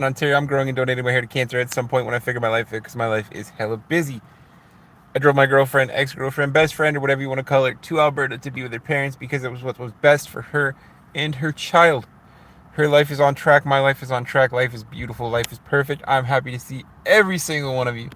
In Ontario, I'm growing and donating my hair to cancer at some point when I figure my life out because my life is hella busy. I drove my girlfriend, ex-girlfriend, best friend, or whatever you want to call her, to Alberta to be with her parents because it was what was best for her and her child. Her life is on track. My life is on track. Life is beautiful. Life is perfect. I'm happy to see every single one of you.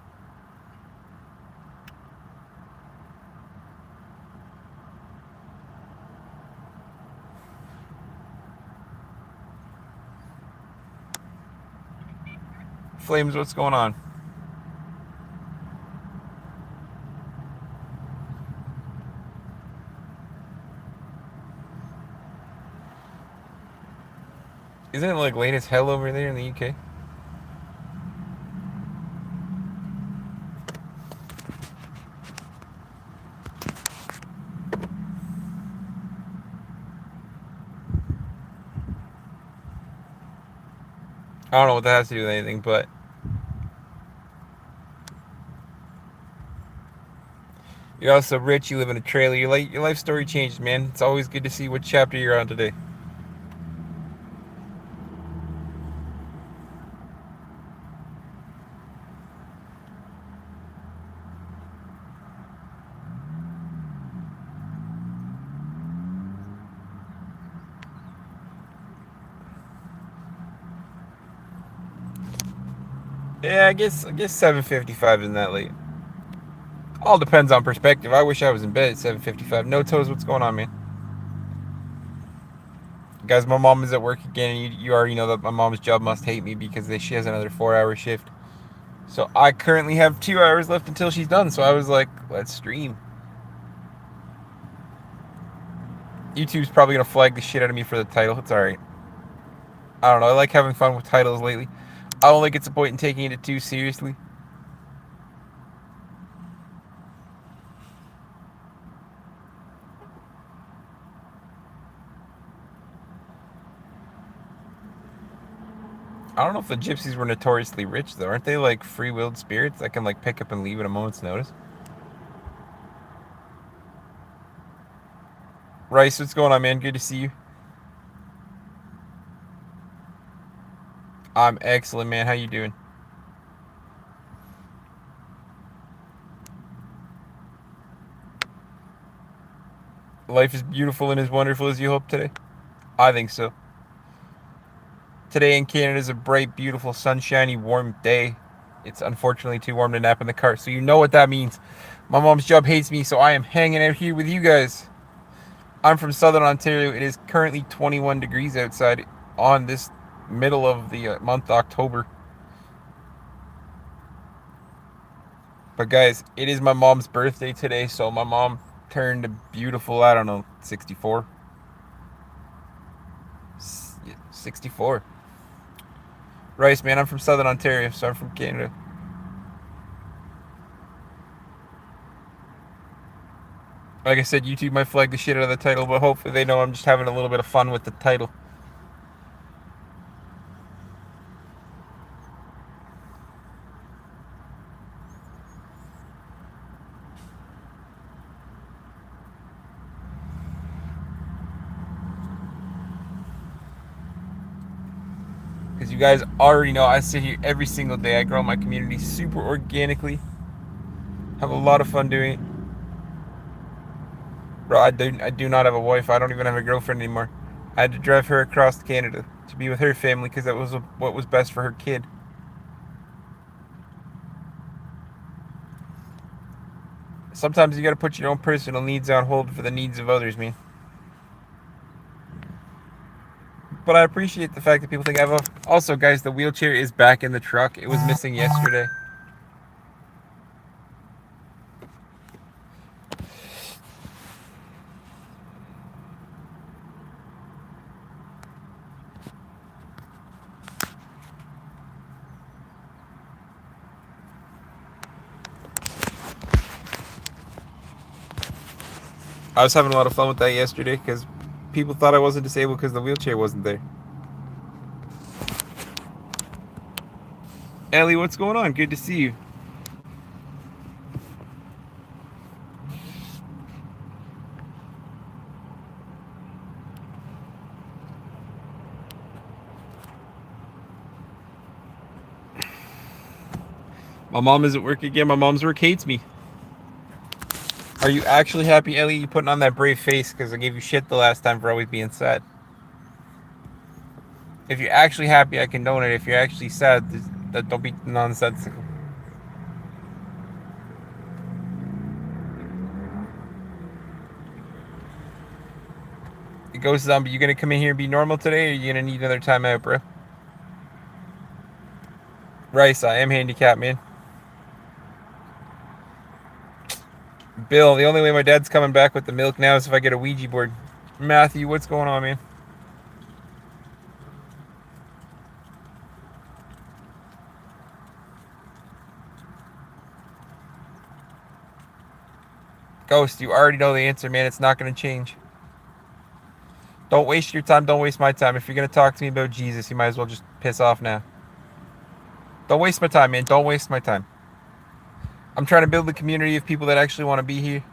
Flames, what's going on? Isn't it like late as hell over there in the UK? I don't know what that has to do with anything, but you're also rich. You live in a trailer. Your life story changes, man. It's always good to see what chapter you're on today. Yeah, I guess 7:55 isn't that late. All depends on perspective. I wish I was in bed at 7:55. No toes, what's going on, man? Guys, my mom is at work again, and you already know that my mom's job must hate me because she has another 4 hour shift. So I currently have 2 hours left until she's done. So I was like, let's stream. YouTube's probably gonna flag the shit out of me for the title. It's alright. I don't know. I like having fun with titles lately. I don't think it's a point in taking it too seriously. I don't know if the gypsies were notoriously rich though. Aren't they like free-willed spirits that can like pick up and leave at a moment's notice? Rice, what's going on, man? Good to see you. I'm excellent, man. How you doing? Life is beautiful and as wonderful as you hope today. I think so. Today in Canada is a bright, beautiful, sunshiny, warm day. It's unfortunately too warm to nap in the car, so you know what that means. My mom's job hates me, so I am hanging out here with you guys. I'm from Southern Ontario. It is currently 21 degrees outside on this middle of the month, October. But guys, it is my mom's birthday today, so my mom turned a beautiful, I don't know, 64. 64. Rice, man, I'm from Southern Ontario, so I'm from Canada. Like I said, YouTube might flag the shit out of the title, but hopefully they know I'm just having a little bit of fun with the title. Because you guys already know I sit here every single day. I grow my community super organically. Have a lot of fun doing it. Bro, I do not have a wife. I don't even have a girlfriend anymore. I had to drive her across Canada to be with her family because that was what was best for her kid. Sometimes you gotta put your own personal needs on hold for the needs of others, man. But I appreciate the fact that people think I have a. Also, guys, the wheelchair is back in the truck. It was missing yesterday. I was having a lot of fun with that yesterday because people thought I wasn't disabled because the wheelchair wasn't there. Ellie, what's going on? Good to see you. My mom is at work again. My mom's work hates me. Are you actually happy, Ellie? You putting on that brave face because I gave you shit the last time for always being sad. If you're actually happy, I condone it. If you're actually sad, don't be nonsensical. Ghost Zombie, you gonna come in here and be normal today, or are you gonna need another time out, bro? Rice, I am handicapped, man. Bill, the only way my dad's coming back with the milk now is if I get a Ouija board. Matthew, what's going on, man? Ghost, you already know the answer, man. It's not gonna change. Don't waste your time. Don't waste my time. If you're gonna talk to me about Jesus, you might as well just piss off now. Don't waste my time, man. Don't waste my time. I'm trying to build a community of people that actually want to be here.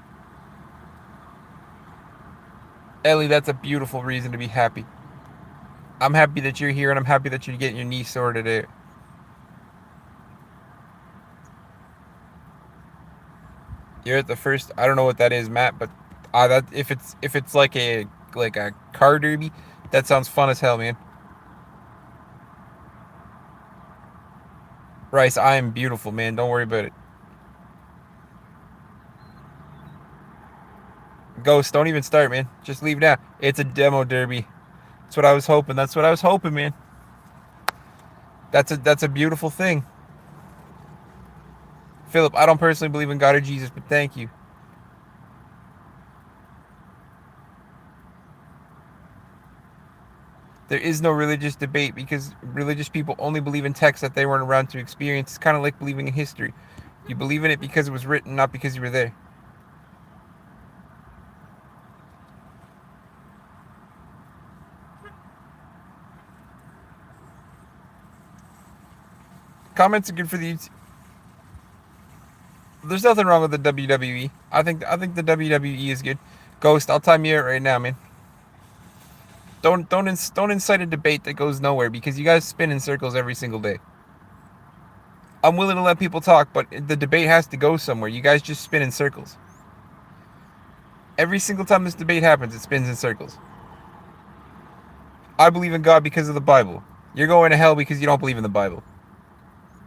Ellie, that's a beautiful reason to be happy. I'm happy that you're here, and I'm happy that you're getting your knee sorted out. You're at the first. I don't know what that is, Matt, but that if it's like a car derby, that sounds fun as hell, man. Rice, I am beautiful, man. Don't worry about it. Ghost, don't even start, man. Just leave now. It's a demo derby. That's what I was hoping. That's what I was hoping, man. That's a beautiful thing. Philip, I don't personally believe in God or Jesus, but thank you. There is no religious debate because religious people only believe in texts that they weren't around to experience. It's kind of like believing in history. You believe in it because it was written, not because you were there. Comments are good for the. There's nothing wrong with the WWE. I think the WWE is good. Ghost, I'll time you out right now, man. Don't incite a debate that goes nowhere because you guys spin in circles every single day. I'm willing to let people talk, but the debate has to go somewhere. You guys just spin in circles. Every single time this debate happens, it spins in circles. I believe in God because of the Bible. You're going to hell because you don't believe in the Bible.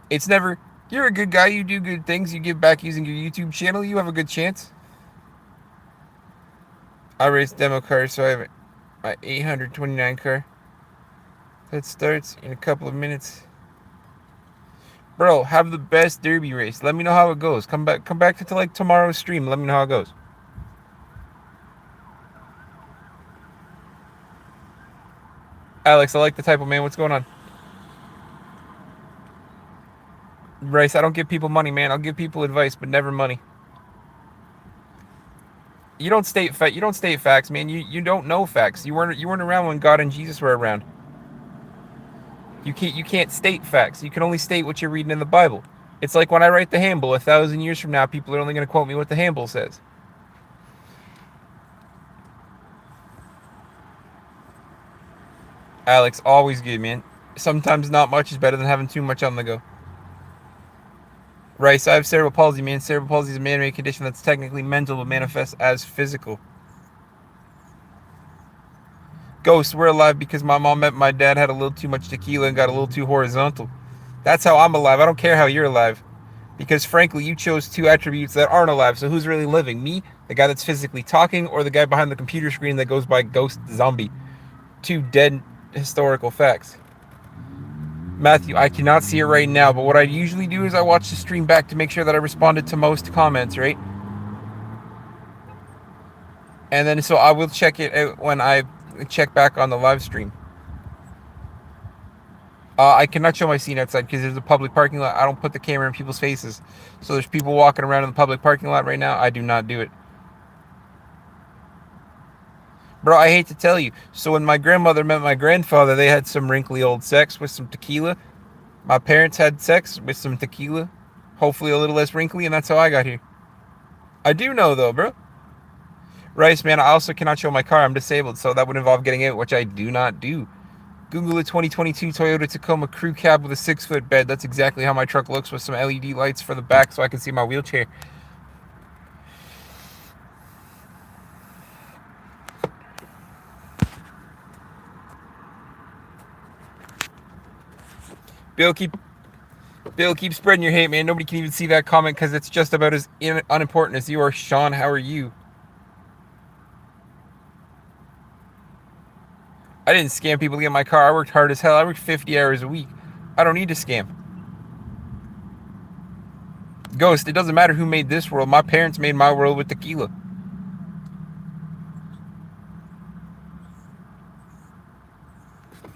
It's never, you're a good guy, you do good things, you give back using your YouTube channel, you have a good chance. I race demo cars, so I have my 829 car. That starts in a couple of minutes. Bro, have the best derby race. Let me know how it goes. Come back to like tomorrow's stream. Let me know how it goes. Alex, I like the typo, man. What's going on? Rice, I don't give people money, man. I'll give people advice, but never money. You don't state facts, man. You don't know facts. You weren't around when God and Jesus were around. You can't state facts. You can only state what you're reading in the Bible. It's like when I write the handle. 1,000 years from now, people are only going to quote me what the handle says. Alex, always good, man. Sometimes not much is better than having too much on the go. Rice, I have cerebral palsy, man. Cerebral palsy is a man-made condition that's technically mental but manifests as physical. Ghost, we're alive because my mom met my dad had a little too much tequila and got a little too horizontal. That's how I'm alive. I don't care how you're alive. Because frankly, you chose two attributes that aren't alive. So who's really living? Me, the guy that's physically talking, or the guy behind the computer screen that goes by Ghost Zombie? Two dead historical facts. Matthew, I cannot see it right now, but what I usually do is I watch the stream back to make sure that I responded to most comments, right? And then so I will check it out when I check back on the live stream. I cannot show my scene outside because there's a public parking lot. I don't put the camera in people's faces. So there's people walking around in the public parking lot right now. I do not do it. Bro, I hate to tell you. So when my grandmother met my grandfather, they had some wrinkly old sex with some tequila. My parents had sex with some tequila. Hopefully a little less wrinkly, and that's how I got here. I do know, though, bro. Rice, man, I also cannot show my car. I'm disabled, so that would involve getting out, which I do not do. Google a 2022 Toyota Tacoma crew cab with a 6-foot bed. That's exactly how my truck looks, with some LED lights for the back so I can see my wheelchair. Bill, keep spreading your hate, man. Nobody can even see that comment because it's just about as unimportant as you are. Sean, how are you? I didn't scam people to get my car. I worked hard as hell. I worked 50 hours a week. I don't need to scam. Ghost, it doesn't matter who made this world. My parents made my world with tequila.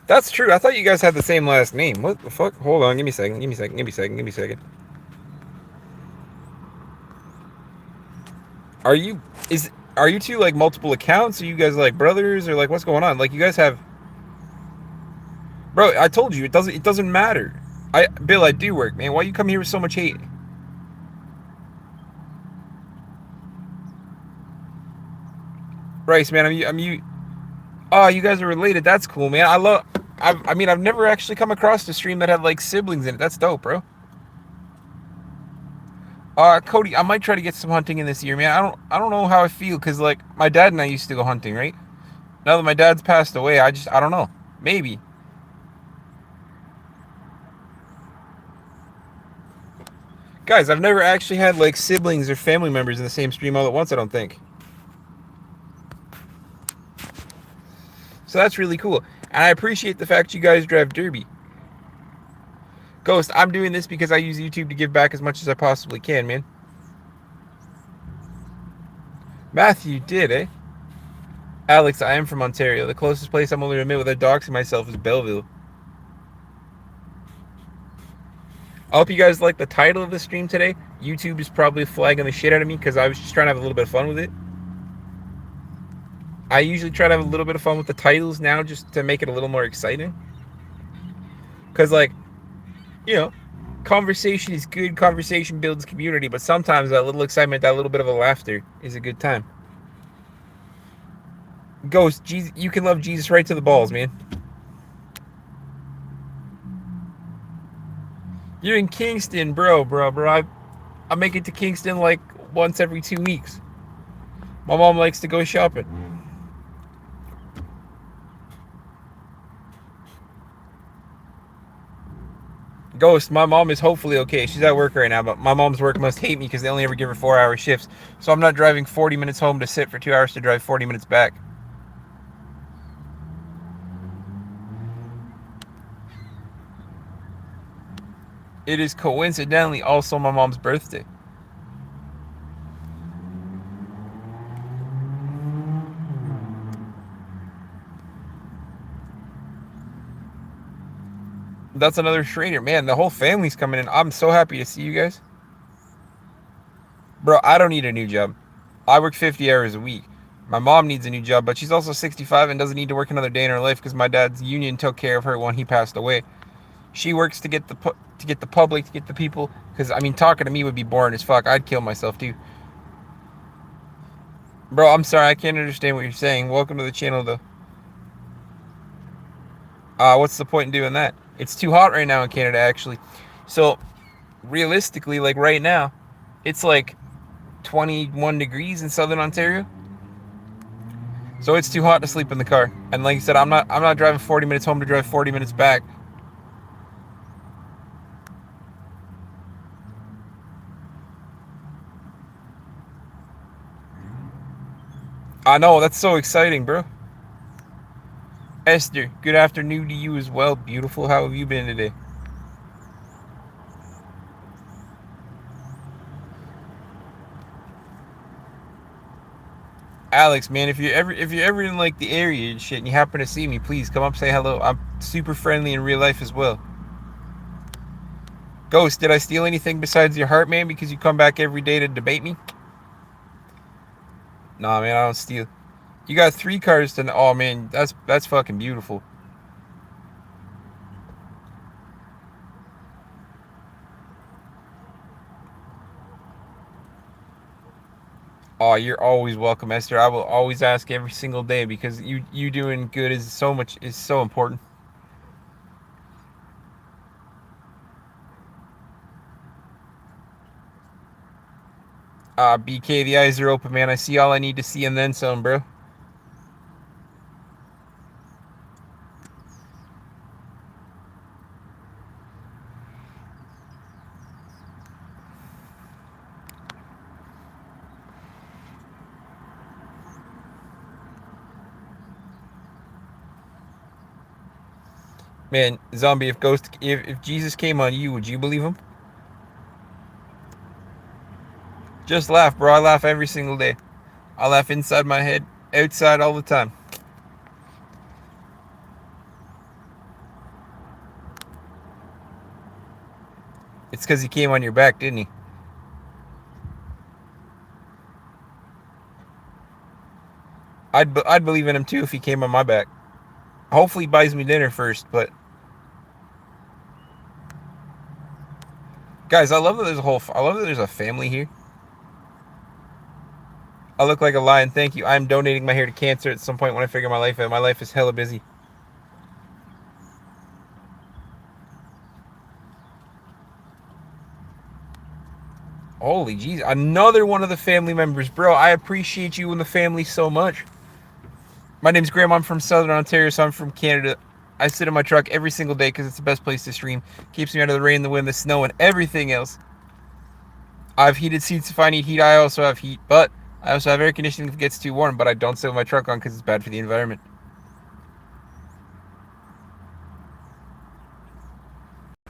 That's true. I thought you guys had the same last name. What the fuck? Hold on. Give me a second. Are you two like multiple accounts? Are you guys like brothers, or like what's going on? Like you guys have... Bro, I told you it doesn't matter. Bill, I do work, man. Why you come here with so much hate? Bryce, man, I'm you. Oh, you guys are related. That's cool, man. I mean, I've never actually come across a stream that had like siblings in it. That's dope, bro. Cody, I might try to get some hunting in this year, man. I don't know how I feel, because like my dad and I used to go hunting, right? Now that my dad's passed away, I don't know. Maybe. Guys, I've never actually had like siblings or family members in the same stream all at once, I don't think. So that's really cool. And I appreciate the fact you guys drive Derby. Ghost, I'm doing this because I use YouTube to give back as much as I possibly can, man. Matthew did, eh? Alex, I am from Ontario. The closest place I'm willing to admit without doxing myself is Belleville. I hope you guys like the title of the stream today. YouTube is probably flagging the shit out of me because I was just trying to have a little bit of fun with it. I usually try to have a little bit of fun with the titles now just to make it a little more exciting. Because, like, you know, conversation is good. Conversation builds community. But sometimes that little excitement, that little bit of a laughter is a good time. Ghost, Jesus, you can love Jesus right to the balls, man. You're in Kingston, bro. I make it to Kingston like once every 2 weeks. My mom likes to go shopping. Ghost, my mom is hopefully okay. She's at work right now, but my mom's work must hate me because they only ever give her 4-hour shifts. So I'm not driving 40 minutes home to sit for 2 hours to drive 40 minutes back. It is coincidentally also my mom's birthday. That's another Schrader. Man, the whole family's coming in. I'm so happy to see you guys. Bro, I don't need a new job. I work 50 hours a week. My mom needs a new job, but she's also 65 and doesn't need to work another day in her life because my dad's union took care of her when he passed away. She works to get the public, to get the people. Because, I mean, talking to me would be boring as fuck. I'd kill myself, too. Bro, I'm sorry. I can't understand what you're saying. Welcome to the channel, though. What's the point in doing that? It's too hot right now in Canada, actually. So, realistically, like right now, it's like 21 degrees in southern Ontario. So it's too hot to sleep in the car. And like I said, I'm not driving 40 minutes home to drive 40 minutes back. I know, that's so exciting, bro. Esther, good afternoon to you as well. Beautiful. How have you been today? Alex, man, if you're ever in like the area and shit and you happen to see me, please come up, say hello. I'm super friendly in real life as well. Ghost, did I steal anything besides your heart, man, because you come back every day to debate me? Nah, man, I don't steal. You got 3 cars to... Oh, man, that's fucking beautiful. Oh, you're always welcome, Esther. I will always ask every single day because you doing good is so important. BK, the eyes are open, man. I see all I need to see and then some, bro. Man, zombie, if Jesus came on you, would you believe him? Just laugh, bro. I laugh every single day. I laugh inside my head, outside all the time. It's because he came on your back, didn't he? I'd believe in him too if he came on my back. Hopefully, he buys me dinner first. But guys, I love that there's a family here. I look like a lion. Thank you. I'm donating my hair to cancer at some point when I figure my life out. My life is hella busy. Holy jeez, another one of the family members, bro. I appreciate you and the family so much. My name's Graham. I'm from Southern Ontario, so I'm from Canada. I sit in my truck every single day because it's the best place to stream. Keeps me out of the rain, the wind, the snow, and everything else. I have heated seats if I need heat. I also have heat, but I also have air conditioning if it gets too warm, but I don't sit with my truck on because it's bad for the environment.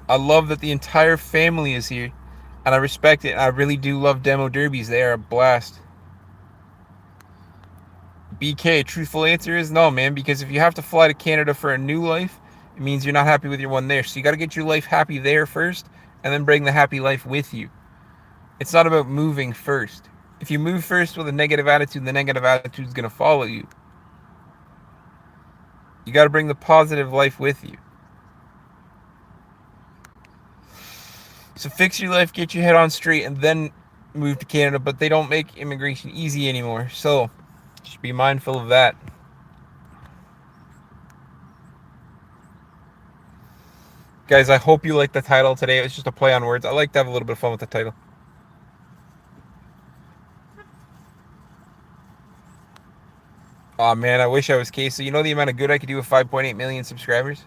I love that the entire family is here, and I respect it. I really do love demo derbies. They are a blast. BK, truthful answer is no, man, because if you have to fly to Canada for a new life, it means you're not happy with your one there. So you got to get your life happy there first, and then bring the happy life with you. It's not about moving first. If you move first with a negative attitude, the negative attitude is going to follow you. You got to bring the positive life with you. So fix your life, get your head on straight, and then move to Canada. But they don't make immigration easy anymore. So just be mindful of that. Guys, I hope you liked the title today. It was just a play on words. I like to have a little bit of fun with the title. Oh man, I wish I was Queso. You know the amount of good I could do with 5.8 million subscribers?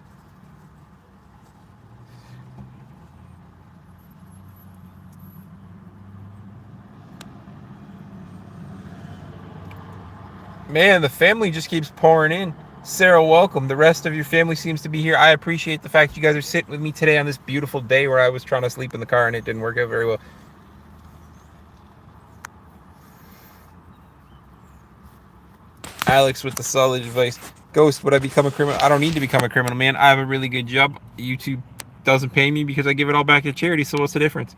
Man, the family just keeps pouring in. Sarah, welcome. The rest of your family seems to be here. I appreciate the fact you guys are sitting with me today on this beautiful day where I was trying to sleep in the car and it didn't work out very well. Alex with the solid advice. Ghost, would I become a criminal? I don't need to become a criminal, man. I have a really good job. YouTube doesn't pay me because I give it all back to charity, so what's the difference?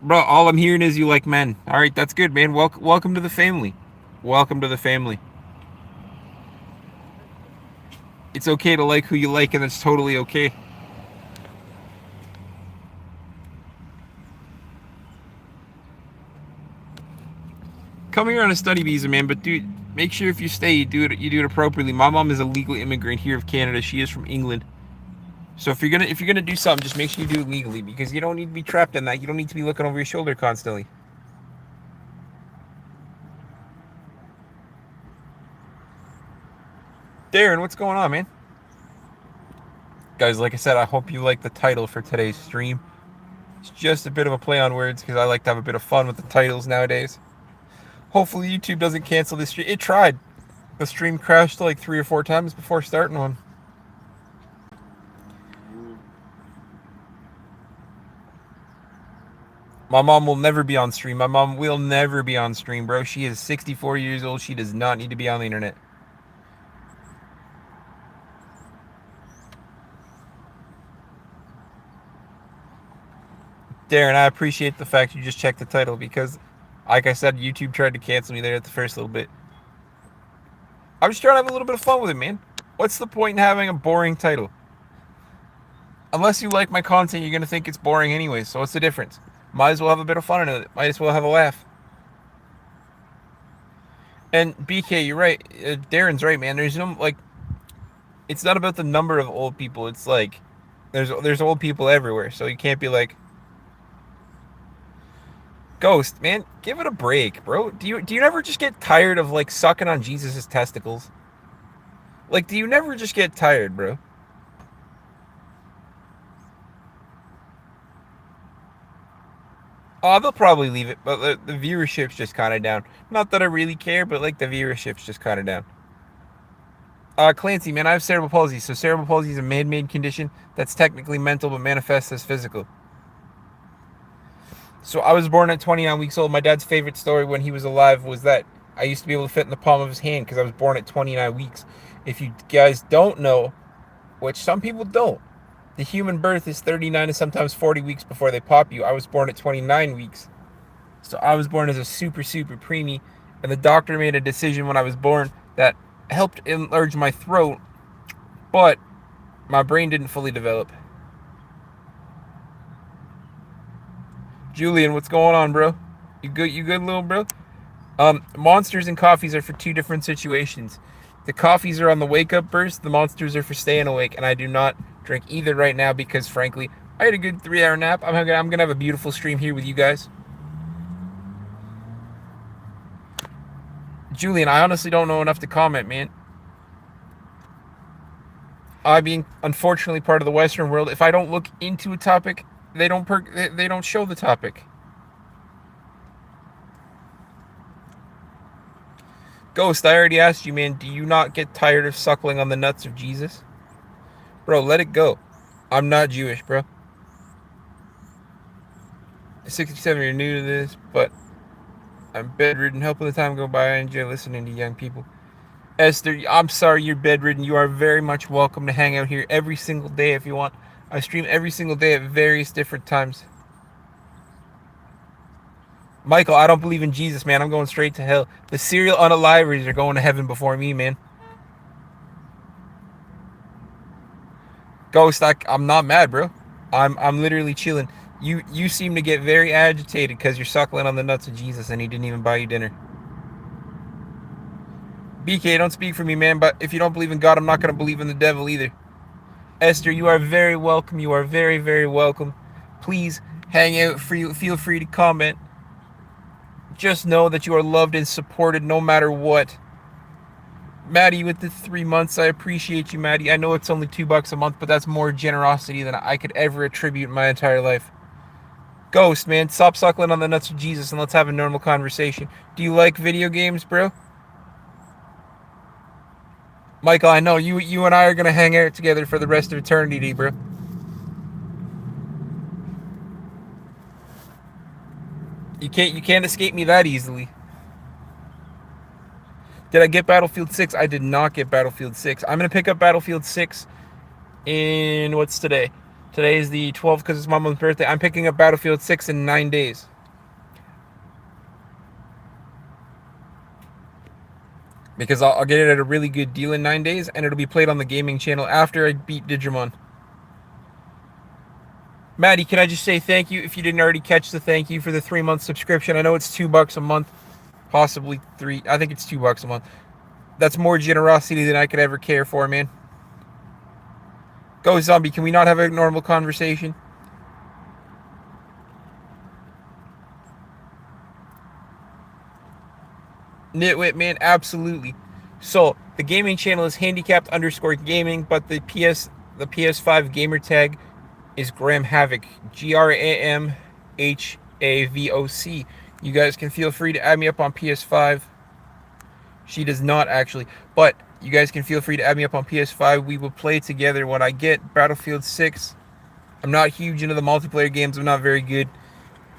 Bro, all I'm hearing is you like men. All right, that's good, man. Welcome to the family. Welcome to the family. It's okay to like who you like, and it's totally okay. Come here on a study visa, man. But dude, make sure if you stay, you do it appropriately. My mom is a legal immigrant here of Canada. She is from England. So if you're gonna do something, just make sure you do it legally because you don't need to be trapped in that. You don't need to be looking over your shoulder constantly. Darren, what's going on, man? Guys, like I said, I hope you like the title for today's stream. It's just a bit of a play on words because I like to have a bit of fun with the titles nowadays. Hopefully YouTube doesn't cancel this stream. It tried. The stream crashed like 3 or 4 times before starting one. My mom will never be on stream. My mom will never be on stream, bro. She is 64 years old. She does not need to be on the internet. Darren, I appreciate the fact you just checked the title because, like I said, YouTube tried to cancel me there at the first little bit. I'm just trying to have a little bit of fun with it, man. What's the point in having a boring title? Unless you like my content, you're going to think it's boring anyway. So what's the difference? Might as well have a bit of fun in it. Might as well have a laugh. And BK, you're right. Darren's right, man. There's no, like, it's not about the number of old people. It's like, there's old people everywhere. So you can't be like, Ghost, man, give it a break, bro. Do you never just get tired of like sucking on Jesus' testicles? Like, do you never just get tired, bro? Oh, they'll probably leave it, but the viewership's just kind of down. Not that I really care, but like the viewership's just kind of down. Clancy, man, I have cerebral palsy. So cerebral palsy is a man-made condition that's technically mental but manifests as physical. So I was born at 29 weeks old. My dad's favorite story when he was alive was that I used to be able to fit in the palm of his hand because I was born at 29 weeks. If you guys don't know, which some people don't, the human birth is 39 and sometimes 40 weeks before they pop you. I was born at 29 weeks. So I was born as a super, super preemie. And the doctor made a decision when I was born that helped enlarge my throat, but my brain didn't fully develop. Julian, what's going on, bro? You good? You good, little bro? Monsters and coffees are for two different situations. The coffees are on the wake up burst. The monsters are for staying awake, and I do not drink either right now because, frankly, I had a good 3 hour nap. I'm gonna have a beautiful stream here with you guys. Julian, I honestly don't know enough to comment, man. I being unfortunately part of the Western world, if I don't look into a topic, they don't show the topic. Ghost, I already asked you, man. Do you not get tired of suckling on the nuts of Jesus? Bro, let it go. I'm not Jewish, bro. 67, you're new to this, but I'm bedridden. Helping the time go by. I enjoy listening to young people. Esther, I'm sorry you're bedridden. You are very much welcome to hang out here every single day if you want. I stream every single day at various different times. Michael, I don't believe in Jesus, man. I'm going straight to hell. The serial unalivers are going to heaven before me, man. Ghost, I'm not mad, bro. I'm literally chilling. You seem to get very agitated because you're suckling on the nuts of Jesus and he didn't even buy you dinner. BK, don't speak for me, man, but if you don't believe in God, I'm not going to believe in the devil either. Esther, you are very welcome. You are very, very welcome. Please hang out. Feel free to comment. Just know that you are loved and supported no matter what. Maddie, with the 3 months, I appreciate you, Maddie. I know it's only $2 a month, but that's more generosity than I could ever attribute in my entire life. Ghost, man, stop suckling on the nuts of Jesus and let's have a normal conversation. Do you like video games, bro? Michael, I know you and I are gonna hang out together for the rest of eternity, bro. You can't escape me that easily. Did I get Battlefield 6? I did not get Battlefield 6. I'm gonna pick up Battlefield 6 in what's today? Today is the 12th because it's my mom's birthday. I'm picking up Battlefield 6 in 9 days. Because I'll get it at a really good deal in 9 days, and it'll be played on the gaming channel after I beat Digimon. Maddie, can I just say thank you if you didn't already catch the thank you for the 3 month subscription? I know it's $2 a month, possibly 3. I think it's $2 a month. That's more generosity than I could ever care for, man. Go Zombie, can we not have a normal conversation? Nitwit, man, absolutely. So the gaming channel is handicapped_gaming, but the PS5 gamer tag is Graham Havoc, GRAMHAVOC. You guys can feel free to add me up on PS5. She does not actually, but you guys can feel free to add me up on PS5. We will play together when I get Battlefield 6. I'm not huge into the multiplayer games. I'm not very good.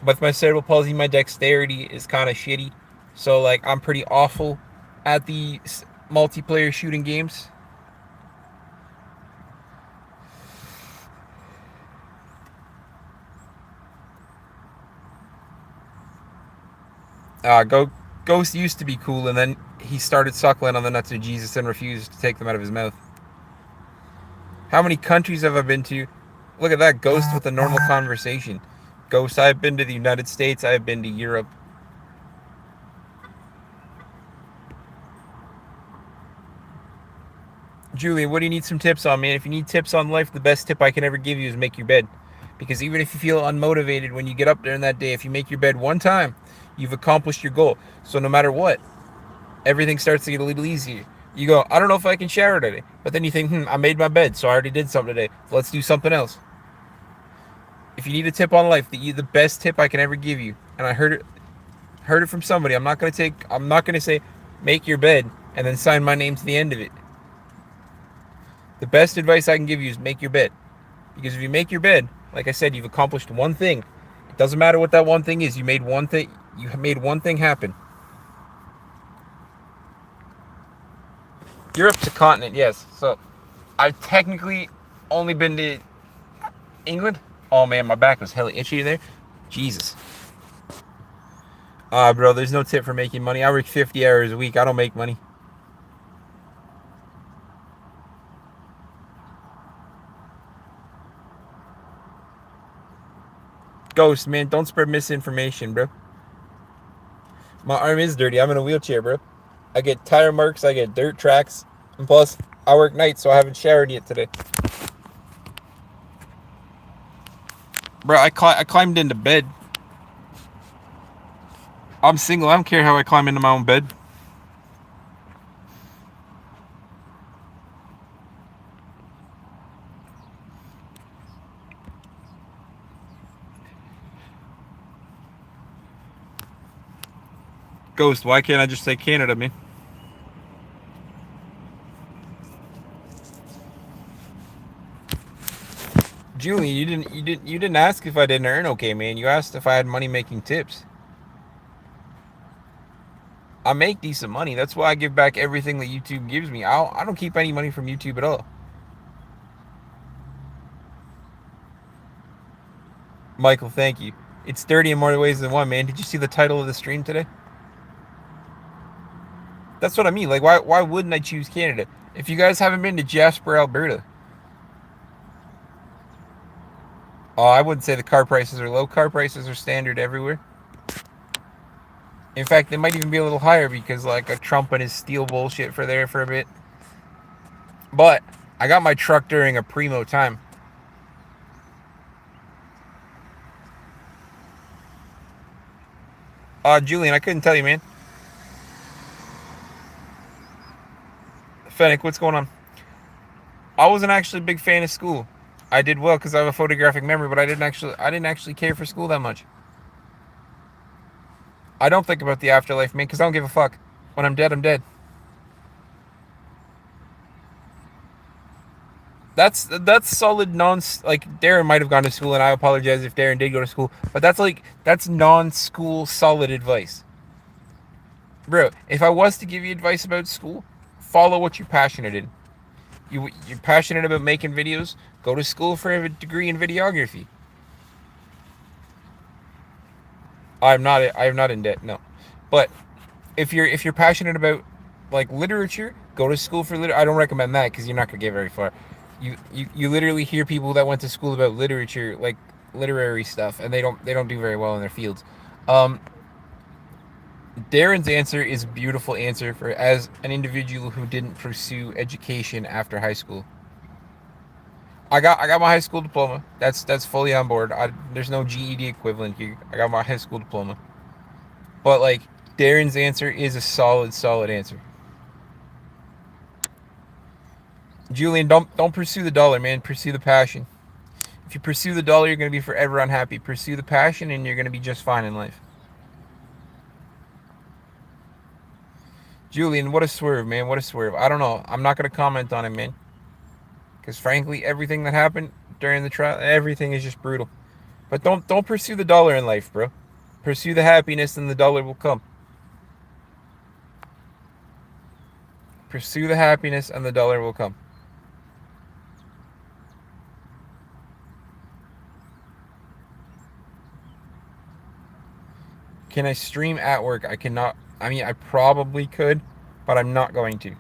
With my cerebral palsy, my dexterity is kind of shitty. So, like, I'm pretty awful at the multiplayer shooting games. Ghost used to be cool, and then he started suckling on the nuts of Jesus and refused to take them out of his mouth. How many countries have I been to? Look at that, Ghost with a normal conversation. Ghost, I've been to the United States, I've been to Europe. Julian, what do you need some tips on, man? If you need tips on life, the best tip I can ever give you is make your bed. Because even if you feel unmotivated when you get up there in that day, if you make your bed one time, you've accomplished your goal. So no matter what, everything starts to get a little easier. You go, I don't know if I can shower today. But then you think, I made my bed, so I already did something today. Let's do something else. If you need a tip on life, the best tip I can ever give you, and I heard it from somebody. I'm not gonna say make your bed and then sign my name to the end of it. The best advice I can give you is make your bed. Because if you make your bed, like I said, you've accomplished one thing. It doesn't matter what that one thing is. You made one thing happen. Europe's a continent, yes. So I've technically only been to England. Oh man, my back was hella itchy there. Jesus. Bro, there's no tip for making money. I work 50 hours a week. I don't make money. Ghost, man, don't spread misinformation, bro. My arm is dirty. I'm in a wheelchair, bro. I get tire marks, I get dirt tracks, and plus, I work nights, so I haven't showered yet today. Bro, I climbed into bed. I'm single. I don't care how I climb into my own bed. Ghost, why can't I just say Canada, man? Julian, you didn't ask if I didn't earn okay, man. You asked if I had money making tips. I make decent money. That's why I give back everything that YouTube gives me. I don't keep any money from YouTube at all. Michael, thank you. It's dirty in more ways than one, man. Did you see the title of the stream today? That's what I mean. Like, why wouldn't I choose Canada? If you guys haven't been to Jasper, Alberta, oh, I wouldn't say the car prices are low. Car prices are standard everywhere. In fact, they might even be a little higher because like a Trump and his steel bullshit for there for a bit. But I got my truck during a primo time. Julian, I couldn't tell you, man. Fennec, what's going on? I wasn't actually a big fan of school. I did well because I have a photographic memory, but I didn't actually care for school that much. I don't think about the afterlife, man, because I don't give a fuck. When I'm dead, I'm dead. That's solid like Darren might have gone to school, and I apologize if Darren did go to school, but that's non-school solid advice. Bro, if I was to give you advice about school, follow what you're passionate in. You're passionate about making videos, go to school for a degree in videography. I am not in debt, no. But if you're passionate about like literature, go to school for literature. I don't recommend that because you're not gonna get very far. You literally hear people that went to school about literature, like literary stuff, and they don't do very well in their fields. Darren's answer is a beautiful answer for as an individual who didn't pursue education after high school. I got my high school diploma. That's fully on board. There's no GED equivalent here. I got my high school diploma. But like Darren's answer is a solid answer. Julian, don't pursue the dollar, man. Pursue the passion. If you pursue the dollar, you're gonna be forever unhappy. Pursue the passion, and you're gonna be just fine in life. Julian, what a swerve, man. What a swerve. I don't know. I'm not gonna comment on it, man. Because frankly, everything that happened during the trial, everything is just brutal. But don't pursue the dollar in life, bro. Pursue the happiness, and the dollar will come. Pursue the happiness, and the dollar will come. Can I stream at work? I cannot. I mean, I probably could, but I'm not going to.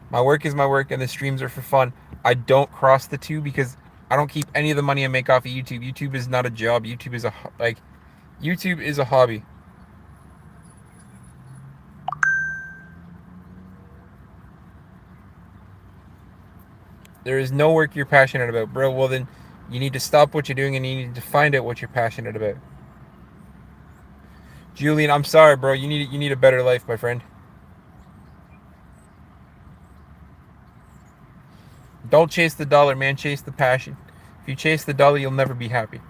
My work is my work, and the streams are for fun. I don't cross the two because I don't keep any of the money I make off of YouTube. YouTube is not a job. YouTube is a hobby. There is no work you're passionate about, bro. Well then, You need to stop what you're doing and you need to find out what you're passionate about. Julian, I'm sorry, bro. You need a better life, my friend. Don't chase the dollar, man. Chase the passion. If you chase the dollar, you'll never be happy.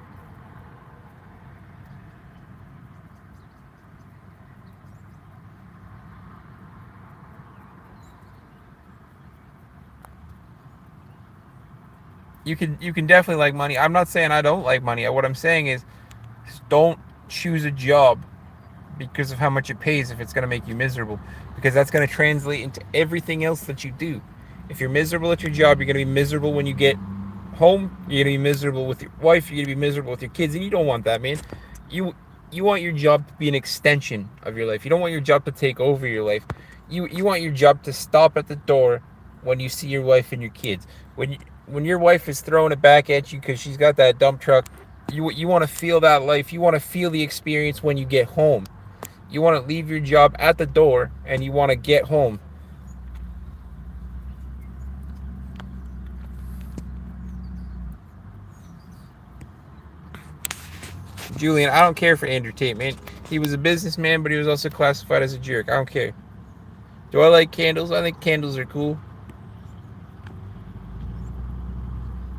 You can definitely like money. I'm not saying I don't like money. What I'm saying is don't choose a job because of how much it pays if it's going to make you miserable, because that's going to translate into everything else that you do. If you're miserable at your job, you're going to be miserable when you get home. You're going to be miserable with your wife. You're going to be miserable with your kids, and you don't want that, man. You want your job to be an extension of your life. You don't want your job to take over your life. You want your job to stop at the door when you see your wife and your kids. When your wife is throwing it back at you because she's got that dump truck, you want to feel that life. You want to feel the experience when you get home. You want to leave your job at the door and you want to get home. Julian, I don't care for Andrew Tate, man. He was a businessman, but he was also classified as a jerk. I don't care. Do I like candles? I think candles are cool.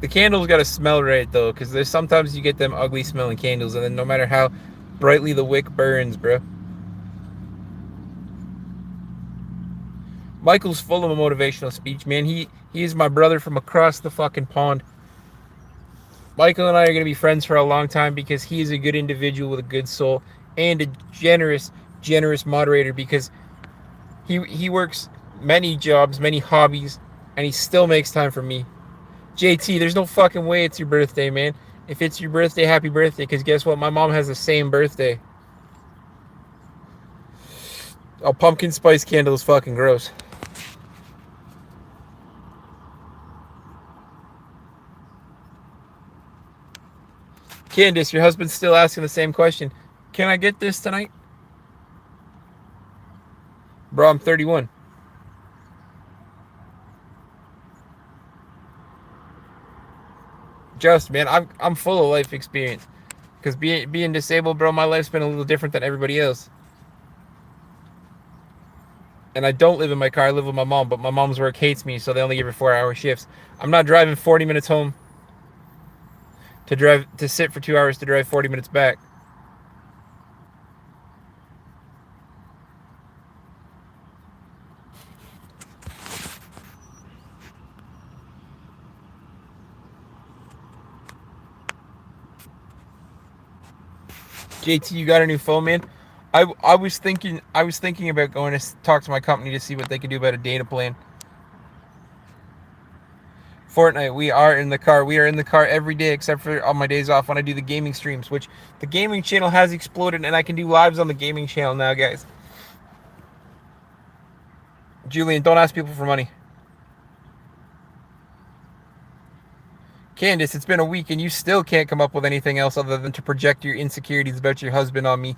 The candles got to smell right, though, because there's sometimes you get them ugly smelling candles, and then no matter how brightly the wick burns, bro. Michael's full of a motivational speech, man. He is my brother from across the fucking pond. Michael and I are going to be friends for a long time because he is a good individual with a good soul and a generous moderator, because he works many jobs, many hobbies, and he still makes time for me. JT, there's no fucking way it's your birthday, man. If it's your birthday, happy birthday, because guess what? My mom has the same birthday. Oh, pumpkin spice candle is fucking gross. Candace, your husband's still asking the same question. Can I get this tonight? Bro, I'm 31. Just, man, I'm full of life experience. Because being disabled, bro, my life's been a little different than everybody else. And I don't live in my car. I live with my mom, but my mom's work hates me, so they only give her 4-hour shifts. I'm not driving 40 minutes home to sit for 2 hours to drive 40 minutes back. JT, you got a new phone, man? I was thinking about going to talk to my company to see what they could do about a data plan. Fortnite, we are in the car. We are in the car every day except for on my days off when I do the gaming streams, which the gaming channel has exploded and I can do lives on the gaming channel now, guys. Julian, don't ask people for money. Candace, it's been a week and you still can't come up with anything else other than to project your insecurities about your husband on me.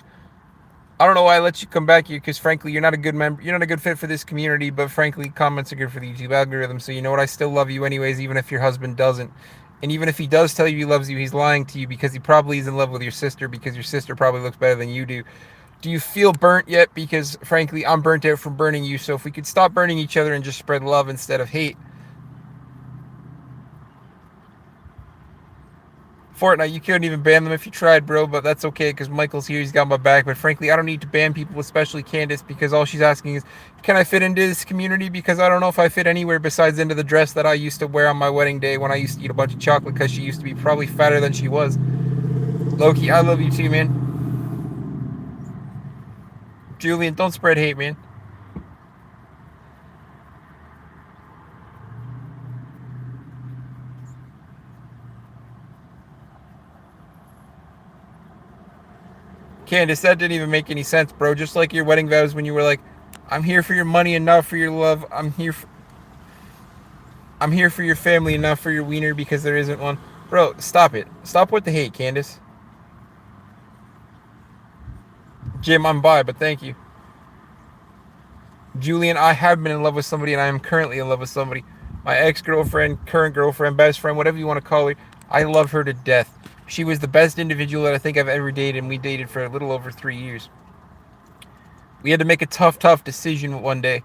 I don't know why I let you come back here, because frankly, you're not a good member. You're not a good fit for this community, but frankly, comments are good for the YouTube algorithm. So you know what? I still love you anyways, even if your husband doesn't. And even if he does tell you he loves you, he's lying to you, because he probably is in love with your sister, because your sister probably looks better than you do. Do you feel burnt yet? Because frankly, I'm burnt out from burning you. So if we could stop burning each other and just spread love instead of hate. Fortnite, you couldn't even ban them if you tried, bro, but that's okay because Michael's here. He's got my back. But frankly, I don't need to ban people, especially Candace, because all she's asking is, can I fit into this community? Because I don't know if I fit anywhere besides into the dress that I used to wear on my wedding day when I used to eat a bunch of chocolate, because she used to be probably fatter than she was. Loki, I love you too, man. Julian, don't spread hate, man. Candace, that didn't even make any sense, bro. Just like your wedding vows when you were like, I'm here for your money and not for your love. I'm here for your family and not for your wiener, because there isn't one. Bro, stop it. Stop with the hate, Candace. Jim, I'm bi, but thank you. Julian, I have been in love with somebody and I am currently in love with somebody. My ex-girlfriend, current girlfriend, best friend, whatever you want to call her. I love her to death. She was the best individual that I think I've ever dated, and we dated for a little over 3 years. We had to make a tough decision one day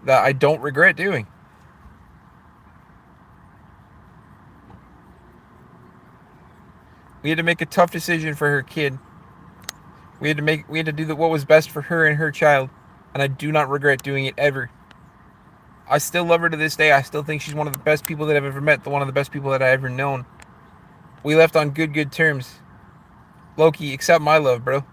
that I don't regret doing. We had to make a tough decision for her kid. We had to do what was best for her and her child, and I do not regret doing it ever. I still love her to this day. I still think she's one of the best people that I've ever met, one of the best people that I've ever known. We left on good terms. Loki, accept my love, bro.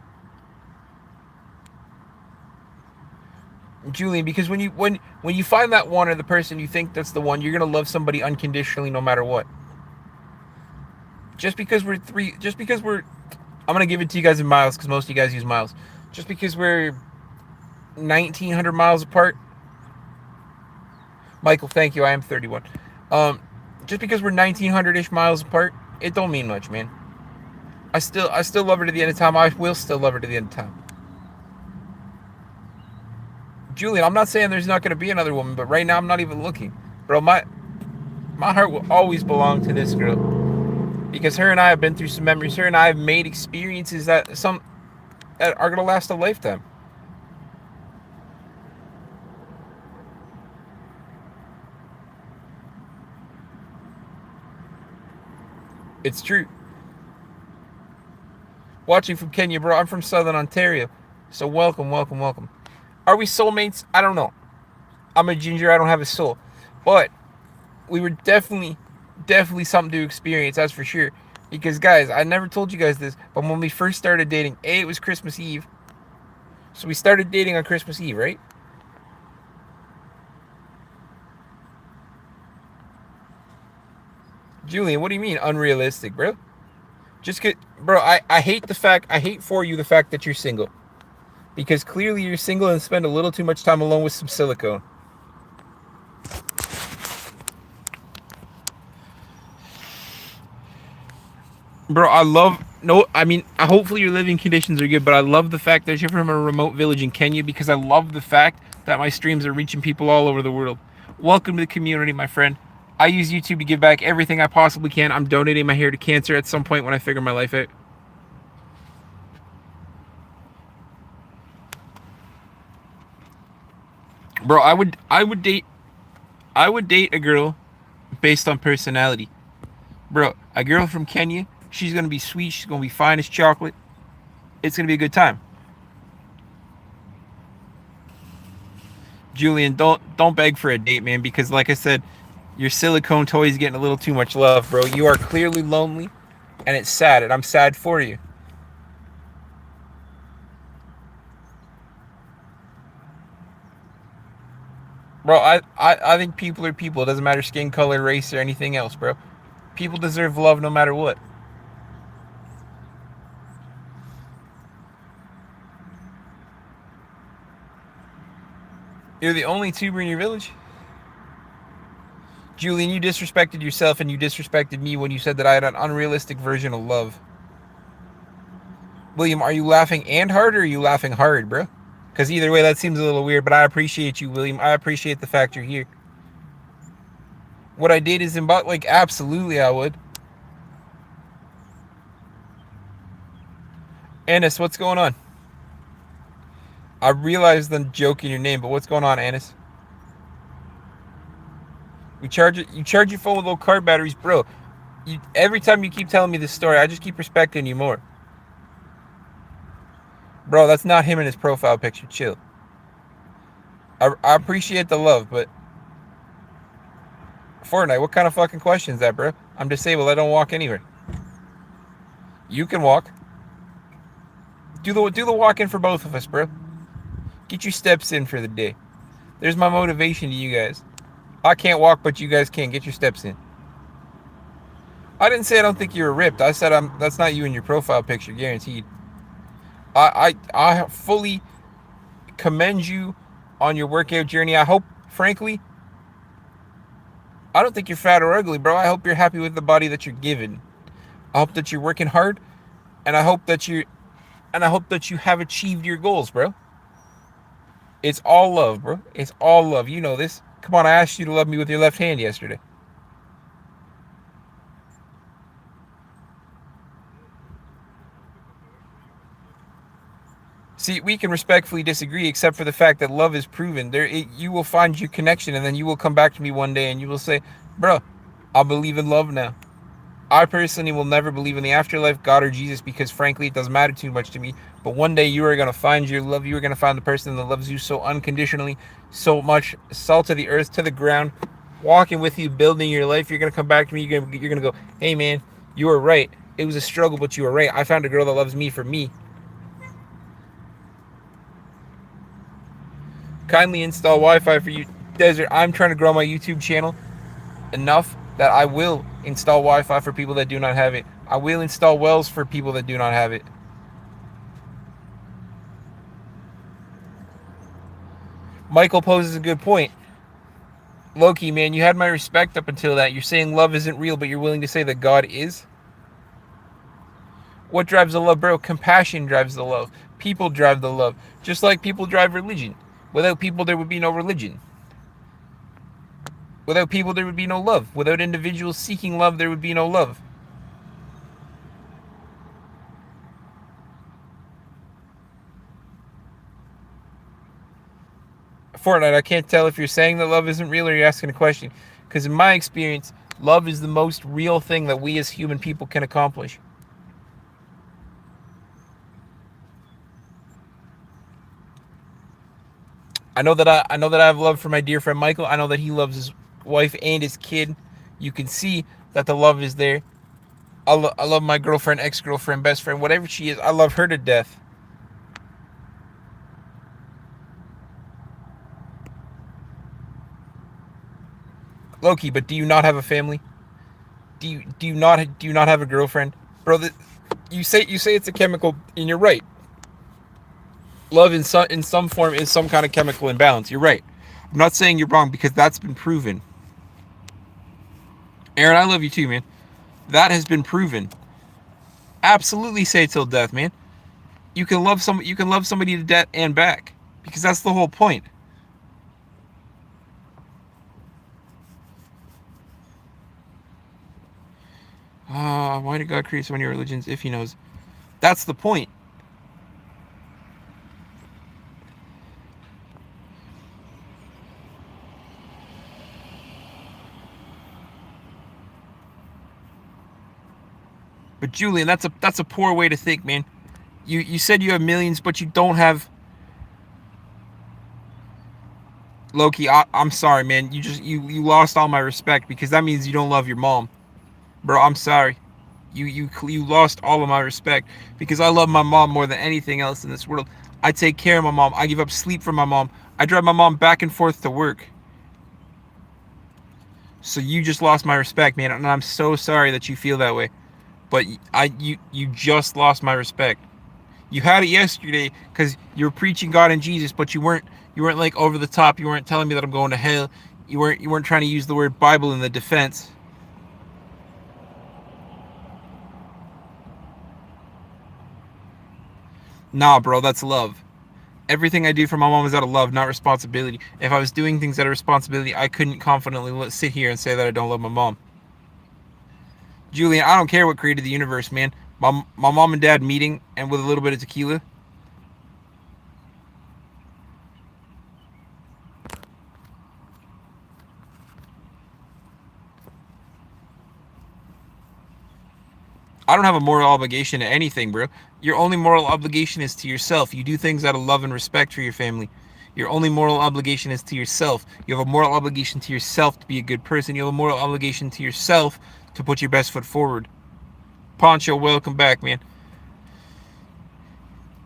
Julian, because when you find that one or the person you think that's the one, you're gonna love somebody unconditionally no matter what. Just because we're I'm gonna give it to you guys in miles because most of you guys use miles. Just because we're 1,900 miles apart. Michael, thank you. I am 31. Just because we're 1,900-ish miles apart, it don't mean much, man. I still love her to the end of time. I will still love her to the end of time. Julian, I'm not saying there's not going to be another woman, but right now I'm not even looking. Bro, my heart will always belong to this girl. Because her and I have been through some memories. Her and I have made experiences that are going to last a lifetime. It's true. Watching from Kenya, bro. I'm from Southern Ontario. So welcome. Are we soulmates? I don't know. I'm a ginger. I don't have a soul. But we were definitely something to experience, that's for sure. Because, guys, I never told you guys this, but when we first started dating, it was Christmas Eve. So we started dating on Christmas Eve, right? Julian, what do you mean unrealistic, bro? Bro, I hate for you the fact that you're single. Because clearly you're single and spend a little too much time alone with some silicone. Bro, hopefully your living conditions are good, but I love the fact that you're from a remote village in Kenya because I love the fact that my streams are reaching people all over the world. Welcome to the community, my friend. I use YouTube to give back everything I possibly can. I'm donating my hair to cancer at some point when I figure my life out. Bro, I would date a girl based on personality. Bro, a girl from Kenya, she's gonna be sweet, she's gonna be fine as chocolate. It's gonna be a good time. Julian, don't beg for a date, man, because like I said, your silicone toy is getting a little too much love, bro. You are clearly lonely, and it's sad, and I'm sad for you. Bro, I think people are people. It doesn't matter skin color, race, or anything else, bro. People deserve love no matter what. You're the only tuber in your village? Julian, you disrespected yourself and you disrespected me when you said that I had an unrealistic version of love. William, are you laughing and hard or are you laughing hard, bro? Because either way, that seems a little weird, but I appreciate you, William. I appreciate the fact you're here. Would I date his Zimbabwe? Like, absolutely I would. Anis, what's going on? I realize the joke in your name, but what's going on, Anis? You charge your phone with little car batteries, bro. Every time you keep telling me this story, I just keep respecting you more. Bro, that's not him in his profile picture. Chill. I appreciate the love, but Fortnite, what kind of fucking question is that, bro? I'm disabled. I don't walk anywhere. You can walk. Do the walk in for both of us, bro. Get your steps in for the day. There's my motivation to you guys. I can't walk, but you guys can. Get your steps in. I didn't say I don't think you're ripped. I said that's not you in your profile picture, guaranteed. I fully commend you on your workout journey. I hope, frankly, I don't think you're fat or ugly, bro. I hope you're happy with the body that you're given. I hope that you're working hard, and I hope that you have achieved your goals, bro. It's all love, bro. It's all love. You know this. Come on, I asked you to love me with your left hand yesterday. See, we can respectfully disagree, except for the fact that love is proven. You will find your connection, and then you will come back to me one day, and you will say, "Bro, I believe in love now." I personally will never believe in the afterlife, God, or Jesus, because frankly, it doesn't matter too much to me. But one day you are going to find your love. You are going to find the person that loves you so unconditionally, so much, salt to the earth, to the ground, walking with you, building your life. You're going to come back to me. You're going to go, "Hey, man, you were right. It was a struggle, but you were right. I found a girl that loves me for me." Kindly install Wi-Fi for you, Desert. I'm trying to grow my YouTube channel enough that I will install Wi-Fi for people that do not have it. I will install wells for people that do not have it. Michael poses a good point. Loki, man, you had my respect up until that. You're saying love isn't real, but you're willing to say that God is? What drives the love, bro? Compassion drives the love. People drive the love. Just like people drive religion. Without people, there would be no religion. Without people, there would be no love. Without individuals seeking love, there would be no love. Fortnite, I can't tell if you're saying that love isn't real or you're asking a question. Because in my experience, love is the most real thing that we as human people can accomplish. I know that I have love for my dear friend Michael. I know that he loves his wife and his kid. You can see that the love is there. I love my girlfriend, ex-girlfriend, best friend, whatever she is. I love her to death. Loki, but do you not have a family? Do you not have a girlfriend, bro? You say it's a chemical, and you're right. Love in some form is some kind of chemical imbalance. You're right. I'm not saying you're wrong because that's been proven. Aaron, I love you too, man. That has been proven. Absolutely, say till death, man. You can love somebody to death and back because that's the whole point. Why did God create so many religions if He knows? That's the point. But Julian, that's a poor way to think, man. You said you have millions, but you don't have. Loki, I'm sorry, man. You lost all my respect because that means you don't love your mom, bro. I'm sorry. You lost all of my respect because I love my mom more than anything else in this world. I take care of my mom. I give up sleep for my mom. I drive my mom back and forth to work. So you just lost my respect, man, and I'm so sorry that you feel that way. But you just lost my respect. You had it yesterday because you were preaching God and Jesus, but you weren't like over the top. You weren't telling me that I'm going to hell. You weren't trying to use the word Bible in the defense. Nah, bro, that's love. Everything I do for my mom is out of love, not responsibility. If I was doing things out of responsibility, I couldn't confidently sit here and say that I don't love my mom. Julian, I don't care what created the universe, man. My mom and dad meeting and with a little bit of tequila. I don't have a moral obligation to anything, bro. Your only moral obligation is to yourself. You do things out of love and respect for your family. Your only moral obligation is to yourself. You have a moral obligation to yourself to be a good person. You have a moral obligation to yourself to put your best foot forward. Poncho, welcome back, man.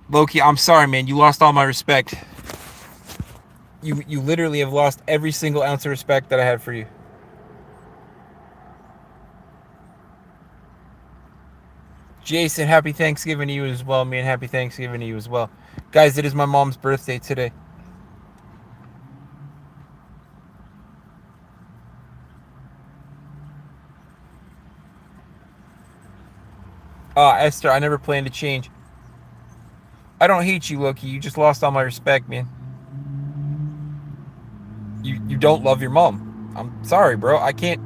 Loki, I'm sorry, man. You lost all my respect. You literally have lost every single ounce of respect that I had for you. Jason, happy Thanksgiving to you as well, man. Happy Thanksgiving to you as well. Guys, it is my mom's birthday today. Esther, I never planned to change. I don't hate you, Loki. You just lost all my respect, man. You don't love your mom. I'm sorry, bro. I can't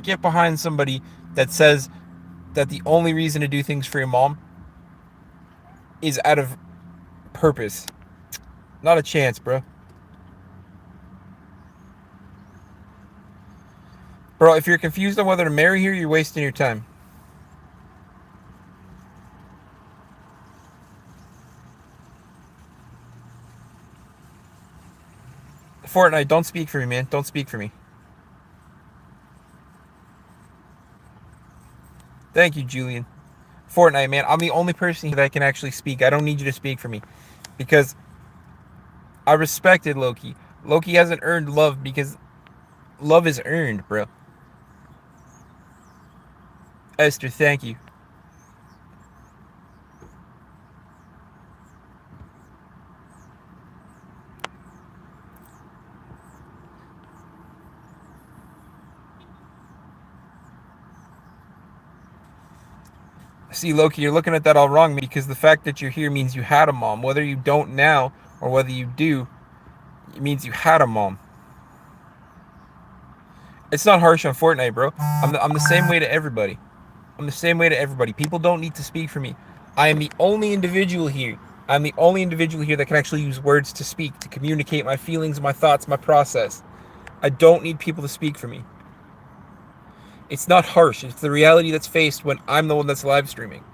get behind somebody that says that the only reason to do things for your mom is out of purpose. Not a chance, bro. Bro, if you're confused on whether to marry her, you're wasting your time. Fortnite, don't speak for me, man. Don't speak for me. Thank you, Julian. Fortnite, man. I'm the only person that can actually speak. I don't need you to speak for me. Because I respected Loki. Loki hasn't earned love because love is earned, bro. Esther, thank you. See, Loki, you're looking at that all wrong because the fact that you're here means you had a mom. Whether you don't now or whether you do, it means you had a mom. It's not harsh on Fortnite, bro. I'm the same way to everybody. I'm the same way to everybody. People don't need to speak for me. I am the only individual here. I'm the only individual here that can actually use words to speak, to communicate my feelings, my thoughts, my process. I don't need people to speak for me. It's not harsh. It's the reality that's faced when I'm the one that's live streaming.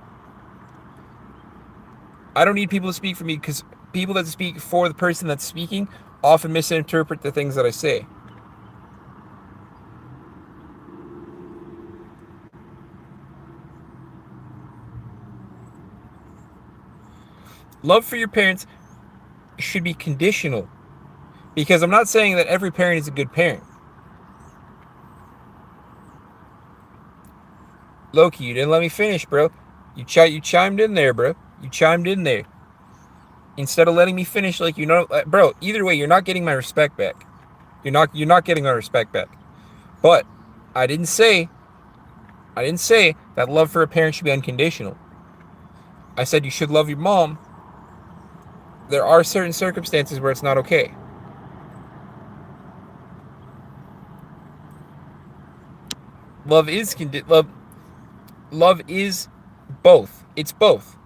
I don't need people to speak for me because people that speak for the person that's speaking often misinterpret the things that I say. Love for your parents should be conditional because I'm not saying that every parent is a good parent. Loki, you didn't let me finish, bro. You chimed in there, bro. You chimed in there. Instead of letting me finish, like bro. Either way, you're not getting my respect back. You're not getting my respect back. But I didn't say that love for a parent should be unconditional. I said you should love your mom. There are certain circumstances where it's not okay. Love is love is both. It's both.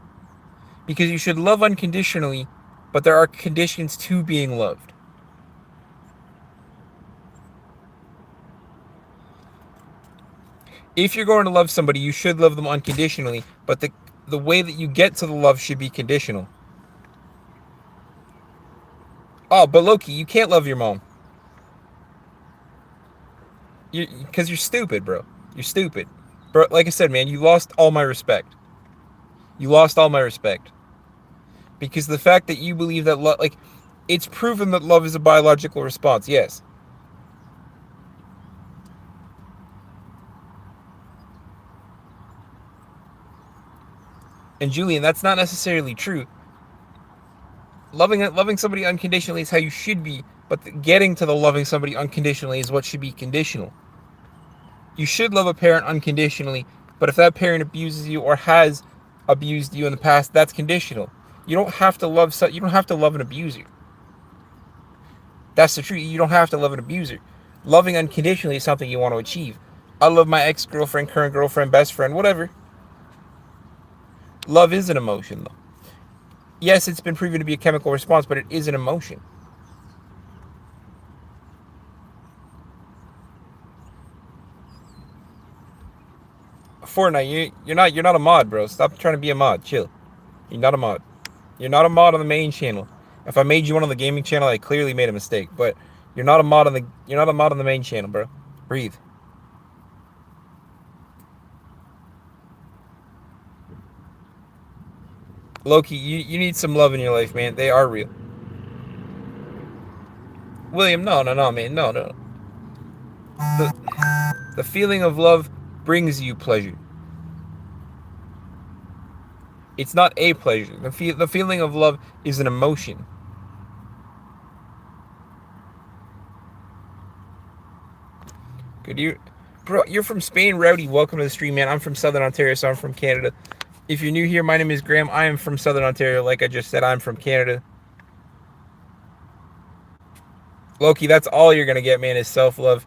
Because you should love unconditionally, but there are conditions to being loved. If you're going to love somebody, you should love them unconditionally, but the way that you get to the love should be conditional. Oh, but Loki, you can't love your mom. Because you're stupid, bro. You're stupid. Bro, like I said, man, you lost all my respect. You lost all my respect. Because the fact that you believe that love, like, it's proven that love is a biological response, yes. And Julian, that's not necessarily true. Loving somebody unconditionally is how you should be, but getting to the loving somebody unconditionally is what should be conditional. You should love a parent unconditionally, but if that parent abuses you or has abused you in the past, that's conditional. You don't have to love an abuser. That's the truth. You don't have to love an abuser. Loving unconditionally is something you want to achieve. I love my ex-girlfriend, current girlfriend, best friend, whatever. Love is an emotion, though. Yes, it's been proven to be a chemical response, but it is an emotion. Fortnite, you're not a mod, bro. Stop trying to be a mod. Chill. You're not a mod. You're not a mod on the main channel. If I made you one on the gaming channel, I clearly made a mistake. But you're not a mod on the main channel, bro. Breathe. Loki, you need some love in your life, man. They are real. William, no, man. No. The feeling of love brings you pleasure. It's not a pleasure. The feeling of love is an emotion. Good, bro, you're from Spain, Rowdy. Welcome to the stream, man. I'm from Southern Ontario, so I'm from Canada. If you're new here, my name is Graham. I am from Southern Ontario. Like I just said, I'm from Canada. Loki, that's all you're gonna get, man, is self-love.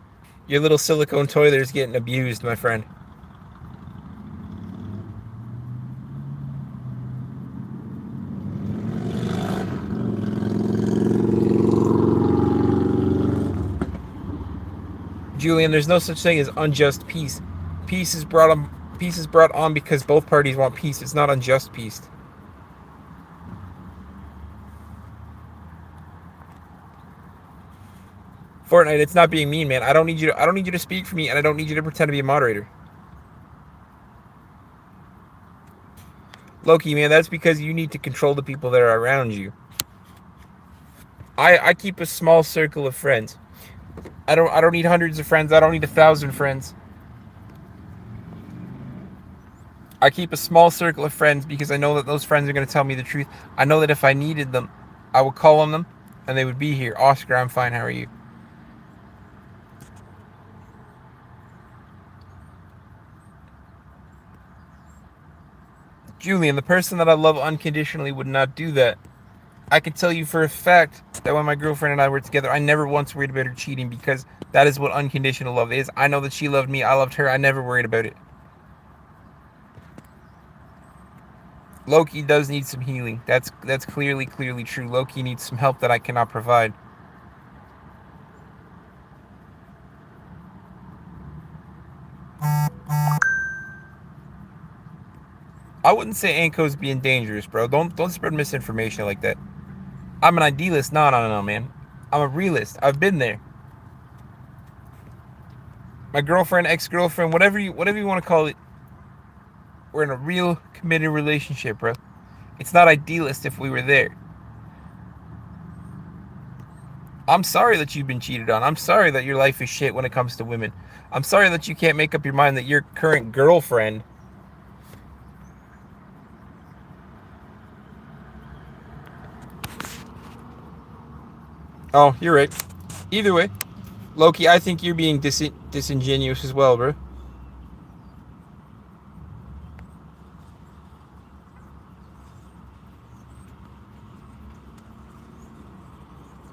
Your little silicone toy there's getting abused, my friend. Julian, there's no such thing as unjust peace. Peace is brought on because both parties want peace. It's not unjust peace. Fortnite, it's not being mean, man. I don't need you to speak for me, and I don't need you to pretend to be a moderator. Loki, man, that's because you need to control the people that are around you. I keep a small circle of friends. I don't need hundreds of friends. I don't need 1,000 friends. I keep a small circle of friends because I know that those friends are going to tell me the truth. I know that if I needed them, I would call on them and they would be here. Oscar, I'm fine. How are you? Julian, the person that I love unconditionally would not do that. I can tell you for a fact that when my girlfriend and I were together, I never once worried about her cheating because that is what unconditional love is. I know that she loved me. I loved her. I never worried about it. Loki does need some healing. That's clearly true. Loki needs some help that I cannot provide. I wouldn't say Anko's being dangerous, bro. Don't spread misinformation like that. I'm an idealist. No, man. I'm a realist. I've been there. My girlfriend, ex-girlfriend, whatever you want to call it, we're in a real committed relationship, bro. It's not idealist if we were there. I'm sorry that you've been cheated on. I'm sorry that your life is shit when it comes to women. I'm sorry that you can't make up your mind that your current girlfriend Oh, you're right. Either way, Loki, I think you're being disingenuous as well, bro.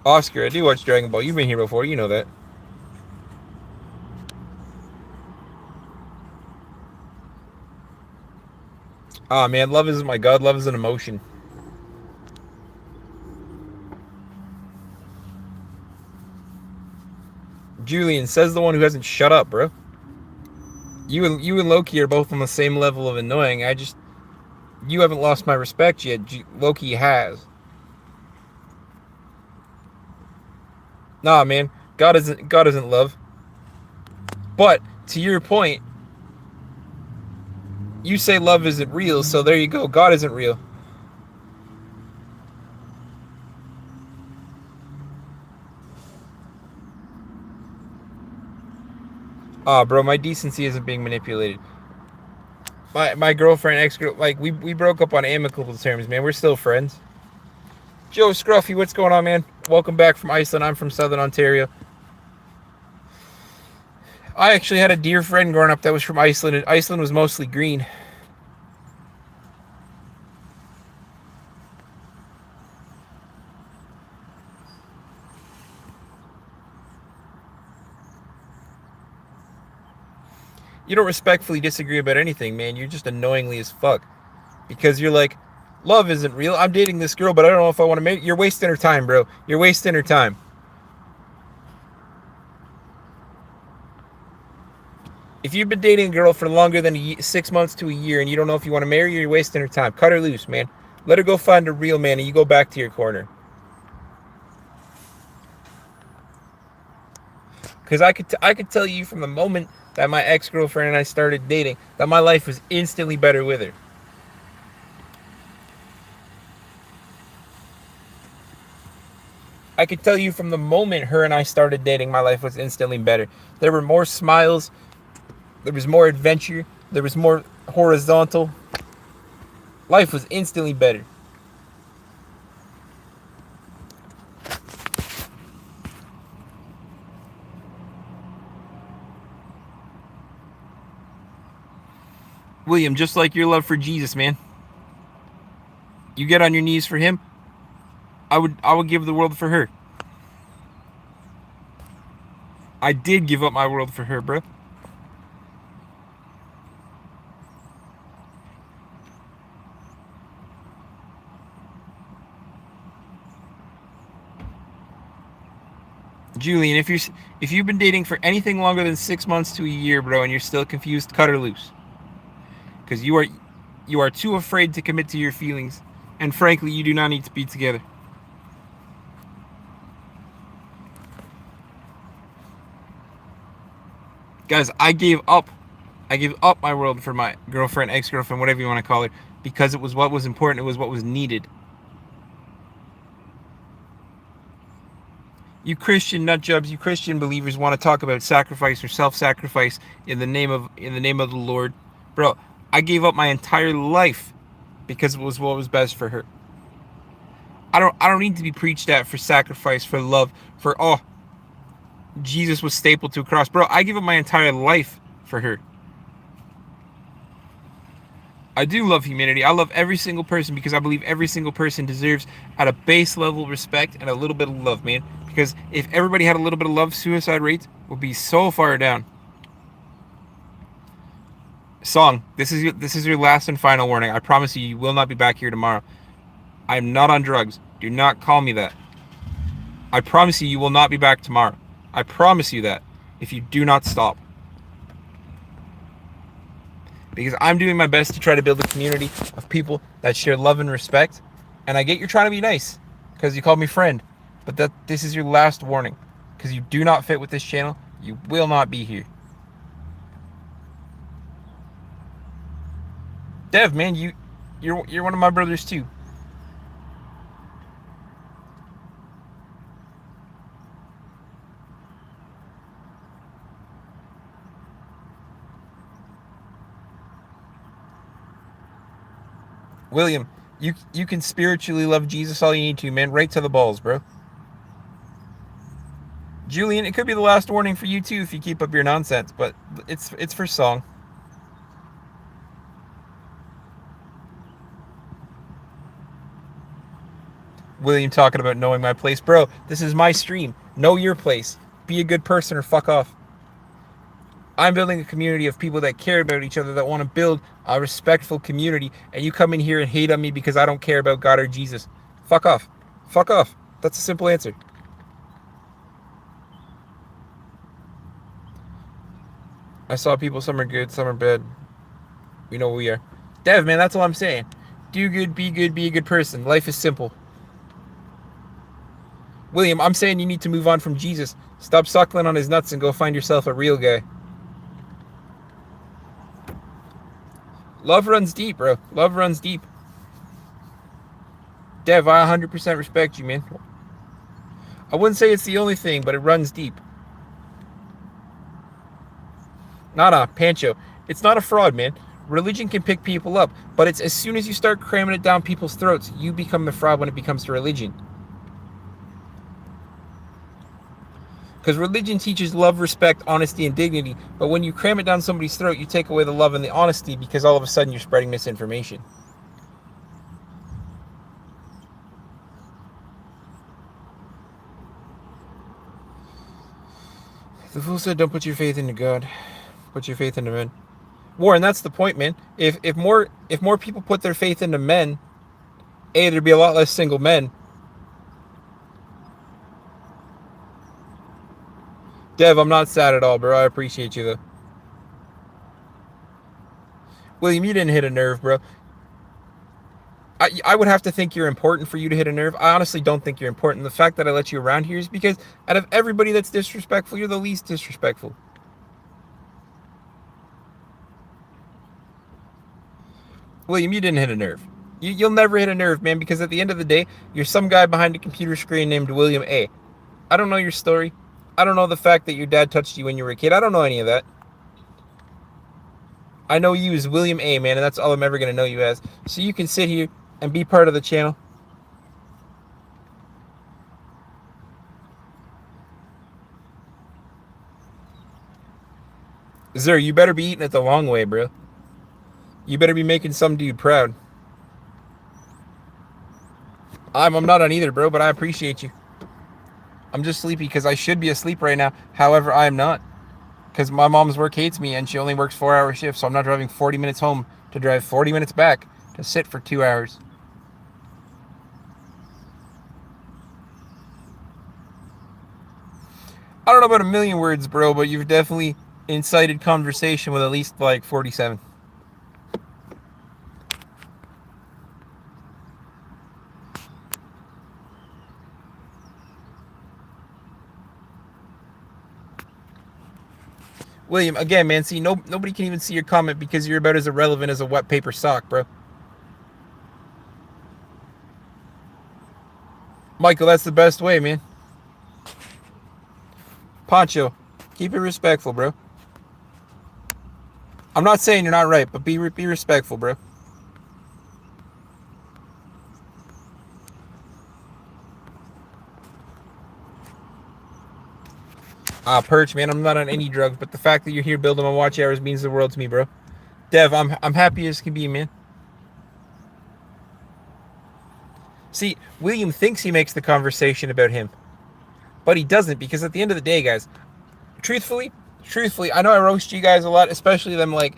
Oscar, I do watch Dragon Ball. You've been here before. You know that. Ah, man, love is my god. Love is an emotion. Julian says the one who hasn't shut up, bro. You and Loki are both on the same level of annoying. You haven't lost my respect yet. Loki has. Nah, man. God isn't love. But to your point, you say love isn't real, so there you go. God isn't real. Ah, bro, my decency isn't being manipulated. My girlfriend, ex-girl, like we broke up on amicable terms, man. We're still friends. Joe Scruffy, what's going on, man? Welcome back from Iceland. I'm from Southern Ontario. I actually had a dear friend growing up that was from Iceland, and Iceland was mostly green. You don't respectfully disagree about anything, man. You're just annoyingly as fuck. Because you're like, love isn't real. I'm dating this girl, but I don't know if I want to make. You're wasting her time, bro. You're wasting her time. If you've been dating a girl for longer than 6 months to a year and you don't know if you want to marry her, you're wasting her time. Cut her loose, man. Let her go find a real man and you go back to your corner. Because I could tell you from the moment that my ex-girlfriend and I started dating that my life was instantly better with her. I could tell you from the moment her and I started dating, my life was instantly better. There were more smiles. There was more adventure. There was more horizontal. Life was instantly better. William, just like your love for Jesus, man. You get on your knees for him. I would give the world for her. I did give up my world for her, bro. Julian, if you've been dating for anything longer than 6 months to a year, bro, and you're still confused, cut her loose. Because you are too afraid to commit to your feelings, and frankly, you do not need to be together. Guys, I gave up my world for my girlfriend, ex-girlfriend, whatever you want to call her, because it was what was important. It was what was needed. You Christian nut jobs, you Christian believers want to talk about sacrifice or self-sacrifice in the name of the Lord. Bro, I gave up my entire life because it was what was best for her. I don't need to be preached at for sacrifice, for love, for Jesus was stapled to a cross. Bro, I give up my entire life for her. I do love humanity. I love every single person because I believe every single person deserves, at a base level, respect and a little bit of love, man. Because if everybody had a little bit of love, suicide rates would be so far down. Song, this is your last and final warning. I promise you, you will not be back here tomorrow. I am not on drugs. Do not call me that. I promise you, you will not be back tomorrow. I promise you that if you do not stop. Because I'm doing my best to try to build a community of people that share love and respect. And I get you're trying to be nice because you called me friend. But this is your last warning. Because you do not fit with this channel. You will not be here. Dev, man, you're one of my brothers too. William, you can spiritually love Jesus all you need to, man. Right to the balls, bro. Julian, it could be the last warning for you too if you keep up your nonsense, but it's for song. William talking about knowing my place. Bro, this is my stream. Know your place. Be a good person or fuck off. I'm building a community of people that care about each other, that want to build a respectful community, and you come in here and hate on me because I don't care about God or Jesus. Fuck off. Fuck off. That's a simple answer. I saw people, some are good, some are bad. We know who we are. Dev, man, that's all I'm saying. Do good, be a good person. Life is simple. William, I'm saying you need to move on from Jesus. Stop suckling on his nuts and go find yourself a real guy. Love runs deep, bro. Love runs deep. Dev, I 100% respect you, man. I wouldn't say it's the only thing, but it runs deep. Nah, Pancho. It's not a fraud, man. Religion can pick people up, but it's as soon as you start cramming it down people's throats, you become the fraud when it becomes to religion. Because religion teaches love, respect, honesty, and dignity, but when you cram it down somebody's throat, you take away the love and the honesty because all of a sudden you're spreading misinformation. The fool said, don't put your faith into God. Put your faith into men. Warren, that's the point, man. If more people put their faith into men, there'd be a lot less single men. Dev, I'm not sad at all, bro. I appreciate you, though. William, you didn't hit a nerve, bro. I would have to think you're important for you to hit a nerve. I honestly don't think you're important. The fact that I let you around here is because out of everybody that's disrespectful, you're the least disrespectful. William, you didn't hit a nerve. You'll never hit a nerve, man, because at the end of the day, you're some guy behind a computer screen named William A. I don't know your story. I don't know the fact that your dad touched you when you were a kid. I don't know any of that. I know you as William A, man, and that's all I'm ever going to know you as. So you can sit here and be part of the channel. Zer, you better be eating it the long way, bro. You better be making some dude proud. I'm not on either, bro, but I appreciate you. I'm just sleepy because I should be asleep right now. However, I am not. Because my mom's work hates me and she only works 4-hour shifts, so I'm not driving 40 minutes home to drive 40 minutes back to sit for 2 hours. I don't know about a million words, bro, but you've definitely incited conversation with at least like 47. William, again, man, see, nobody can even see your comment because you're about as irrelevant as a wet paper sock, bro. Michael, that's the best way, man. Poncho, keep it respectful, bro. I'm not saying you're not right, but be respectful, bro. Perch, man, I'm not on any drugs, but the fact that you're here building my watch hours means the world to me, bro. Dev, I'm happy as can be, man. See, William thinks he makes the conversation about him, but he doesn't, because at the end of the day, guys, truthfully, I know I roast you guys a lot, especially them like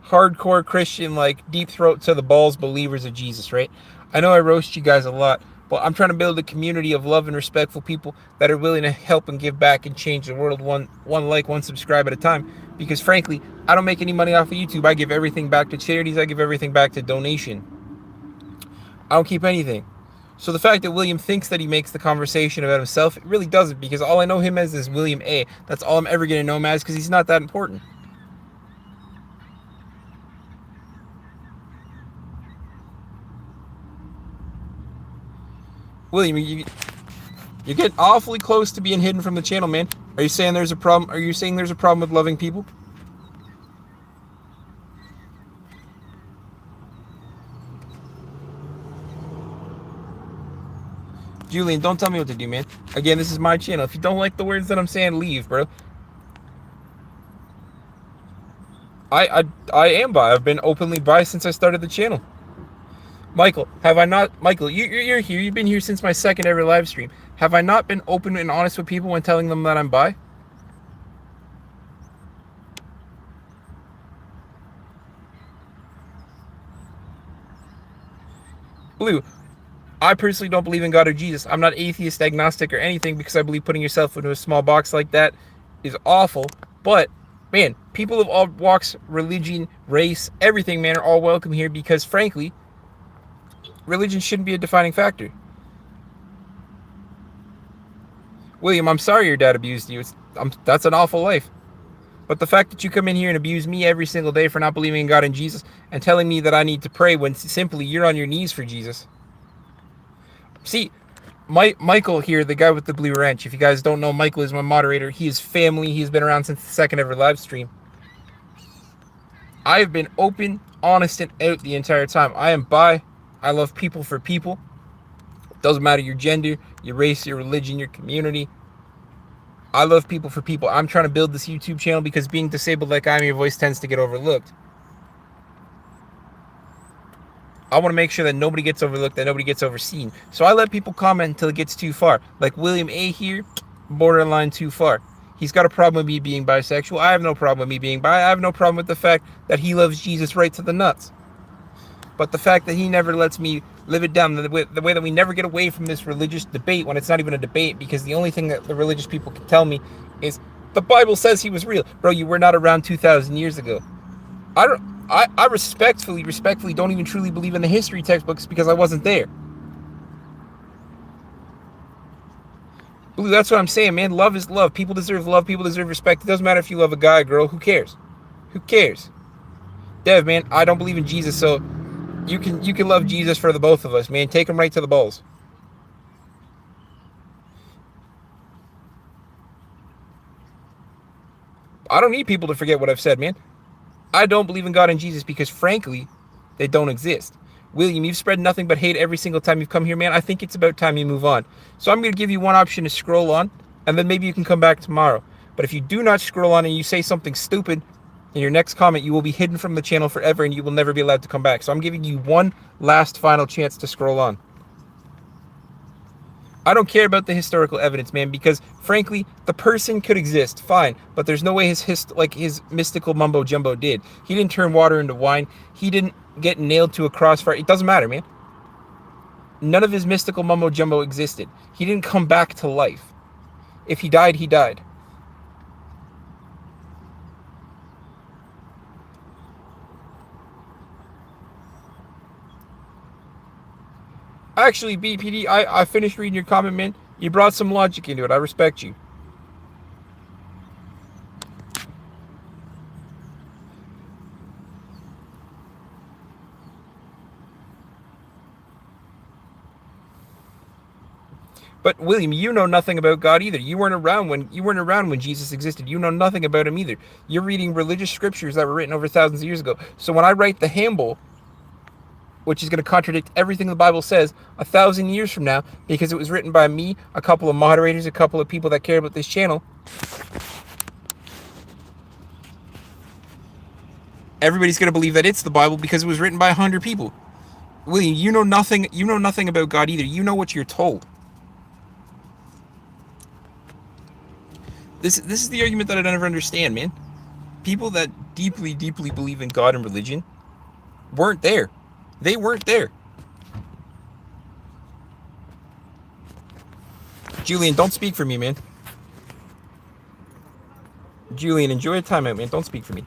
hardcore Christian, like deep throat to the balls believers of Jesus, right? I know I roast you guys a lot, but I'm trying to build a community of love and respectful people that are willing to help and give back and change the world one like, one subscribe at a time. Because frankly, I don't make any money off of YouTube. I give everything back to charities. I give everything back to donation. I don't keep anything. So the fact that William thinks that he makes the conversation about himself, it really doesn't, because all I know him as is William A. That's all I'm ever going to know him as, because he's not that important. William, you're getting awfully close to being hidden from the channel, man. Are you saying there's a problem? Are you saying there's a problem with loving people? Julian, don't tell me what to do, man. Again, this is my channel. If you don't like the words that I'm saying, leave, bro. I am bi. I've been openly bi since I started the channel. Michael, have I not? Michael, you're here. You've been here since my second ever live stream. Have I not been open and honest with people when telling them that I'm bi? Blue, I personally don't believe in God or Jesus. I'm not atheist, agnostic, or anything, because I believe putting yourself into a small box like that is awful. But, man, people of all walks, religion, race, everything, man, are all welcome here, because, frankly, religion shouldn't be a defining factor. William, I'm sorry your dad abused you. That's an awful life. But the fact that you come in here and abuse me every single day for not believing in God and Jesus and telling me that I need to pray when simply you're on your knees for Jesus. See, Michael here, the guy with the blue wrench. If you guys don't know, Michael is my moderator. He is family. He's been around since the second ever live stream. I have been open, honest, and out the entire time. I am bi. I love people for people. Doesn't matter your gender, your race, your religion, your community. I love people for people. I'm trying to build this YouTube channel because being disabled like I am, your voice tends to get overlooked. I want to make sure that nobody gets overlooked, that nobody gets overseen. So I let people comment until it gets too far. Like William A here, borderline too far. He's got a problem with me being bisexual. I have no problem with me being bi. I have no problem with the fact that he loves Jesus right to the nuts. But the fact that he never lets me live it down, the way that we never get away from this religious debate when it's not even a debate, because the only thing that the religious people can tell me is the Bible says he was real. Bro, you were not around 2,000 years ago. I respectfully don't even truly believe in the history textbooks because I wasn't there. Blue, that's what I'm saying, man. Love is love. People deserve love. People deserve respect. It doesn't matter if you love a guy or girl. Who cares? Who cares? Dev, man, I don't believe in Jesus, so you can love Jesus for the both of us, man. Take him right to the balls. I don't need people to forget what I've said, man. I don't believe in God and Jesus because, frankly, they don't exist. William, you've spread nothing but hate every single time you've come here, man. I think it's about time you move on. So I'm going to give you one option to scroll on, and then maybe you can come back tomorrow. But if you do not scroll on and you say something stupid in your next comment, you will be hidden from the channel forever and you will never be allowed to come back. So I'm giving you one last final chance to scroll on. I don't care about the historical evidence, man, because frankly, the person could exist, fine, but there's no way his mystical mumbo jumbo did. He didn't turn water into wine. He didn't get nailed to a crossfire. It doesn't matter, man. None of his mystical mumbo jumbo existed. He didn't come back to life. If he died, he died. Actually, BPD, I finished reading your comment, man. You brought some logic into it. I respect you. But William, you know nothing about God either. You weren't around when Jesus existed. You know nothing about him either. You're reading religious scriptures that were written over thousands of years ago. So when I write the Hamble, which is going to contradict everything the Bible says 1,000 years from now, because it was written by me, a couple of moderators, a couple of people that care about this channel, everybody's going to believe that it's the Bible because it was written by 100 people. William, you know nothing about God either. You know what you're told. This is the argument that I don't ever understand, man. People that deeply believe in God and religion weren't there. They weren't there. Julian, don't speak for me, man. Julian, enjoy your time out, man. Don't speak for me.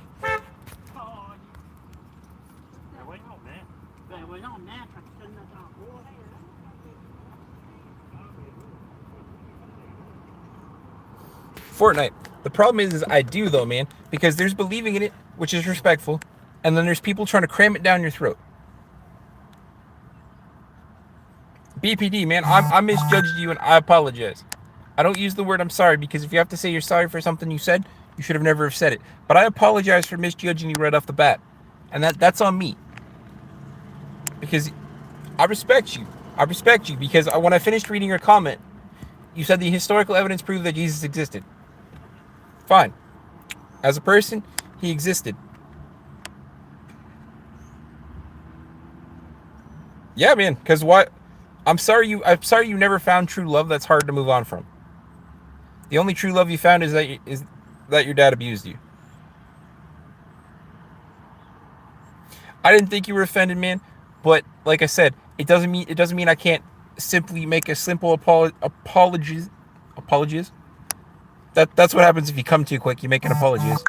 Fortnite. The problem is I do though, man, because there's believing in it, which is respectful, and then there's people trying to cram it down your throat. BPD, man, I misjudged you and I apologize. I don't use the word I'm sorry because if you have to say you're sorry for something you said, you should have never have said it. But I apologize for misjudging you right off the bat. And that's on me. Because I respect you. I respect you because when I finished reading your comment, you said the historical evidence proved that Jesus existed. Fine. As a person, he existed. Yeah, man, because what? I'm sorry you never found true love that's hard to move on from. The only true love you found is that your dad abused you. I didn't think you were offended, man, but like I said, it doesn't mean I can't simply make a simple apologies. That's what happens if you come too quick. You make an apologies.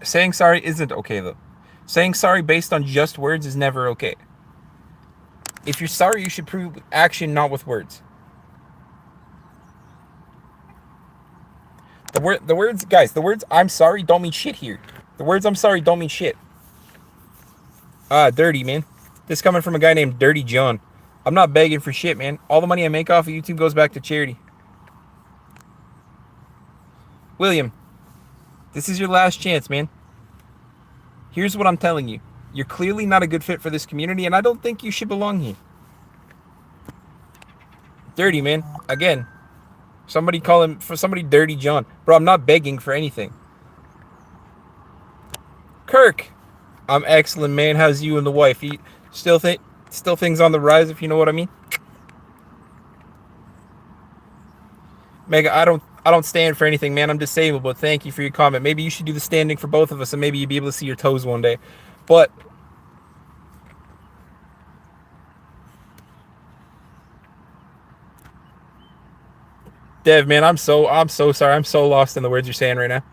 Saying sorry isn't okay though. Saying sorry based on just words is never okay. If you're sorry, you should prove action, not with words. The words I'm sorry don't mean shit here. The words I'm sorry don't mean shit. Dirty, man. This coming from a guy named Dirty John. I'm not begging for shit, man. All the money I make off of YouTube goes back to charity. William, this is your last chance, man. Here's what I'm telling you. You're clearly not a good fit for this community, and I don't think you should belong here. Dirty, man. Again. Somebody Dirty John. Bro, I'm not begging for anything. Kirk. I'm excellent, man. How's you and the wife? You still things on the rise, if you know what I mean? Mega, I don't stand for anything, man. I'm disabled, but thank you for your comment. Maybe you should do the standing for both of us, and maybe you'd be able to see your toes one day. But Dev, man, I'm so sorry. I'm so lost in the words you're saying right now.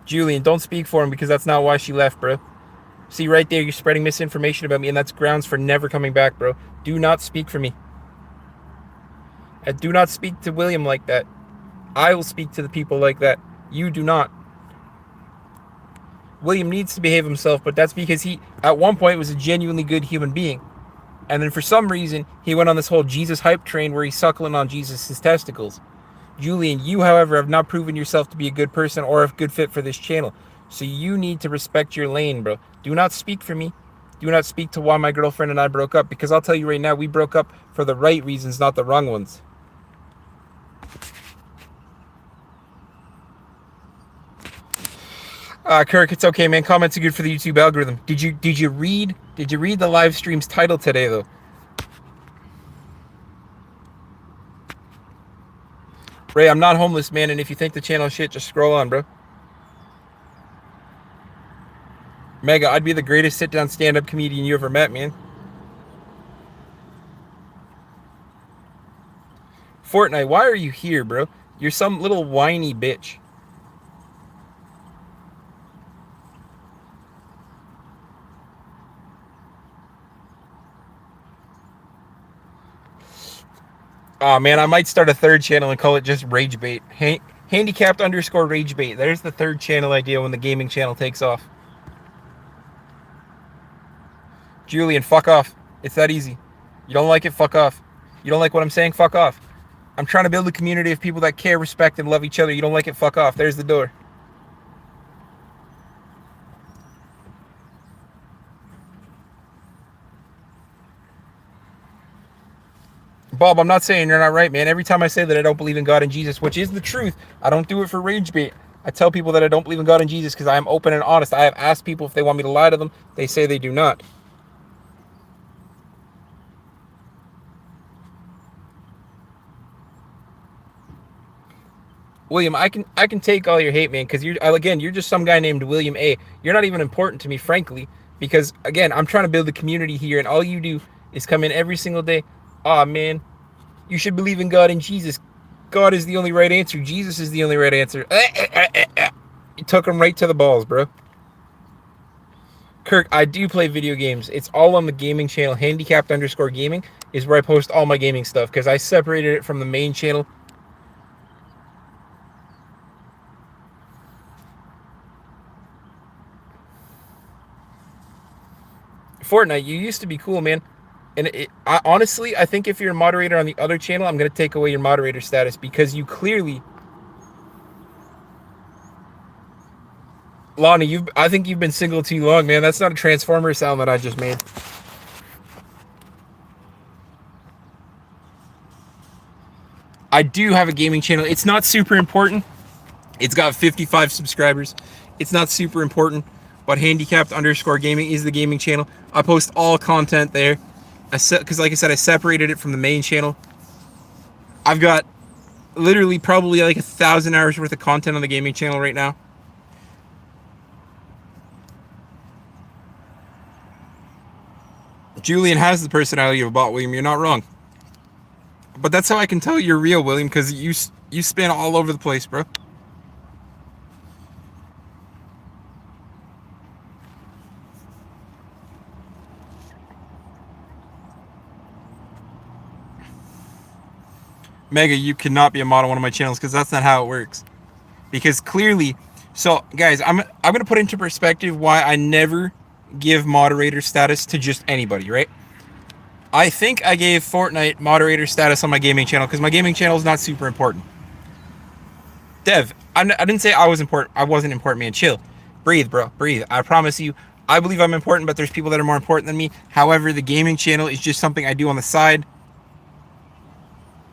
Julian, don't speak for him because that's not why she left, bro. See, right there, you're spreading misinformation about me, and that's grounds for never coming back, bro. Do not speak for me. And do not speak to William like that. I will speak to the people like that. You do not. William needs to behave himself, but that's because he, at one point, was a genuinely good human being. And then for some reason, he went on this whole Jesus hype train where he's suckling on Jesus' testicles. Julian, you, however, have not proven yourself to be a good person or a good fit for this channel. So you need to respect your lane, bro. Do not speak for me. Do not speak to why my girlfriend and I broke up, because I'll tell you right now, we broke up for the right reasons, not the wrong ones. Kirk, it's okay, man. Comments are good for the YouTube algorithm. Did you read the live stream's title today, though? Ray, I'm not homeless, man, and if you think the channel is shit, just scroll on, bro. Mega, I'd be the greatest sit-down stand-up comedian you ever met, man. Fortnite, why are you here, bro? You're some little whiny bitch. Oh man, I might start a third channel and call it just Rage Bait. Handicapped underscore Rage Bait. There's the third channel idea when the gaming channel takes off. Julian, fuck off. It's that easy. You don't like it, fuck off. You don't like what I'm saying, fuck off. I'm trying to build a community of people that care, respect, and love each other. You don't like it, fuck off. There's the door. Bob, I'm not saying you're not right, man. Every time I say that I don't believe in God and Jesus, which is the truth, I don't do it for rage bait. I tell people that I don't believe in God and Jesus because I am open and honest. I have asked people if they want me to lie to them. They say they do not. William, I can take all your hate, man, because you're just some guy named William A. You're not even important to me, frankly, because again, I'm trying to build a community here, and all you do is come in every single day. Aw, man, you should believe in God and Jesus. God is the only right answer. Jesus is the only right answer. You took him right to the balls, bro. Kirk, I do play video games. It's all on the gaming channel. Handicapped underscore gaming is where I post all my gaming stuff because I separated it from the main channel. Fortnite, you used to be cool, man. And honestly, I think if you're a moderator on the other channel, I'm going to take away your moderator status because you clearly... Lonnie, I think you've been single too long, man. That's not a Transformer sound that I just made. I do have a gaming channel. It's not super important. It's got 55 subscribers. It's not super important, but handicapped underscore gaming is the gaming channel. I post all content there. Because like I said, I separated it from the main channel. I've got literally probably like 1,000 hours worth of content on the gaming channel right now. Julian has the personality of a bot, William. You're not wrong. But that's how I can tell you're real, William, because you spin all over the place, bro. Mega, you cannot be a mod on one of my channels because that's not how it works. Because clearly, so guys, I'm gonna put into perspective why I never give moderator status to just anybody, right? I think I gave Fortnite moderator status on my gaming channel because my gaming channel is not super important. Dev, I didn't say I was important. I wasn't important, man. Chill. Breathe, bro. Breathe. I promise you, I believe I'm important, but there's people that are more important than me. However, the gaming channel is just something I do on the side.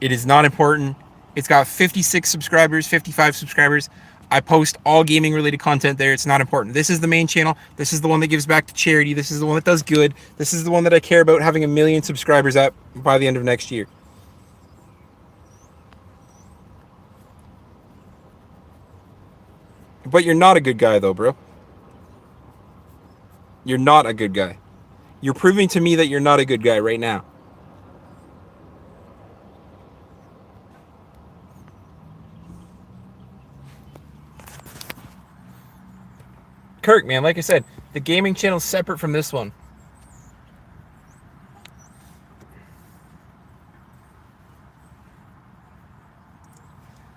It is not important. It's got 56 subscribers, 55 subscribers. I post all gaming related content there. It's not important. This is the main channel. This is the one that gives back to charity. This is the one that does good. This is the one that I care about having 1 million subscribers at by the end of next year. But you're not a good guy though, bro. You're not a good guy. You're proving to me that you're not a good guy right now. Kirk, man, like I said, the gaming channel's separate from this one.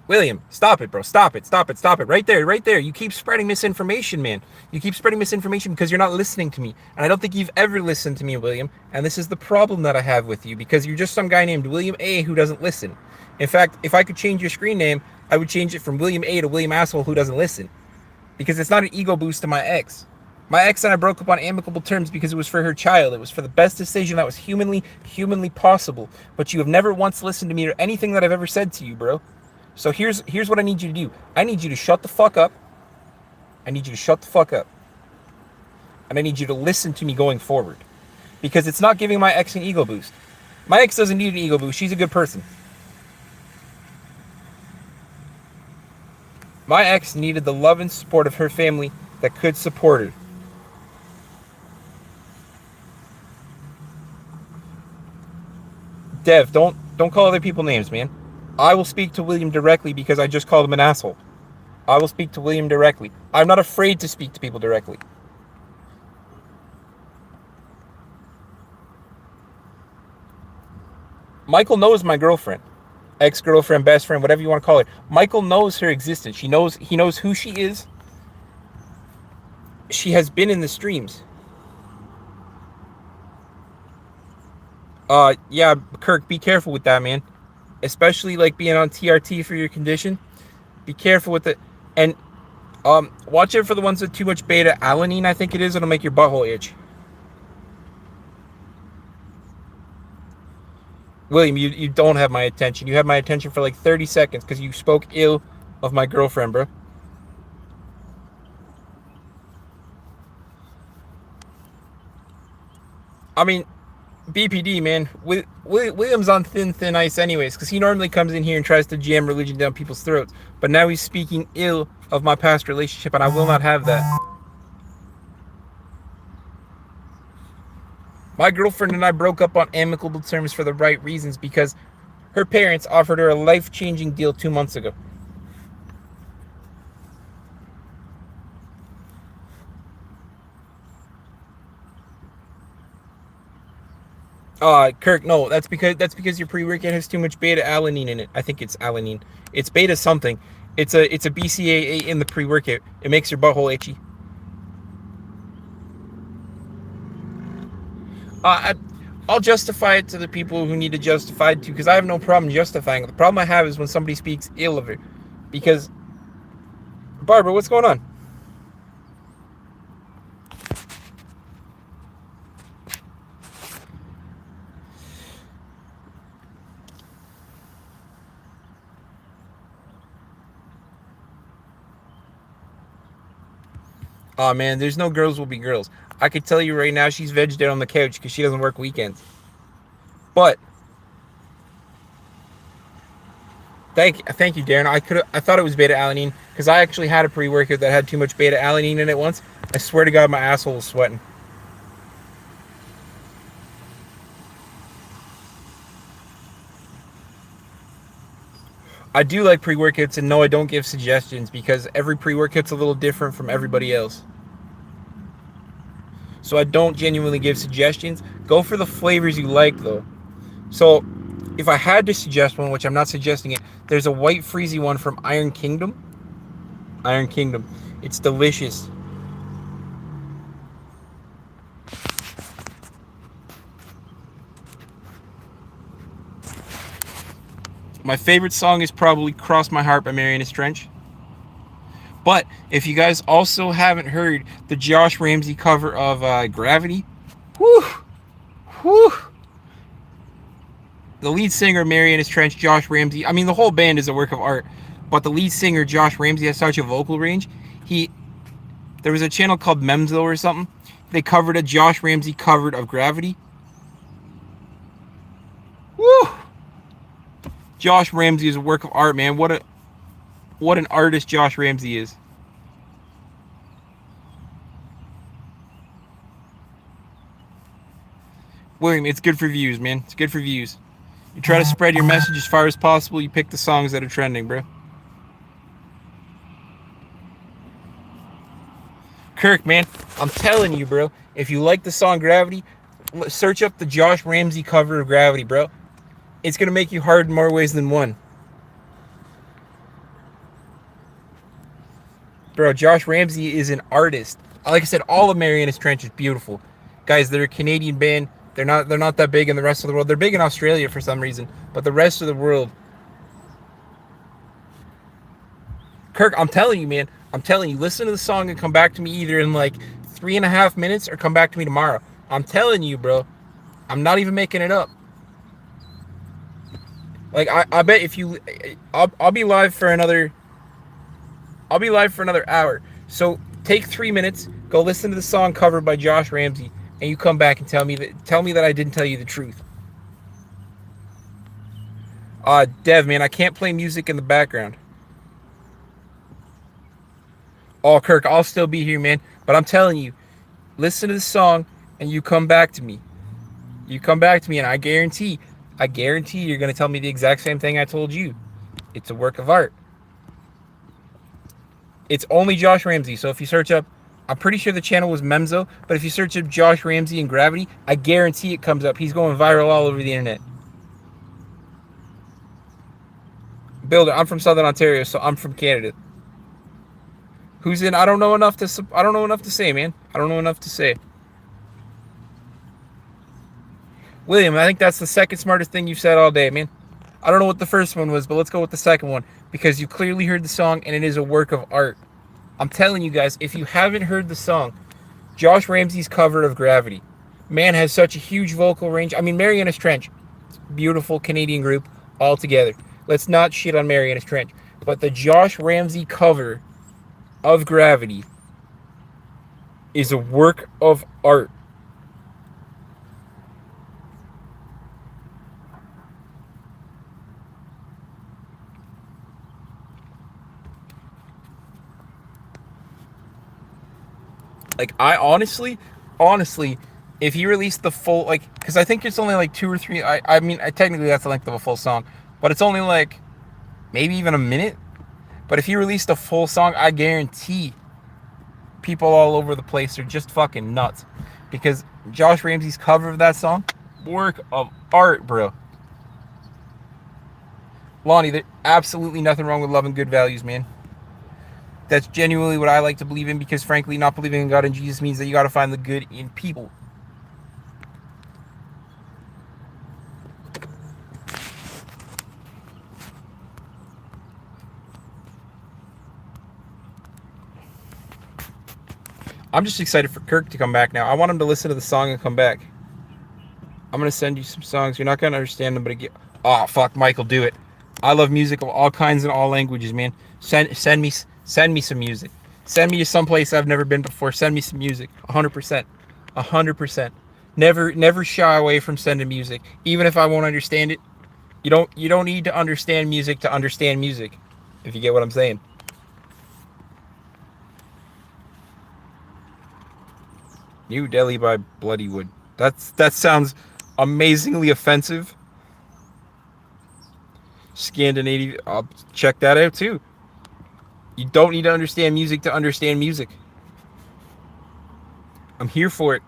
William, stop it, bro. Stop it. Stop it. Stop it. Right there. Right there. You keep spreading misinformation, man. You keep spreading misinformation because you're not listening to me. And I don't think you've ever listened to me, William. And this is the problem that I have with you because you're just some guy named William A who doesn't listen. In fact, if I could change your screen name, I would change it from William A to William Asshole who doesn't listen. Because it's not an ego boost to my ex. My ex and I broke up on amicable terms because it was for her child. It was for the best decision that was humanly possible. But you have never once listened to me or anything that I've ever said to you, bro. So here's what I need you to do. I need you to shut the fuck up. I need you to shut the fuck up. And I need you to listen to me going forward. Because it's not giving my ex an ego boost. My ex doesn't need an ego boost. She's a good person. My ex needed the love and support of her family that could support her. Dev, don't call other people names, man. I will speak to William directly because I just called him an asshole. I will speak to William directly. I'm not afraid to speak to people directly. Michael knows my girlfriend, ex-girlfriend, best friend, whatever you want to call it. Michael knows her existence. He knows who she is. She has been in the streams. Yeah, Kirk, be careful with that, man. Especially like being on TRT for your condition. Be careful with it. And watch it for the ones with too much beta alanine, I think it is. It'll make your butthole itch. William, you don't have my attention. You have my attention for like 30 seconds because you spoke ill of my girlfriend, bro. I mean, BPD, man. William's on thin ice anyways because he normally comes in here and tries to jam religion down people's throats. But now he's speaking ill of my past relationship, and I will not have that. My girlfriend and I broke up on amicable terms for the right reasons because her parents offered her a life-changing deal 2 months ago. Kirk, no, that's because your pre-workout has too much beta alanine in it. I think it's alanine. It's beta something. It's a BCAA in the pre-workout. It makes your butthole itchy. I'll justify it to the people who need to justify it to, because I have no problem justifying it. The problem I have is when somebody speaks ill of it. Because, Barbara, what's going on? Oh man, there's no girls will be girls. I could tell you right now she's vegged out on the couch because she doesn't work weekends. But thank you, Darren. I thought it was beta alanine because I actually had a pre-workout that had too much beta alanine in it once. I swear to God, my asshole was sweating. I do like pre-workouts, and no, I don't give suggestions because every pre-workout's a little different from everybody else. So I don't genuinely give suggestions. Go for the flavors you like, though. So if I had to suggest one, which I'm not suggesting it, there's a white freezy one from Iron Kingdom. Iron Kingdom. It's delicious. My favorite song is probably Cross My Heart by Marianas Trench. But if you guys also haven't heard the Josh Ramsey cover of Gravity, whoo, whoo. The lead singer, Marianas Trench, Josh Ramsey, I mean, the whole band is a work of art, but the lead singer, Josh Ramsey, has such a vocal range. There was a channel called Memzo or something. They covered a Josh Ramsey cover of Gravity. Woo! Josh Ramsey is a work of art, man. What an artist Josh Ramsey is. William, it's good for views, man. It's good for views. You try to spread your message as far as possible. You pick the songs that are trending, bro. Kirk, man, I'm telling you, bro. If you like the song Gravity, search up the Josh Ramsey cover of Gravity, bro. It's going to make you hard in more ways than one. Bro, Josh Ramsey is an artist. Like I said, all of Marianas Trench is beautiful. Guys, they're a Canadian band. They're not that big in the rest of the world. They're big in Australia for some reason, but the rest of the world. Kirk, I'm telling you, man. I'm telling you, listen to the song and come back to me either in like 3.5 minutes or come back to me tomorrow. I'm telling you, bro. I'm not even making it up. Like I bet if you, I'll be live for another. I'll be live for another hour. So take 3 minutes, go listen to the song covered by Josh Ramsey, and you come back and tell me that I didn't tell you the truth. Dev, man, I can't play music in the background. Oh, Kirk, I'll still be here, man. But I'm telling you, listen to the song and you come back to me. You come back to me, and I guarantee I guarantee you're going to tell me the exact same thing I told you. It's a work of art. It's only Josh Ramsay. So if you search up, I'm pretty sure the channel was Memzo, but if you search up Josh Ramsay and Gravity, I guarantee it comes up. He's going viral all over the internet. Builder, I'm from Southern Ontario, so I'm from Canada. Who's in? I don't know enough to say, man. I don't know enough to say. William, I think that's the second smartest thing you've said all day, man. I don't know what the first one was, but let's go with the second one, because you clearly heard the song and it is a work of art. I'm telling you guys, if you haven't heard the song, Josh Ramsay's cover of Gravity, man has such a huge vocal range. I mean, Marianas Trench, beautiful Canadian group all together. Let's not shit on Marianas Trench, but the Josh Ramsay cover of Gravity is a work of art. Like, I honestly, if he released the full, like, because I think it's only like 2 or 3, I mean, technically that's the length of a full song, but it's only like maybe even a minute. But if he released a full song, I guarantee people all over the place are just fucking nuts. Because Josh Ramsay's cover of that song, work of art, bro. Lonnie, there's absolutely nothing wrong with loving good values, man. That's genuinely what I like to believe in, because frankly, not believing in God and Jesus means that you got to find the good in people. I'm just excited for Kirk to come back now. I want him to listen to the song and come back. I'm going to send you some songs. You're not going to understand them, but again, oh, fuck, Michael, do it. I love music of all kinds and all languages, man. Send me some music. Send me to someplace I've never been before. Send me some music. 100%. 100%. Never shy away from sending music. Even if I won't understand it. You don't need to understand music to understand music. If you get what I'm saying. New Delhi by Bloodywood. That sounds amazingly offensive. Scandinavian. I'll check that out too. You don't need to understand music to understand music. I'm here for it.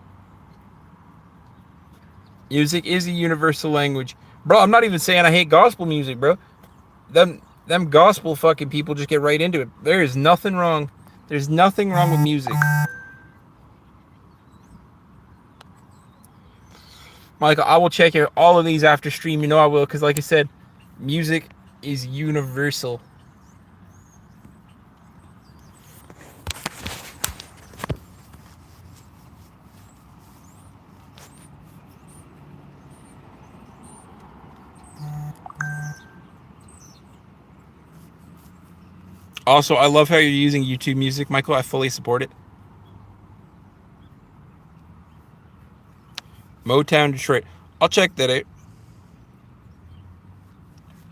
Music is a universal language. Bro, I'm not even saying I hate gospel music, bro. Them gospel fucking people just get right into it. There is nothing wrong. There's nothing wrong with music. Michael, I will check out all of these after stream. You know I will, because like I said, music is universal. Also, I love how you're using YouTube Music, Michael. I fully support it. Motown, Detroit. I'll check that out.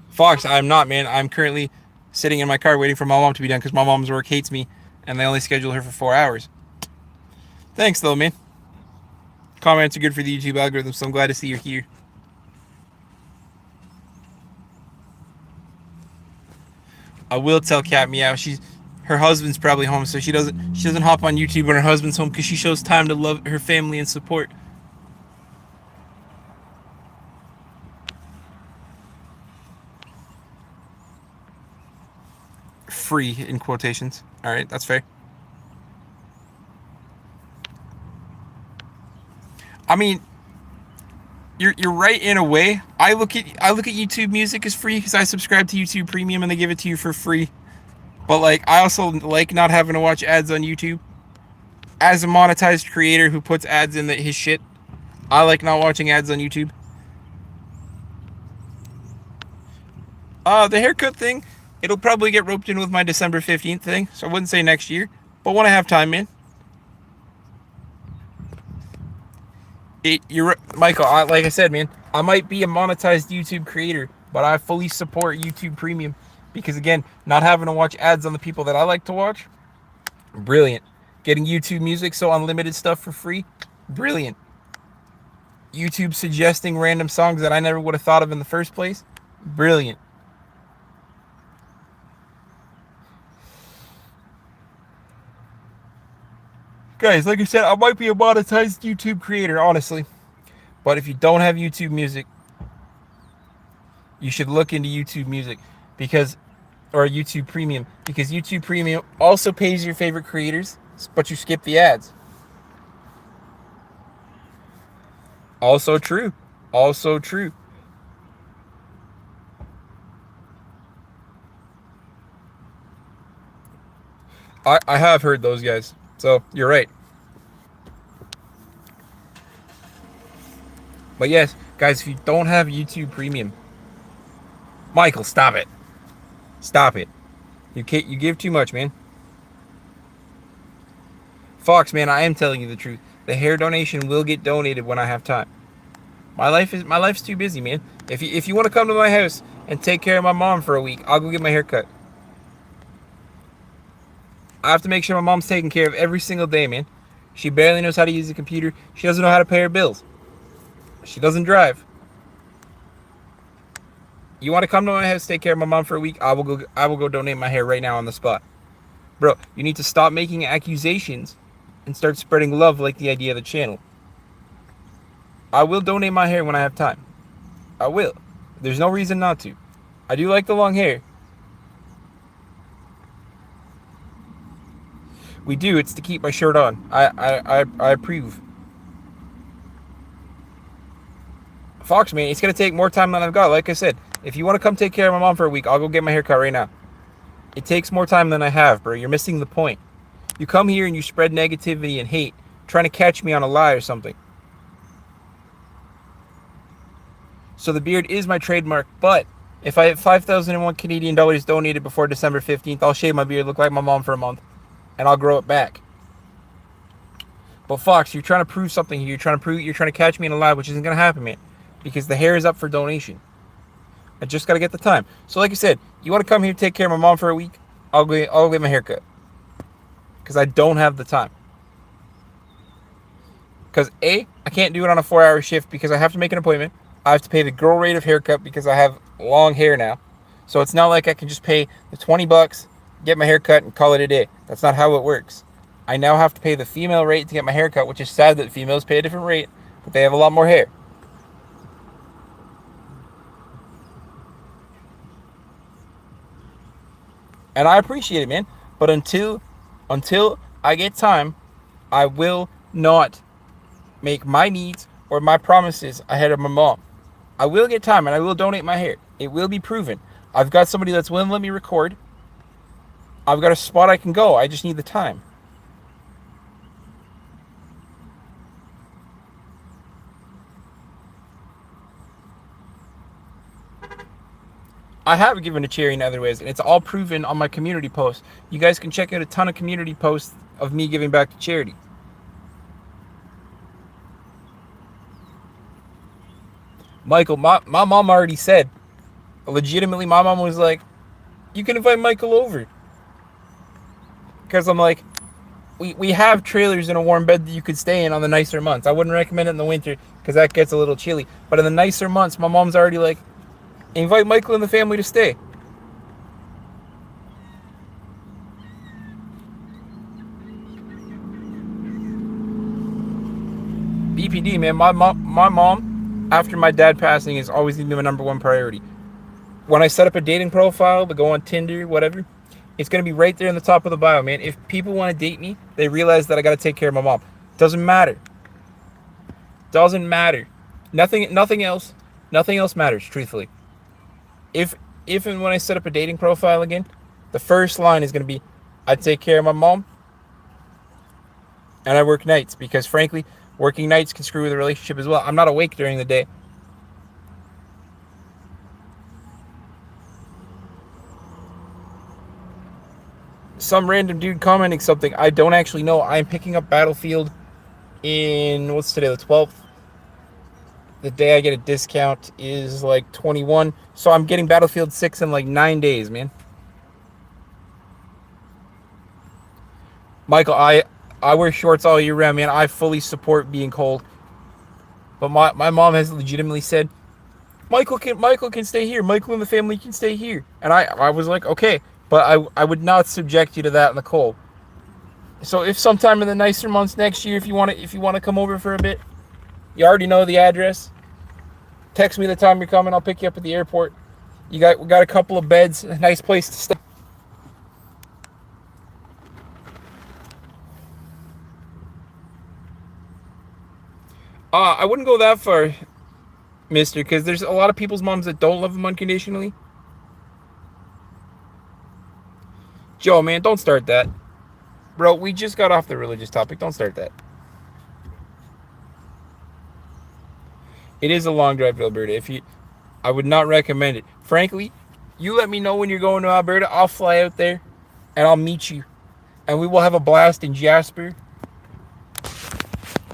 Fox, I'm not, man. I'm currently sitting in my car waiting for my mom to be done, because my mom's work hates me, and they only schedule her for 4 hours. Thanks, though, man. Comments are good for the YouTube algorithm, so I'm glad to see you're here. I will tell Cat Meow. Her husband's probably home, so she doesn't hop on YouTube when her husband's home, because she shows time to love her family and support. Free in quotations. All right, that's fair. I mean, you're right in a way. I look at YouTube Music as free because I subscribe to YouTube Premium and they give it to you for free. But like, I also like not having to watch ads on YouTube. As a monetized creator who puts ads in his shit, I like not watching ads on YouTube. The haircut thing, it'll probably get roped in with my December 15th thing, so I wouldn't say next year, but when I have time, man. You're Michael. Like I said, man, I might be a monetized YouTube creator, but I fully support YouTube Premium because, again, not having to watch ads on the people that I like to watch, brilliant. Getting YouTube Music, so unlimited stuff for free, brilliant. YouTube suggesting random songs that I never would have thought of in the first place. Brilliant. Guys, like I said, I might be a monetized YouTube creator, honestly. But if you don't have YouTube Music, you should look into YouTube Music because, or YouTube Premium, because YouTube Premium also pays your favorite creators, but you skip the ads. Also true. Also true. I have heard those guys. So you're right. But yes, guys, if you don't have YouTube Premium, Michael, stop it. Stop it. You give too much, man. Fox, man, I am telling you the truth. The hair donation will get donated when I have time. My life's too busy, man. If you want to come to my house and take care of my mom for a week, I'll go get my hair cut. I have to make sure my mom's taken care of every single day, man. She barely knows how to use a computer. She doesn't know how to pay her bills. She doesn't drive. You want to come to my house, take care of my mom for a week? I will go donate my hair right now on the spot. Bro, you need to stop making accusations and start spreading love like the idea of the channel. I will donate my hair when I have time. I will. There's no reason not to. I do like the long hair. We do. It's to keep my shirt on. I approve. Fox, man, it's going to take more time than I've got. Like I said, if you want to come take care of my mom for a week, I'll go get my hair cut right now. It takes more time than I have, bro. You're missing the point. You come here and you spread negativity and hate, trying to catch me on a lie or something. So the beard is my trademark, but if I have 5,001 Canadian dollars donated before December 15th, I'll shave my beard, look like my mom for a month, and I'll grow it back. But Fox, you're trying to prove something here. You're trying to catch me in a lie, which isn't going to happen, man, because the hair is up for donation. I just got to get the time. So like I said, you want to come here, take care of my mom for a week, I'll get my hair cut. Because I don't have the time. Because A, I can't do it on a 4-hour shift because I have to make an appointment. I have to pay the girl rate of haircut because I have long hair now. So it's not like I can just pay the $20, get my hair cut, and call it a day. That's not how it works. I now have to pay the female rate to get my hair cut, which is sad that females pay a different rate, but they have a lot more hair. And I appreciate it, man. But until I get time, I will not make my needs or my promises ahead of my mom. I will get time and I will donate my hair. It will be proven. I've got somebody that's willing to let me record. I've got a spot I can go. I just need the time. I have given to charity in other ways, and it's all proven on my community posts. You guys can check out a ton of community posts of me giving back to charity. Michael, my mom already said, legitimately, my mom was like, you can invite Michael over. Because I'm like, we have trailers in a warm bed that you could stay in on the nicer months. I wouldn't recommend it in the winter because that gets a little chilly. But in the nicer months, my mom's already like, invite Michael and the family to stay. BPD, man, my mom, after my dad passing, is always going to be my number one priority. When I set up a dating profile to go on Tinder, whatever, it's going to be right there in the top of the bio, man. If people want to date me, they realize that I got to take care of my mom. Doesn't matter. Doesn't matter. Nothing else matters, truthfully. If and when I set up a dating profile again, the first line is going to be, I take care of my mom and I work nights, because frankly, working nights can screw with the relationship as well. I'm not awake during the day. Some random dude commenting something. I don't actually know. I'm picking up Battlefield in, what's today, the 12th? The day I get a discount is like 21. So I'm getting Battlefield 6 in like 9 days, man. Michael, I wear shorts all year round, man. I fully support being cold. But my mom has legitimately said, Michael can stay here. Michael and the family can stay here. And I was like, okay, but I would not subject you to that in the cold. So if sometime in the nicer months next year, if you want to come over for a bit, you already know the address. Text me the time you're coming. I'll pick you up at the airport. We got a couple of beds, a nice place to stay. I wouldn't go that far, mister, because there's a lot of people's moms that don't love them unconditionally. Joe, man, don't start that. Bro, we just got off the religious topic. Don't start that. It is a long drive to Alberta. I would not recommend it. Frankly, you let me know when you're going to Alberta. I'll fly out there, and I'll meet you, and we will have a blast in Jasper.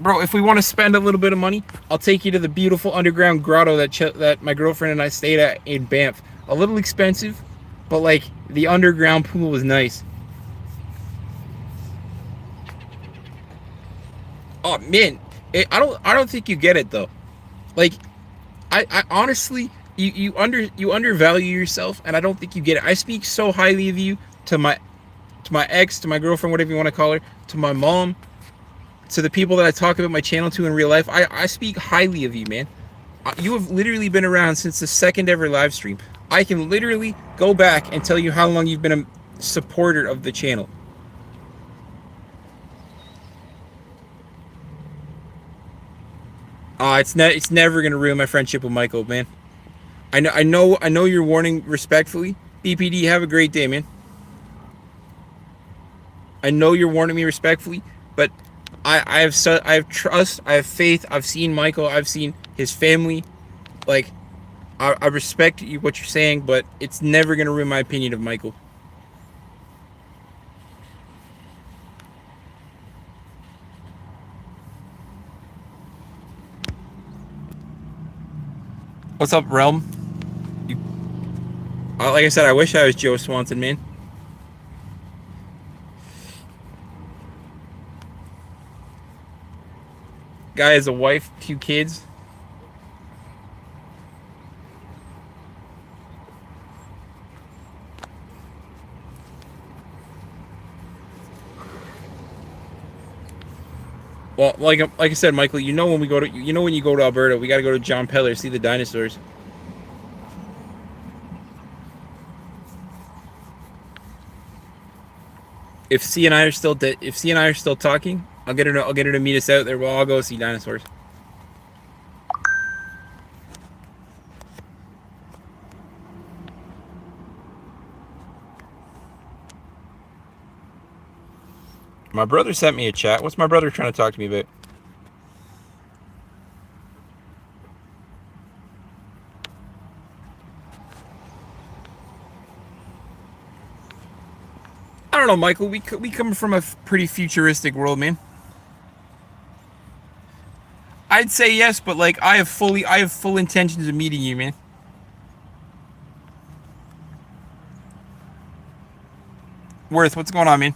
Bro, if we want to spend a little bit of money, I'll take you to the beautiful underground grotto that my girlfriend and I stayed at in Banff. A little expensive, but like the underground pool was nice. Oh man, I don't think you get it though. Like, I honestly, you undervalue yourself, and I don't think you get it. I speak so highly of you to my ex, to my girlfriend, whatever you want to call her, to my mom, to the people that I talk about my channel to in real life. I speak highly of you, man. You have literally been around since the second ever live stream. I can literally go back and tell you how long you've been a supporter of the channel. It's never gonna ruin my friendship with Michael, man. I know you're warning respectfully. BPD, have a great day, man. I know you're warning me respectfully, but I have trust, I have faith. I've seen Michael, I've seen his family. Like, I respect you, what you're saying, but it's never gonna ruin my opinion of Michael. What's up, Realm? You, like I said, I wish I was Joe Swanson, man. Guy has a wife, 2 kids. Well, like I said, Michael, you know when you go to Alberta, we got to go to John Peller, see the dinosaurs. If C and I are still talking, I'll get her to meet us out there. We'll all go see dinosaurs. My brother sent me a chat. What's my brother trying to talk to me about? I don't know, Michael. We come from a pretty futuristic world, man. I'd say yes, but like I have full intentions of meeting you, man. Worth, what's going on, man?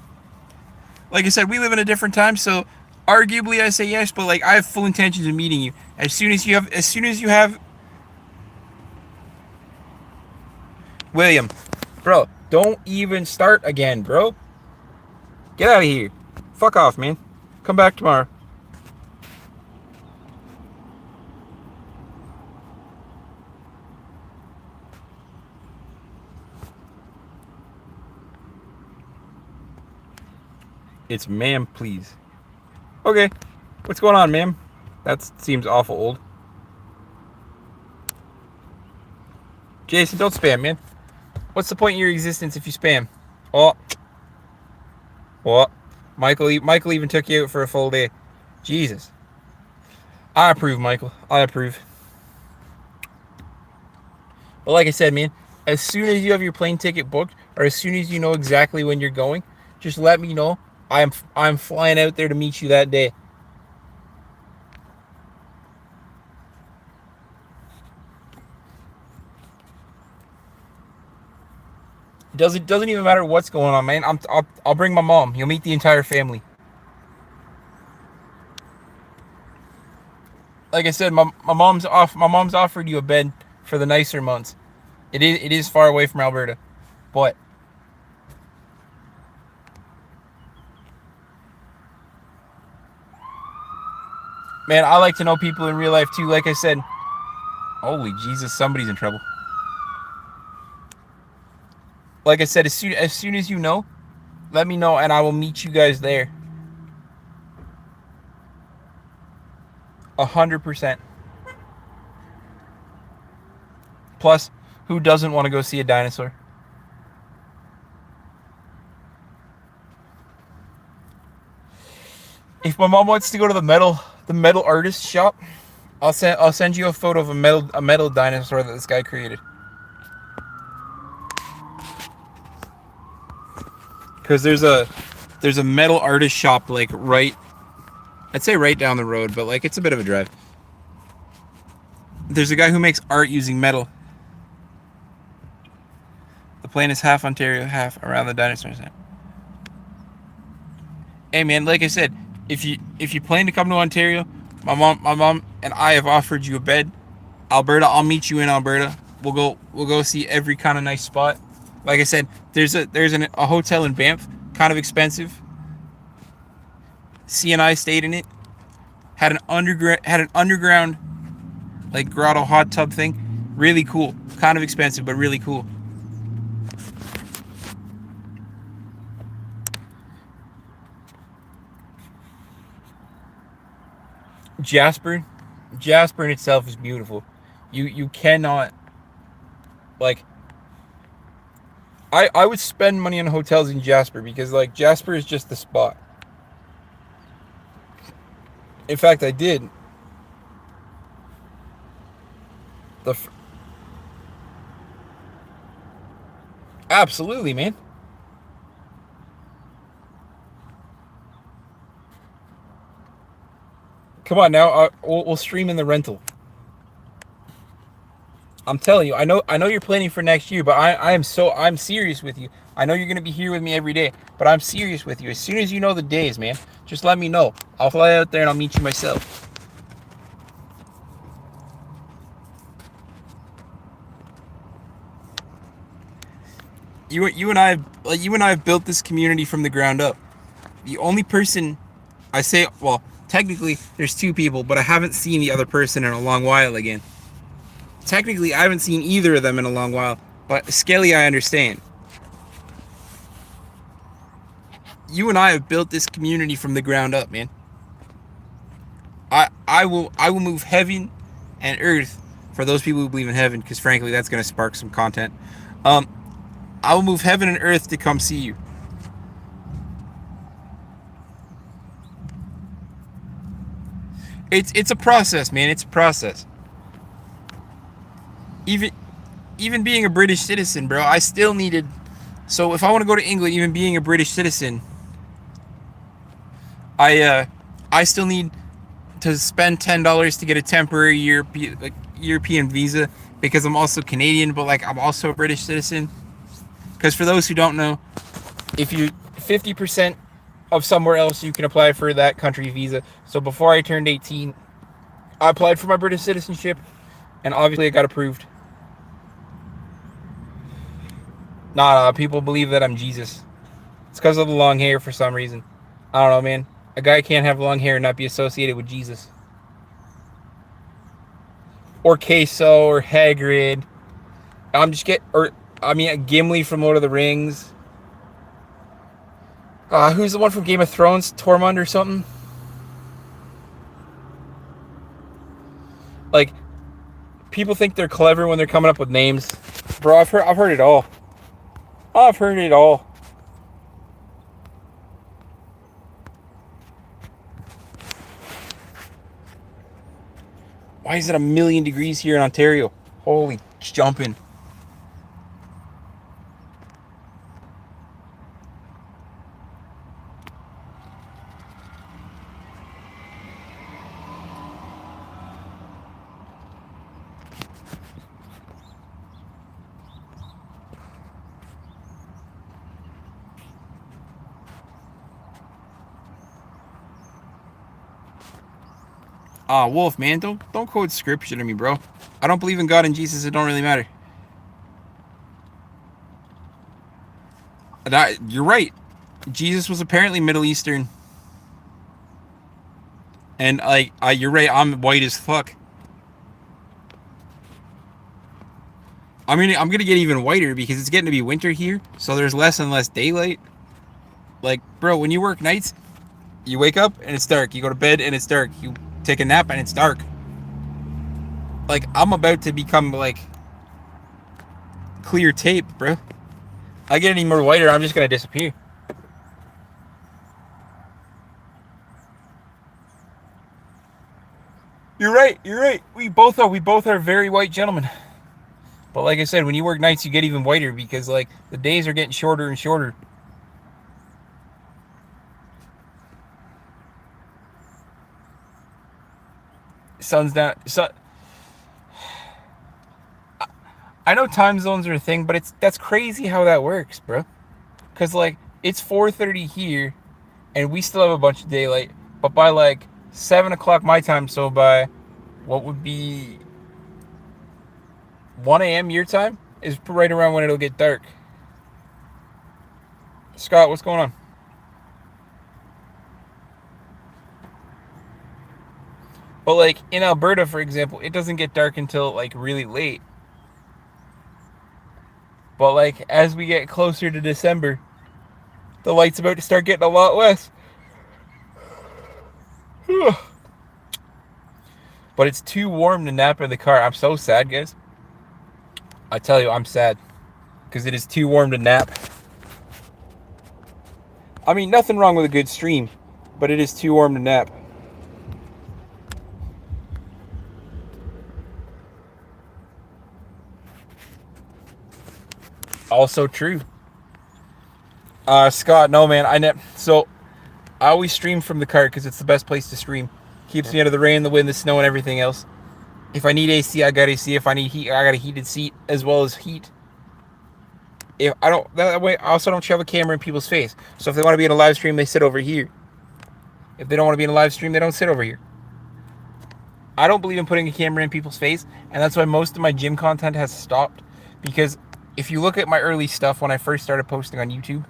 Like I said, we live in a different time, so arguably I say yes, but like I have full intentions of meeting you. As soon as you have William, bro, don't even start again, bro. Get out of here. Fuck off, man. Come back tomorrow. It's ma'am, please. Okay. What's going on, ma'am? That seems awful old. Jason, don't spam, man. What's the point in your existence if you spam? Oh. What? Michael even took you out for a full day. Jesus. I approve, Michael. I approve. But like I said, man, as soon as you have your plane ticket booked, or as soon as you know exactly when you're going, just let me know. I'm flying out there to meet you that day. Doesn't even matter what's going on, man. I'll bring my mom. You'll meet the entire family. like I said, my mom's offered you a bed for the nicer months. It is far away from Alberta, but man, I like to know people in real life too. Like I said, holy Jesus, somebody's in trouble. Like I said, as soon as you know, let me know and I will meet you guys there. 100%. Plus, who doesn't want to go see a dinosaur? If my mom wants to go to the metal artist shop, I'll send you a photo of a metal dinosaur that this guy created. Because there's a metal artist shop like right, I'd say right down the road, but like it's a bit of a drive. There's a guy who makes art using metal. The plane is half Ontario, half around the dinosaurs. Hey man, like I said, if you plan to come to Ontario, my mom and I have offered you a bed. Alberta, I'll meet you in Alberta. We'll go see every kind of nice spot. Like I said, there's a hotel in Banff, kind of expensive. C and I stayed in it. Had an underground like grotto hot tub thing. Really cool. Kind of expensive, but really cool. Jasper, Jasper in itself is beautiful. You cannot like I would spend money on hotels in Jasper because like Jasper is just the spot. In fact, I did. The Absolutely, man. Come on now, we'll stream in the rental. I'm telling you, I know you're planning for next year, but I'm serious with you. I know you're gonna be here with me every day, but I'm serious with you. As soon as you know the days, man, just let me know. I'll fly out there and I'll meet you myself. You and I have built this community from the ground up. The only person I say, well, technically there's two people, but I haven't seen the other person in a long while again. Technically, I haven't seen either of them in a long while, but Skelly, I understand. You and I have built this community from the ground up, man. I will move heaven and earth for those people who believe in heaven, because frankly, that's gonna spark some content. Um, I will move heaven and earth to come see you. It's a process, man. It's a process. Even even being a British citizen, bro, I still needed. So if I want to go to England, even being a British citizen, I still need to spend $10 to get a temporary European visa because I'm also Canadian, but like I'm also a British citizen. Because for those who don't know, if you 50% of somewhere else, you can apply for that country visa. So before I turned 18, I applied for my British citizenship, and obviously it got approved. Nah, people believe that I'm Jesus. It's because of the long hair for some reason. I don't know, man. A guy can't have long hair and not be associated with Jesus. Or Queso or Hagrid. Gimli from Lord of the Rings. Who's the one from Game of Thrones? Tormund or something? Like, people think they're clever when they're coming up with names. Bro, I've heard it all. I've heard it all. Why is it a million degrees here in Ontario? Holy jumping. Wolf, man, don't quote scripture to me, bro. I don't believe in God and Jesus. It don't really matter. You're right. Jesus was apparently Middle Eastern, and you're right. I'm white as fuck. I'm gonna get even whiter because it's getting to be winter here, so there's less and less daylight. Like, bro, when you work nights, you wake up and it's dark. You go to bed and it's dark. You take a nap and it's dark. Like, I'm about to become like clear tape, bro. I get any more whiter, I'm just gonna disappear. You're right. You're right. We both are. We both are very white gentlemen. But like I said, when you work nights, you get even whiter because like the days are getting shorter and shorter. Sun's down. I know time zones are a thing, but that's crazy how that works, bro. Cause like it's 4:30 here, and we still have a bunch of daylight. But by like 7 o'clock my time, so by what would be 1 a.m. your time, is right around when it'll get dark. Scott, what's going on? But like in Alberta, for example, it doesn't get dark until like really late. But like as we get closer to December, the light's about to start getting a lot less. But it's too warm to nap in the car. I'm so sad, guys. I tell you, I'm sad because it is too warm to nap. I mean, nothing wrong with a good stream, but it is too warm to nap. Also true. Scott, no man, so I always stream from the car because it's the best place to stream. Keeps me out of the rain, the wind, the snow, and everything else. If I need AC, I got AC. If I need heat, I got a heated seat as well as heat. If I don't, that way I also don't shove a camera in people's face. So if they want to be in a live stream, they sit over here. If they don't want to be in a live stream, they don't sit over here. I don't believe in putting a camera in people's face, and that's why most of my gym content has stopped. Because if you look at my early stuff when I first started posting on YouTube,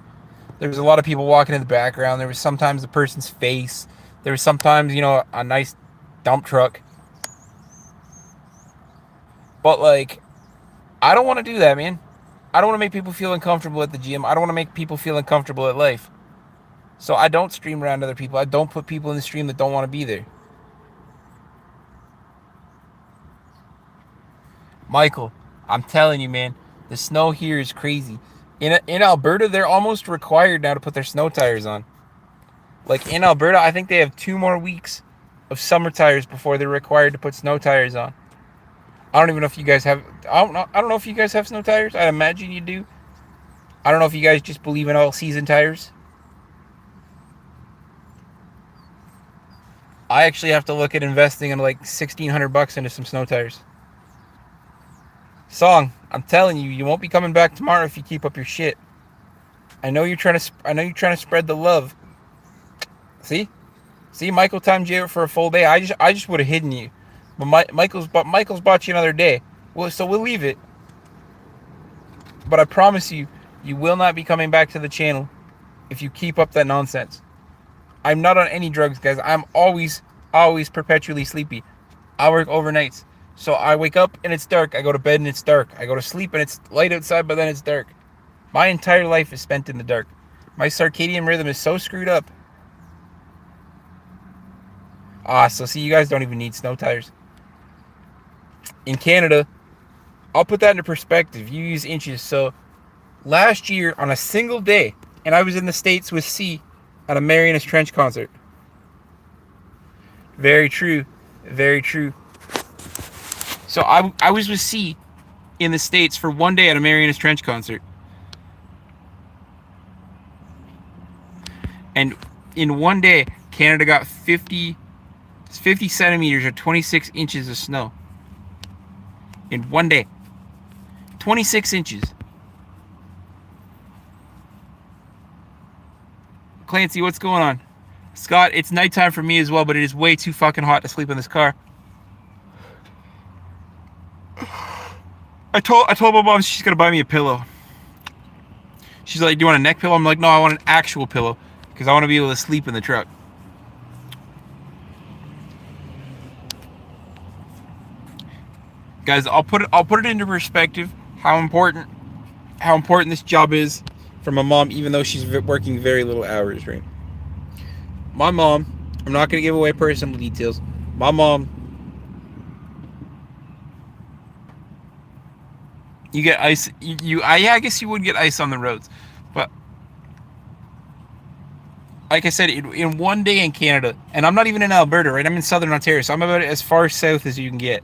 there was a lot of people walking in the background. There was sometimes the person's face. There was sometimes, a nice dump truck. But like, I don't want to do that, man. I don't want to make people feel uncomfortable at the gym. I don't want to make people feel uncomfortable at life. So I don't stream around other people. I don't put people in the stream that don't want to be there. Michael, I'm telling you, man, the snow here is crazy. In Alberta, they're almost required now to put their snow tires on. Like in Alberta, I think they have 2 more weeks of summer tires before they're required to put snow tires on. I don't even know if you guys have. I don't know if you guys have snow tires. I imagine you do. I don't know if you guys just believe in all season tires. I actually have to look at investing in like $1,600 into some snow tires. Song, I'm telling you, you won't be coming back tomorrow if you keep up your shit. I know you're trying to spread the love. See, Michael timed you out for a full day. I just would have hidden you, but Michael's bought you another day. Well, so we'll leave it. But I promise you, you will not be coming back to the channel if you keep up that nonsense. I'm not on any drugs, guys. I'm always perpetually sleepy. I work overnights. So I wake up and it's dark. I go to bed and it's dark. I go to sleep and it's light outside, but then it's dark. My entire life is spent in the dark. My circadian rhythm is so screwed up. So see, you guys don't even need snow tires. In Canada, I'll put that into perspective. You use inches. So last year on a single day, and I was in the States with C at a Marianas Trench concert. Very true. Very true. So I was with C in the States for one day at a Marianas Trench concert. And in one day, Canada got 50 centimeters or 26 inches of snow. In one day. 26 inches. Clancy, what's going on? Scott, it's nighttime for me as well, but it is way too fucking hot to sleep in this car. I told my mom she's gonna buy me a pillow. She's like, "Do you want a neck pillow?" I'm like, "No, I want an actual pillow because I want to be able to sleep in the truck." Guys, I'll put it into perspective how important this job is for my mom, even though she's working very little hours, right? My mom, I'm not gonna give away personal details. My mom, you get ice. I guess you would get ice on the roads, but like I said, in one day in Canada, and I'm not even in Alberta, right? I'm in Southern Ontario, so I'm about as far south as you can get.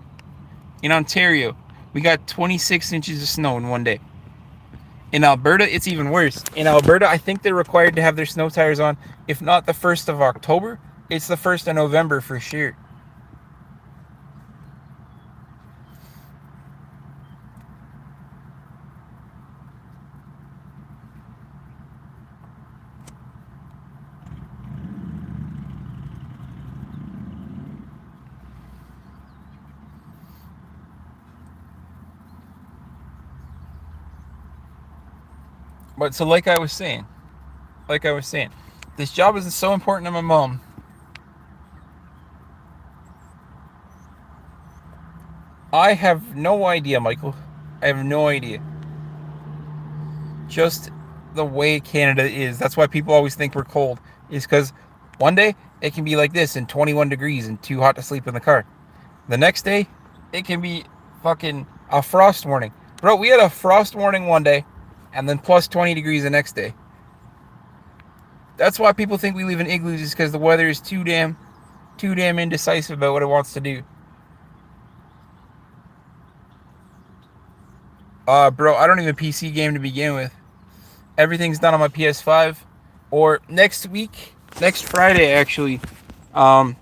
In Ontario, we got 26 inches of snow in one day. In Alberta, it's even worse. In Alberta, I think they're required to have their snow tires on, if not the 1st of October, it's the 1st of November for sure. But so like I was saying, this job is so important to my mom. I have no idea, Michael. I have no idea. Just the way Canada is. That's why people always think we're cold. Is because one day it can be like this and 21 degrees and too hot to sleep in the car. The next day, it can be fucking a frost warning. Bro, we had a frost warning one day and then plus 20 degrees the next day. That's why people think we live in igloos, is because the weather is too damn indecisive about what it wants to do. Bro, I don't even PC game to begin with. Everything's done on my PS5. Or next Friday actually, the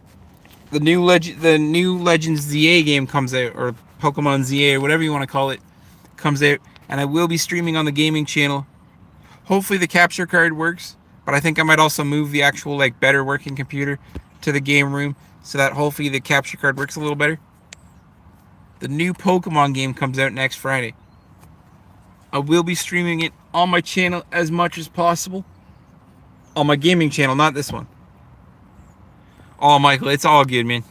new Legends ZA game comes out, or Pokemon ZA, or whatever you want to call it, comes out, and I will be streaming on the gaming channel. Hopefully the capture card works, but I think I might also move the actual better working computer to the game room so that hopefully the capture card works a little better. The new Pokemon game comes out next Friday. I will be streaming it on my channel as much as possible. On my gaming channel, not this one. Oh, Michael, it's all good, man.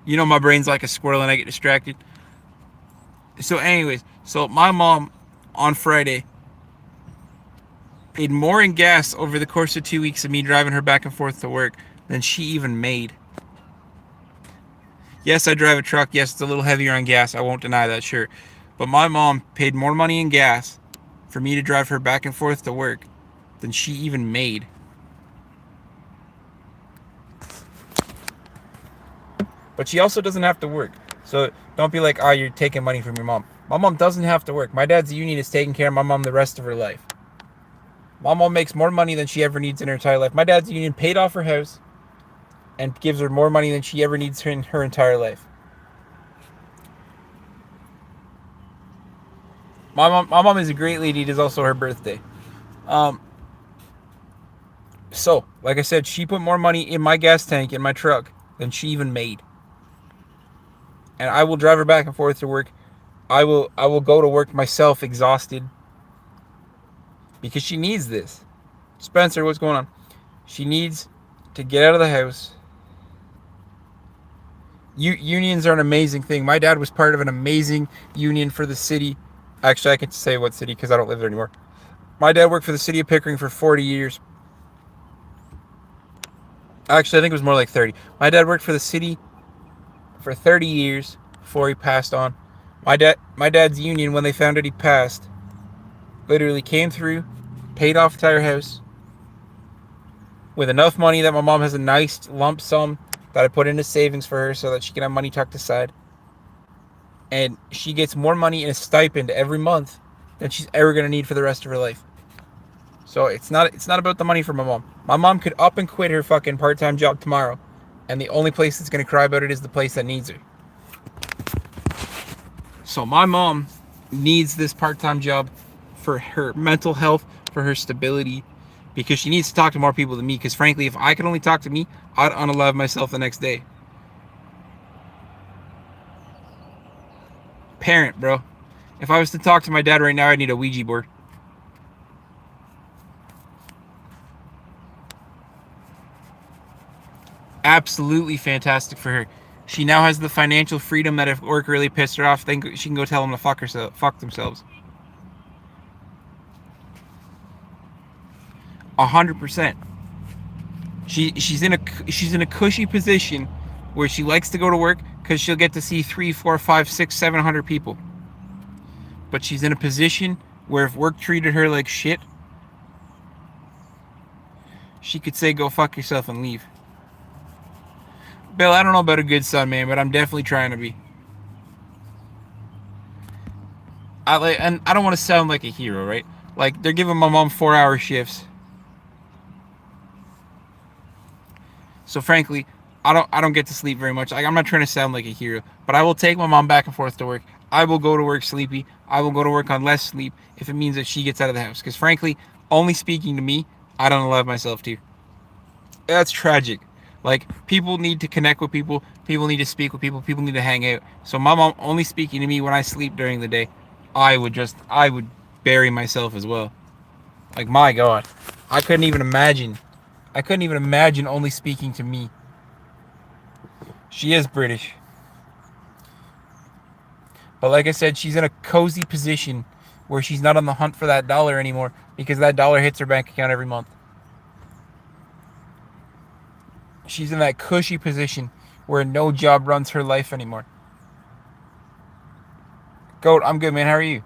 You know my brain's like a squirrel and I get distracted. So anyways, my mom on Friday paid more in gas over the course of 2 weeks of me driving her back and forth to work than she even made. Yes, I drive a truck. Yes, it's a little heavier on gas. I won't deny that, sure. But my mom paid more money in gas for me to drive her back and forth to work than she even made. But she also doesn't have to work. So don't be like, oh, you're taking money from your mom. My mom doesn't have to work. My dad's union is taking care of my mom the rest of her life. My mom makes more money than she ever needs in her entire life. My dad's union paid off her house and gives her more money than she ever needs in her entire life. My mom is a great lady. It is also her birthday. So, like I said, she put more money in my gas tank in my truck than she even made. And I will drive her back and forth to work. I will go to work myself exhausted because she needs this. Spencer, what's going on? She needs to get out of the house. Unions are an amazing thing. My dad was part of an amazing union for the city. Actually, I can say what city because I don't live there anymore. My dad worked for the city of Pickering for 40 years. Actually, I think it was more like 30. My dad worked for the city for 30 years before he passed on. My dad's union, when they found out he passed, literally came through, paid off the entire house with enough money that my mom has a nice lump sum that I put into savings for her so that she can have money tucked aside. And she gets more money in a stipend every month than she's ever going to need for the rest of her life. So it's not about the money for my mom. My mom could up and quit her fucking part-time job tomorrow, and the only place that's going to cry about it is the place that needs her. So my mom needs this part-time job for her mental health, for her stability, because she needs to talk to more people than me. Because frankly, if I could only talk to me, I'd unalive myself the next day. Parent, bro. If I was to talk to my dad right now, I'd need a Ouija board. Absolutely fantastic for her. She now has the financial freedom that if work really pissed her off, then she can go tell them to fuck themselves. 100%. She's in a cushy position where she likes to go to work because she'll get to see 3, 4, 5, 6, 700 people. But she's in a position where if work treated her like shit, she could say go fuck yourself and leave. Bill, I don't know about a good son, man, but I'm definitely trying to be. And I don't want to sound like a hero, right? Like they're giving my mom 4-hour shifts. So frankly, I don't get to sleep very much. Like I'm not trying to sound like a hero, but I will take my mom back and forth to work. I will go to work sleepy. I will go to work on less sleep if it means that she gets out of the house. Because frankly, only speaking to me, I don't allow myself to. That's tragic. Like people need to connect with people. People need to speak with people. People need to hang out. So my mom only speaking to me when I sleep during the day. I would bury myself as well. Like my God, I couldn't even imagine. I couldn't even imagine only speaking to me. She is British. But like I said, she's in a cozy position where she's not on the hunt for that dollar anymore because that dollar hits her bank account every month. She's in that cushy position where no job runs her life anymore. Goat, I'm good, man. How are you?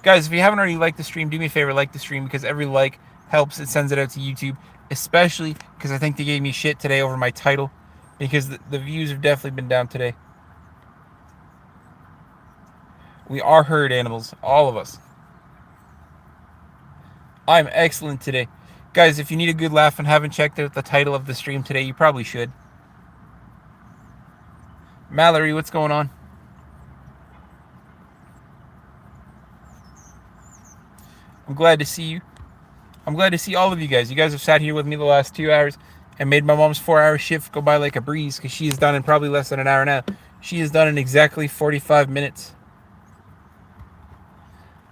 Guys, if you haven't already liked the stream, do me a favor, like the stream because every like helps. It sends it out to YouTube, especially because I think they gave me shit today over my title because the views have definitely been down today. We are herd animals, all of us. I'm excellent today. Guys, if you need a good laugh and haven't checked out the title of the stream today, you probably should. Mallory, what's going on? I'm glad to see you. I'm glad to see all of you guys. You guys have sat here with me the last 2 hours and made my mom's 4-hour shift go by like a breeze because she is done in probably less than an hour now. She is done in exactly 45 minutes.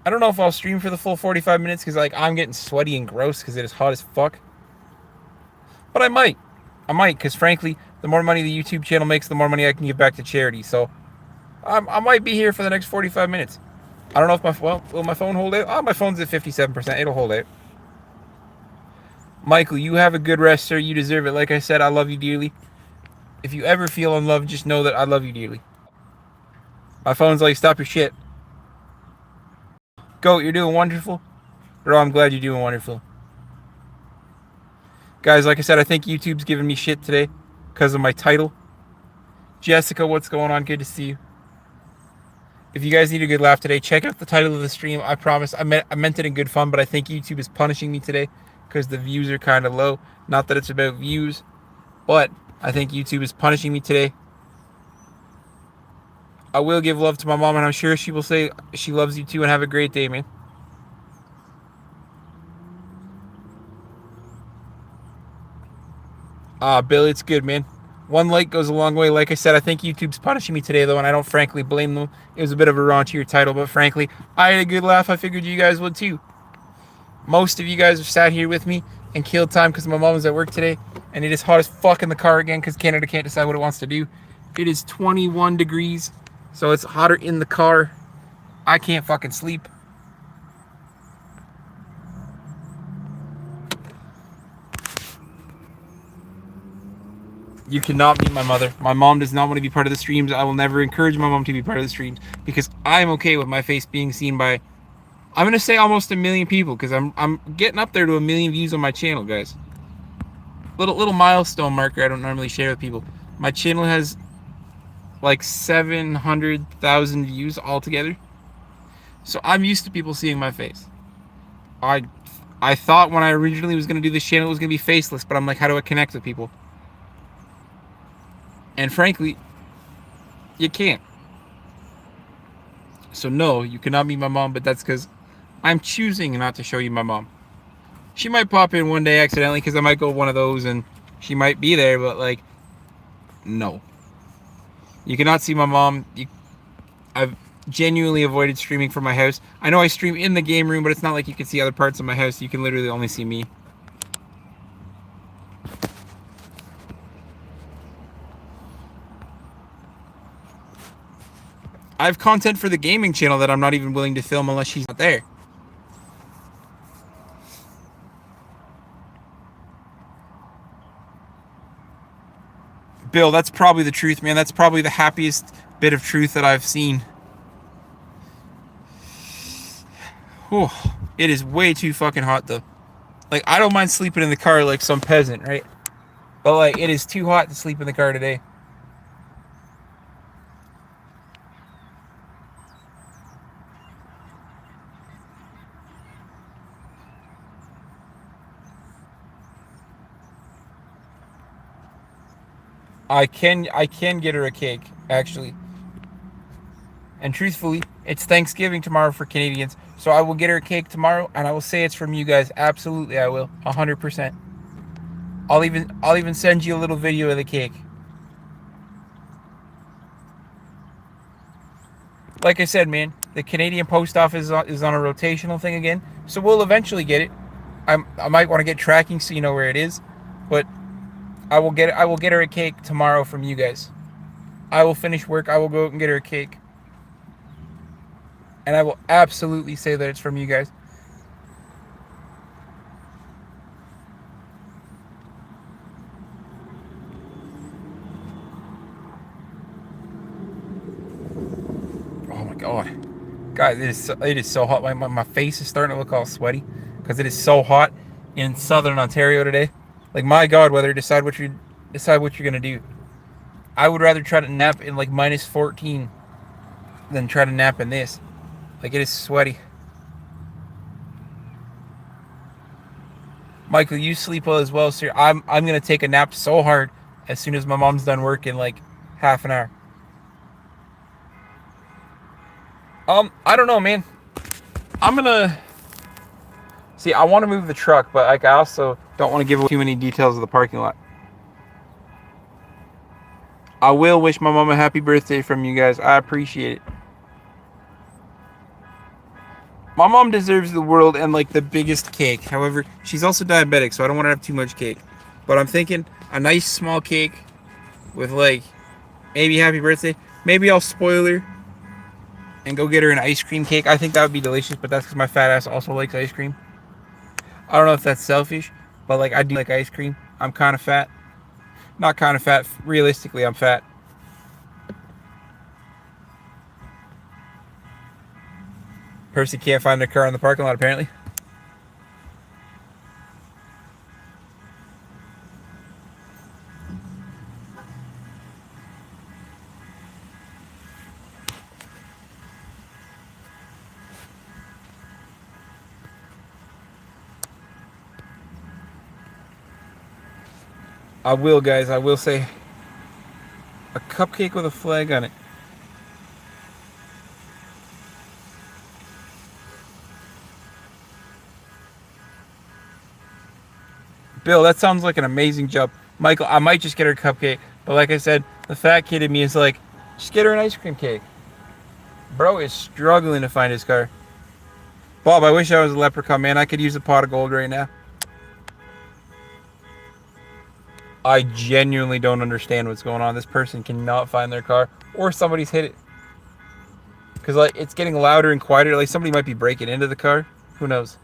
I don't know if I'll stream for the full 45 minutes because like I'm getting sweaty and gross because it is hot as fuck. But I might because frankly, the more money the YouTube channel makes, the more money I can give back to charity. So I might be here for the next 45 minutes. I don't know if will my phone hold out? Oh, my phone's at 57%. It'll hold out. Michael, you have a good rest, sir. You deserve it. Like I said, I love you dearly. If you ever feel unloved, just know that I love you dearly. My phone's like, stop your shit. Goat, you're doing wonderful. Bro, I'm glad you're doing wonderful. Guys, like I said, I think YouTube's giving me shit today because of my title. Jessica, what's going on? Good to see you. If you guys need a good laugh today, check out the title of the stream. I promise. I meant it in good fun, but I think YouTube is punishing me today because the views are kind of low. Not that it's about views, but I think YouTube is punishing me today. I will give love to my mom, and I'm sure she will say she loves you too, and have a great day, man. Bill, it's good, man. One like goes a long way. Like I said, I think YouTube's punishing me today, though, and I don't frankly blame them. It was a bit of a raunchier title, but frankly, I had a good laugh. I figured you guys would too. Most of you guys have sat here with me and killed time because my mom was at work today, and it is hot as fuck in the car again because Canada can't decide what it wants to do. It is 21 degrees, so it's hotter in the car. I can't fucking sleep. You cannot meet my mother. My mom does not want to be part of the streams. I will never encourage my mom to be part of the streams because I'm okay with my face being seen by, I'm going to say almost 1 million people because I'm getting up there to 1 million views on my channel, guys. Little milestone marker I don't normally share with people. My channel has like 700,000 views altogether. So I'm used to people seeing my face. I thought when I originally was going to do this channel it was going to be faceless, but I'm like, how do I connect with people? And frankly, you can't. So no, you cannot meet my mom, but that's because I'm choosing not to show you my mom. She might pop in one day accidentally because I might go one of those and she might be there, but like, no. You cannot see my mom. I've genuinely avoided streaming from my house. I know I stream in the game room, but it's not like you can see other parts of my house. You can literally only see me. I have content for the gaming channel that I'm not even willing to film unless she's not there. Bill, that's probably the truth, man. That's probably the happiest bit of truth that I've seen. Whew. It is way too fucking hot, though. Like, I don't mind sleeping in the car like some peasant, right? But, like, it is too hot to sleep in the car today. I can get her a cake, actually. And truthfully, it's Thanksgiving tomorrow for Canadians, so I will get her a cake tomorrow, and I will say it's from you guys. Absolutely, I will, 100%. I'll even send you a little video of the cake. Like I said, man, the Canadian Post Office is on a rotational thing again, so we'll eventually get it. I might want to get tracking so you know where it is, but I will get her a cake tomorrow from you guys. I will finish work. I will go and get her a cake. And I will absolutely say that it's from you guys. Oh my god. Guys, it is so hot. My face is starting to look all sweaty because it is so hot in southern Ontario today. Like, my god, weather, decide what you're gonna do. I would rather try to nap in like minus 14 than try to nap in this. Like, it is sweaty. Michael, you sleep well as well, sir. I'm gonna take a nap so hard as soon as my mom's done work in like half an hour. I don't know, man. I'm gonna see. I want to move the truck, but like I also don't want to give away too many details of the parking lot. I will wish my mom a happy birthday from you guys. I appreciate it. My mom deserves the world and like the biggest cake. However, she's also diabetic, so I don't want to have too much cake. But I'm thinking a nice small cake with like maybe happy birthday. Maybe I'll spoil her and go get her an ice cream cake. I think that would be delicious, but that's because my fat ass also likes ice cream. I don't know if that's selfish, but like I do like ice cream. I'm kind of fat. Not kind of fat. Realistically, I'm fat. Percy can't find their car in the parking lot, apparently. I will, guys. I will say a cupcake with a flag on it. Bill, that sounds like an amazing job. Michael, I might just get her a cupcake. But like I said, the fat kid in me is like, just get her an ice cream cake. Bro is struggling to find his car. Bob, I wish I was a leprechaun, man. I could use a pot of gold right now. I genuinely don't understand what's going on. This person cannot find their car, or somebody's hit it. Because like it's getting louder and quieter. Like somebody might be breaking into the car. Who knows?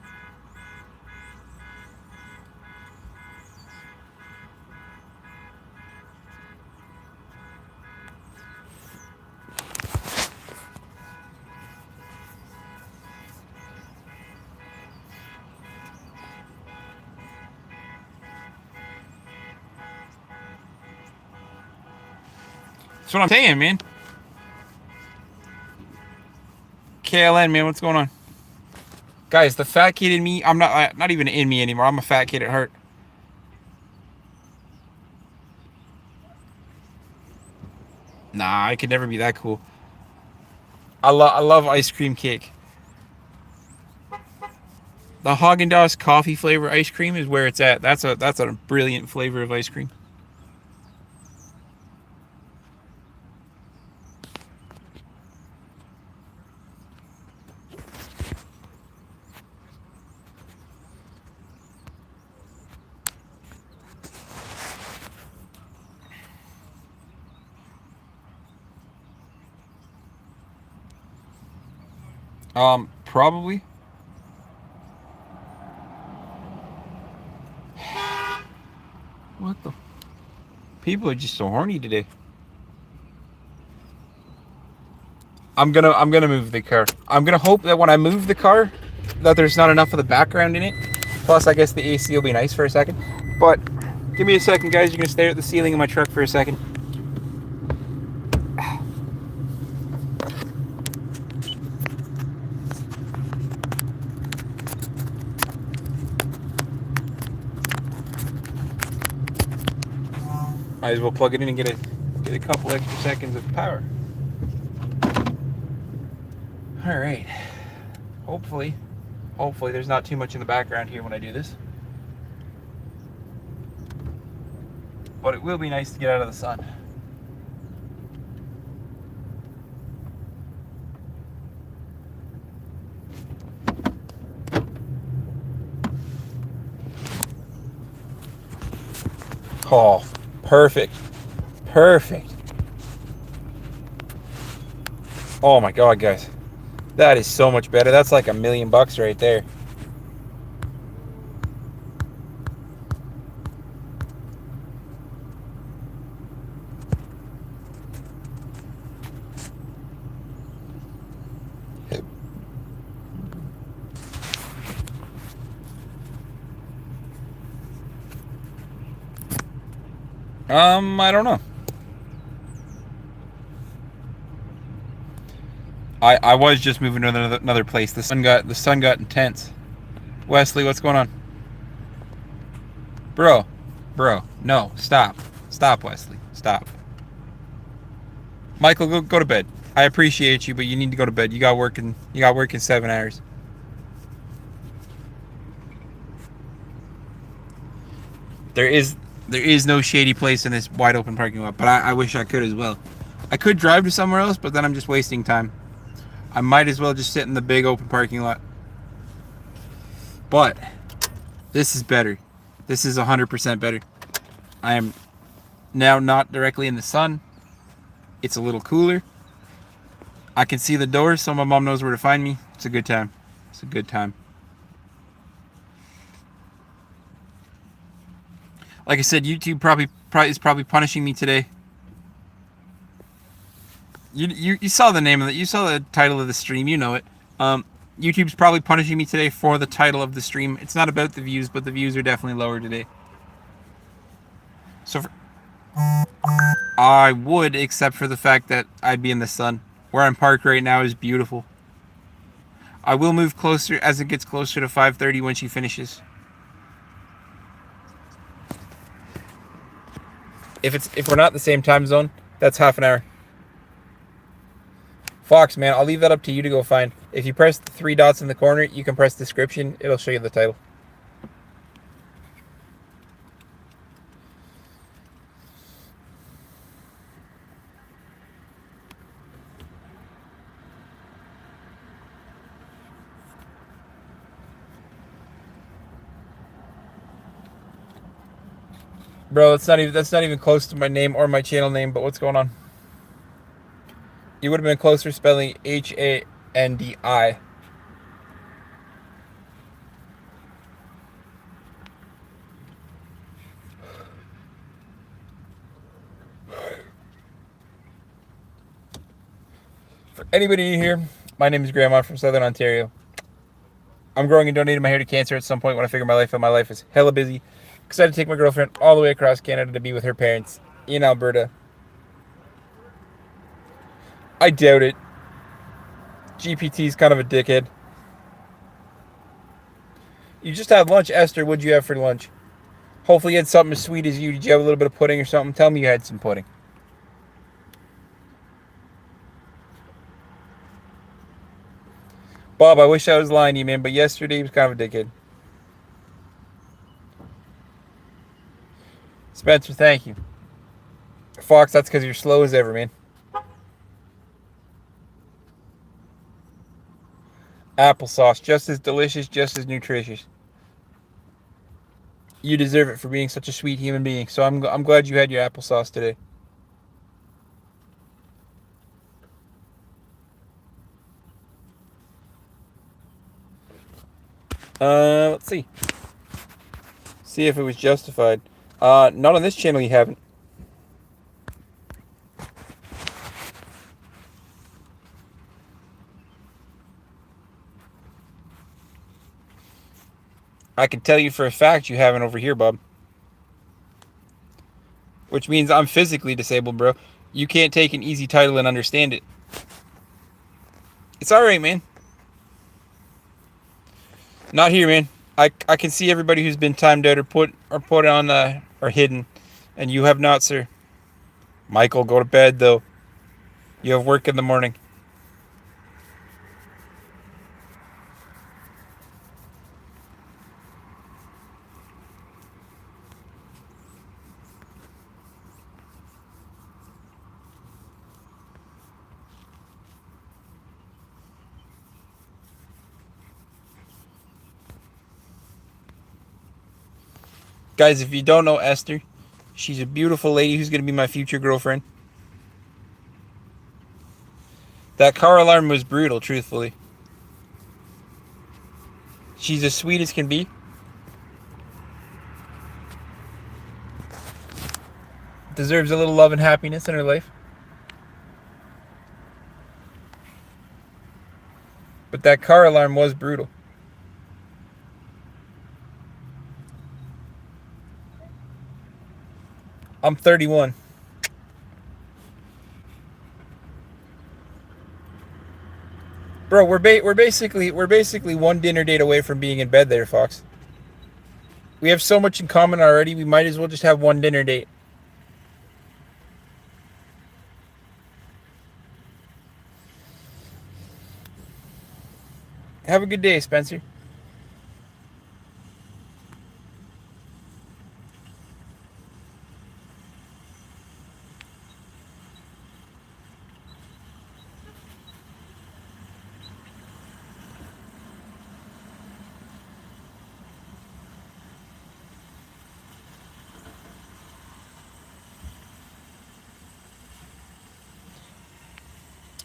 That's what I'm saying, man. KLN, man, what's going on? Guys, the fat kid in me, I'm not even in me anymore. I'm a fat kid at heart. Nah, I could never be that cool. I love ice cream cake. The Haagen-Dazs coffee flavor ice cream is where it's at. That's a brilliant flavor of ice cream. Probably. What the? People are just so horny today. I'm gonna move the car. I'm gonna hope that when I move the car, that there's not enough of the background in it. Plus, I guess the AC will be nice for a second. But give me a second, guys. You're gonna stare at the ceiling of my truck for a second. Might as well plug it in and get a couple extra seconds of power. All right. Hopefully there's not too much in the background here when I do this. But it will be nice to get out of the sun. Oh, perfect. Oh my God, guys. That is so much better. That's like $1 million right there. I don't know. I was just moving to another place. The sun got intense. Wesley, what's going on? Bro, no, stop, Wesley, stop. Michael, go to bed. I appreciate you, but you need to go to bed. You got work in 7 hours. There is no shady place in this wide open parking lot, but I wish I could as well. I could drive to somewhere else, but then I'm just wasting time. I might as well just sit in the big open parking lot. But this is better. This is 100% better. I am now not directly in the sun. It's a little cooler. I can see the doors, so my mom knows where to find me. It's a good time. It's a good time. Like I said, YouTube is probably punishing me today. You saw the name of it. You saw the title of the stream. You know it. YouTube's probably punishing me today for the title of the stream. It's not about the views, but the views are definitely lower today. So I would, except for the fact that I'd be in the sun. Where I'm parked right now is beautiful. I will move closer as it gets closer to 5:30 when she finishes. If we're not in the same time zone, that's half an hour. Fox, man, I'll leave that up to you to go find. If you press the 3 dots in the corner, you can press description. It'll show you the title. Bro, that's not even close to my name or my channel name, but what's going on? You would have been closer spelling Handi. For anybody new here, my name is Grandma from Southern Ontario. I'm growing and donating my hair to cancer at some point when I figure my life is hella busy. Excited to take my girlfriend all the way across Canada to be with her parents in Alberta. I doubt it. GPT's kind of a dickhead. You just had lunch, Esther. What'd you have for lunch? Hopefully you had something as sweet as you. Did you have a little bit of pudding or something? Tell me you had some pudding. Bob, I wish I was lying to you, man, but yesterday he was kind of a dickhead. Spencer, thank you. Fox, that's because you're slow as ever, man. Applesauce, just as delicious, just as nutritious. You deserve it for being such a sweet human being. So I'm glad you had your applesauce today. Let's see. See if it was justified. Not on this channel. You haven't. I can tell you for a fact you haven't over here, Bob. Which means I'm physically disabled, bro. You can't take an easy title and understand it. It's alright, man. Not here, man. I can see everybody who's been timed out or put on or hidden, and you have not, sir. Michael, go to bed though. You have work in the morning. Guys, if you don't know Esther, she's a beautiful lady who's going to be my future girlfriend. That car alarm was brutal, truthfully. She's as sweet as can be. Deserves a little love and happiness in her life. But that car alarm was brutal. I'm 31. Bro, we're basically one dinner date away from being in bed there, Fox. We have so much in common already, we might as well just have one dinner date. Have a good day, Spencer.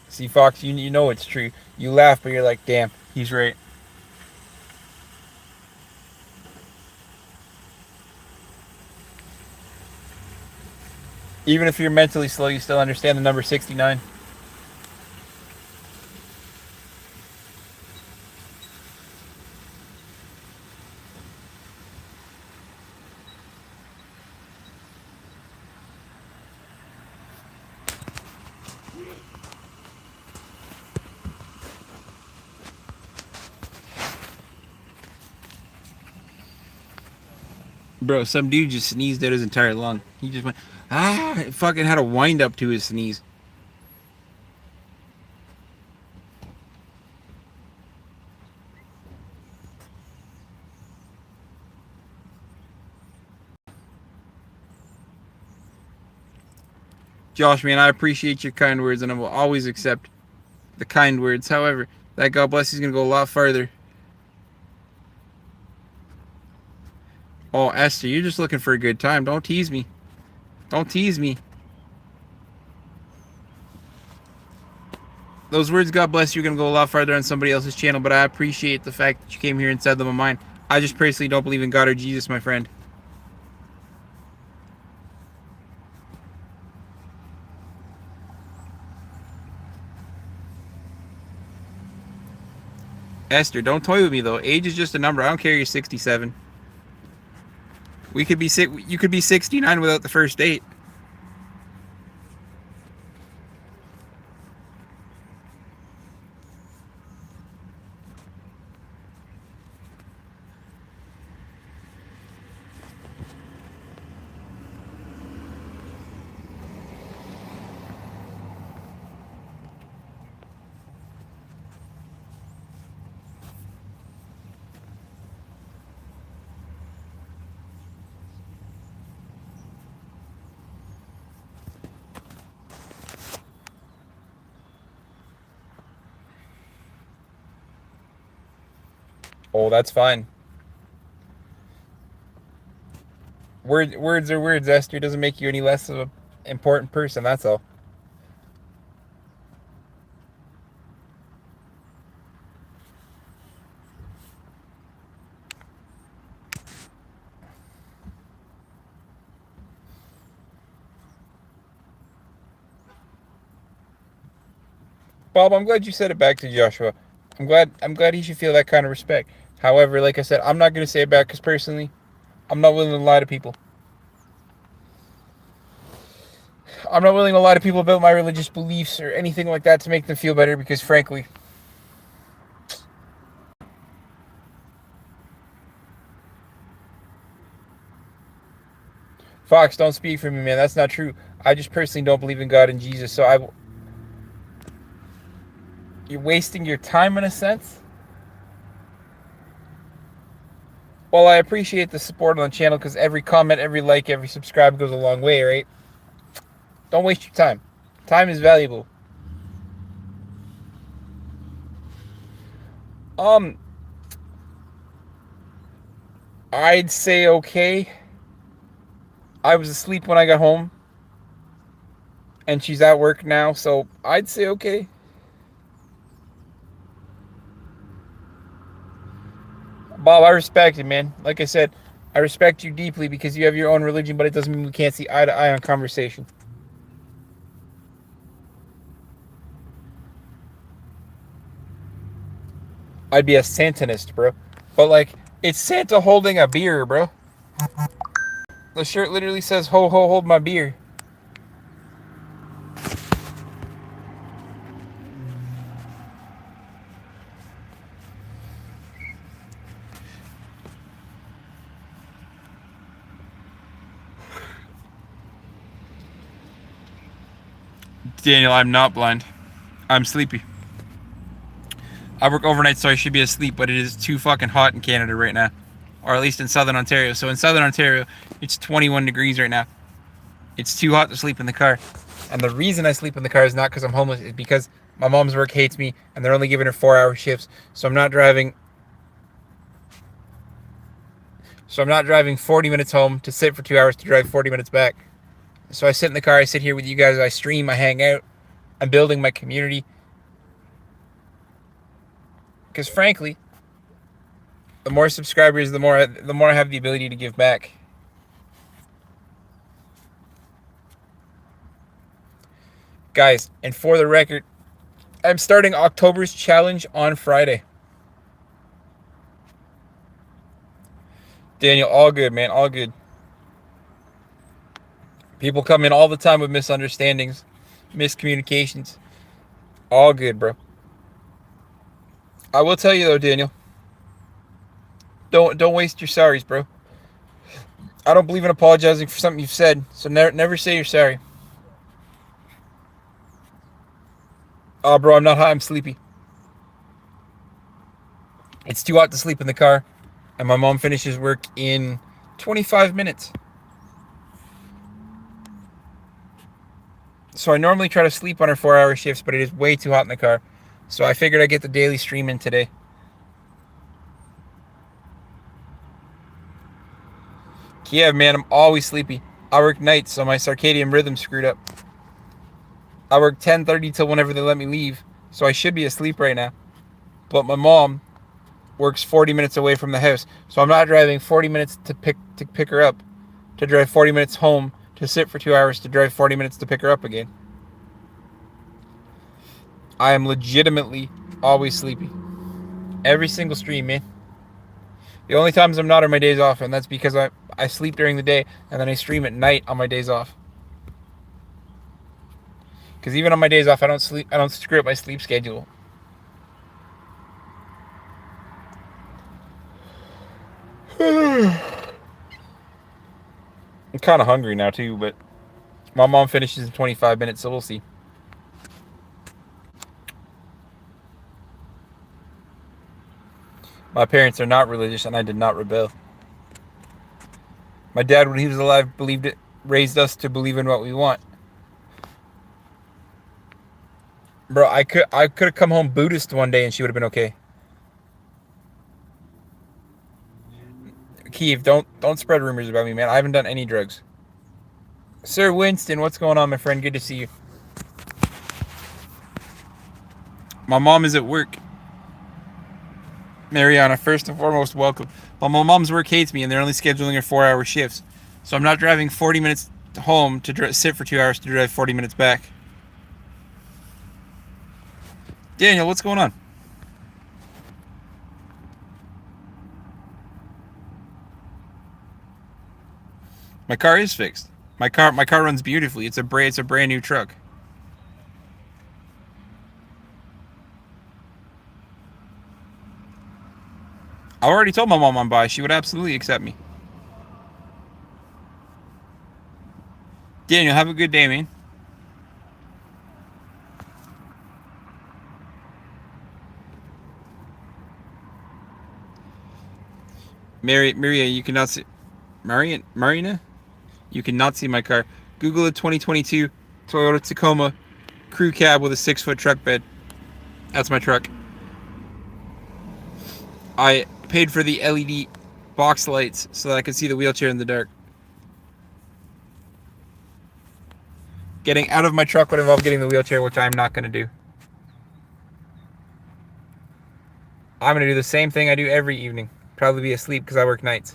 See, Fox, you know it's true. You laugh, but you're like, damn, he's right. Even if you're mentally slow, you still understand the number 69. Bro, some dude just sneezed out his entire lung. He just went, it fucking had a wind up to his sneeze. Josh, man, I appreciate your kind words, and I will always accept the kind words. However, that God bless is going to go a lot farther. Oh, Esther, you're just looking for a good time. Don't tease me. Don't tease me. Those words, God bless you, are going to go a lot farther on somebody else's channel, but I appreciate the fact that you came here and said them on mine. I just personally don't believe in God or Jesus, my friend. Esther, don't toy with me, though. Age is just a number. I don't care you're 67. You could be 69 without the first date. Oh, that's fine. Words are words, Esther. Doesn't make you any less of an important person. That's all. Bob, I'm glad you said it back to Joshua. I'm glad he should feel that kind of respect. However, like I said, I'm not going to say it back because personally, I'm not willing to lie to people. I'm not willing to lie to people about my religious beliefs or anything like that to make them feel better because, frankly, Fox, don't speak for me, man. That's not true. I just personally don't believe in God and Jesus, so you're wasting your time in a sense. Well, I appreciate the support on the channel because every comment, every like, every subscribe goes a long way, right? Don't waste your time. Time is valuable. Um, I'd say okay. I was asleep when I got home, and she's at work now, so I'd say okay. Bob, I respect it, man. Like I said, I respect you deeply because you have your own religion, but it doesn't mean we can't see eye to eye on conversation. I'd be a Santanist, bro. But like, it's Santa holding a beer, bro. The shirt literally says, "Ho ho, hold my beer." Daniel, I'm not blind. I'm sleepy. I work overnight, so I should be asleep, but it is too fucking hot in Canada right now. Or at least in southern Ontario. So in southern Ontario, it's 21 degrees right now. It's too hot to sleep in the car. And the reason I sleep in the car is not because I'm homeless, it's because my mom's work hates me and they're only giving her 4-hour shifts. So I'm not driving 40 minutes home to sit for 2 hours to drive 40 minutes back. So I sit in the car, I sit here with you guys, I stream, I hang out, I'm building my community. Because frankly, the more subscribers, the more I have the ability to give back. Guys, and for the record, I'm starting October's challenge on Friday. Daniel, all good, man, all good. People come in all the time with misunderstandings, miscommunications. All good, bro. I will tell you though, Daniel, don't waste your sorries, bro. I don't believe in apologizing for something you've said, so never say you're sorry. Oh, bro, I'm not hot. I'm sleepy. It's too hot to sleep in the car, and my mom finishes work in 25 minutes. So I normally try to sleep on her 4-hour shifts, but it is way too hot in the car. So I figured I'd get the daily stream in today. Yeah, man, I'm always sleepy. I work nights, so my circadian rhythm's screwed up. I work 10:30 till whenever they let me leave, so I should be asleep right now. But my mom works 40 minutes away from the house, so I'm not driving 40 minutes to pick her up, to drive 40 minutes home, to sit for 2 hours, to drive 40 minutes to pick her up again. I am legitimately always sleepy. Every single stream, man. The only times I'm not are my days off, and that's because I sleep during the day and then I stream at night on my days off. Because even on my days off, I don't screw up my sleep schedule. I'm kind of hungry now too, but my mom finishes in 25 minutes, so we'll see. My parents are not religious, and I did not rebel. My dad, when he was alive, raised us to believe in what we want. Bro, I could have come home Buddhist one day, and she would have been okay. Keith, don't spread rumors about me, man. I haven't done any drugs. Sir Winston, what's going on, my friend? Good to see you. My mom is at work. Mariana, first and foremost, welcome. Well, my mom's work hates me, and they're only scheduling her 4-hour shifts. So I'm not driving 40 minutes home to sit for 2 hours to drive 40 minutes back. Daniel, what's going on? My car is fixed. My car runs beautifully. It's a brand new truck. I already told my mom I'm bi. She would absolutely accept me. Daniel, have a good day, man. Maria, you cannot see. Marina, you cannot see my car. Google a 2022 Toyota Tacoma crew cab with a 6-foot truck bed. That's my truck. I paid for the LED box lights so that I could see the wheelchair in the dark. Getting out of my truck would involve getting the wheelchair, which I'm not going to do. I'm going to do the same thing I do every evening. Probably be asleep because I work nights.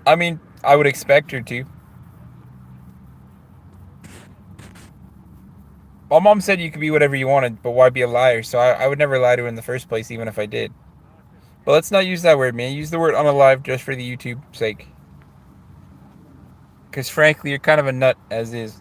I mean, I would expect her to. My mom said you could be whatever you wanted, but why be a liar? So I would never lie to her in the first place, even if I did. But let's not use that word, man. Use the word unalive just for the YouTube sake. Because frankly, you're kind of a nut as is.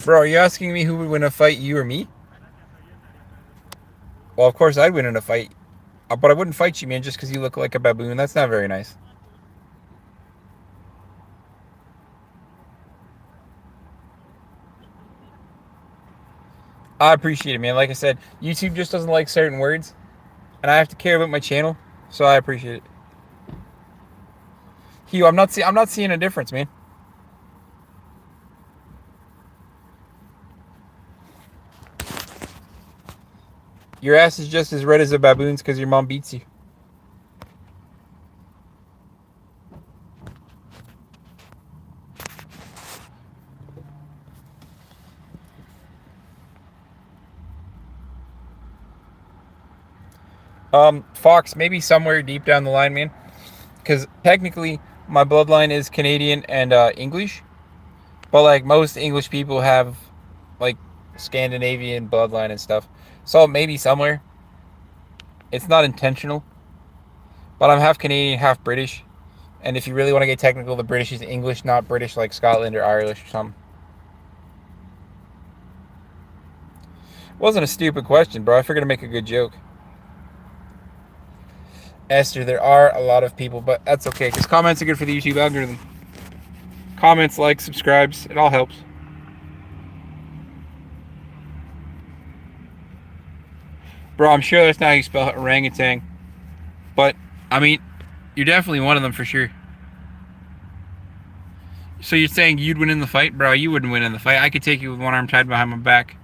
Bro, are you asking me who would win a fight, you or me? Well, of course I'd win in a fight. But I wouldn't fight you, man, just because you look like a baboon. That's not very nice. I appreciate it, man. Like I said, YouTube just doesn't like certain words. And I have to care about my channel. So I appreciate it. Hugh, I'm not seeing a difference, man. Your ass is just as red as a baboon's because your mom beats you. Fox, maybe somewhere deep down the line, man. Because technically, my bloodline is Canadian and English. But like most English people have like Scandinavian bloodline and stuff. So maybe somewhere. It's not intentional. But I'm half Canadian, half British. And if you really want to get technical, the British is English, not British like Scotland or Irish or something. It wasn't a stupid question, bro. I figured to make a good joke. Esther, there are a lot of people, but that's okay, because comments are good for the YouTube algorithm. Comments, likes, subscribes, it all helps. Bro, I'm sure that's not how you spell orangutan. But, I mean, you're definitely one of them for sure. So you're saying you'd win in the fight? Bro, you wouldn't win in the fight. I could take you with one arm tied behind my back.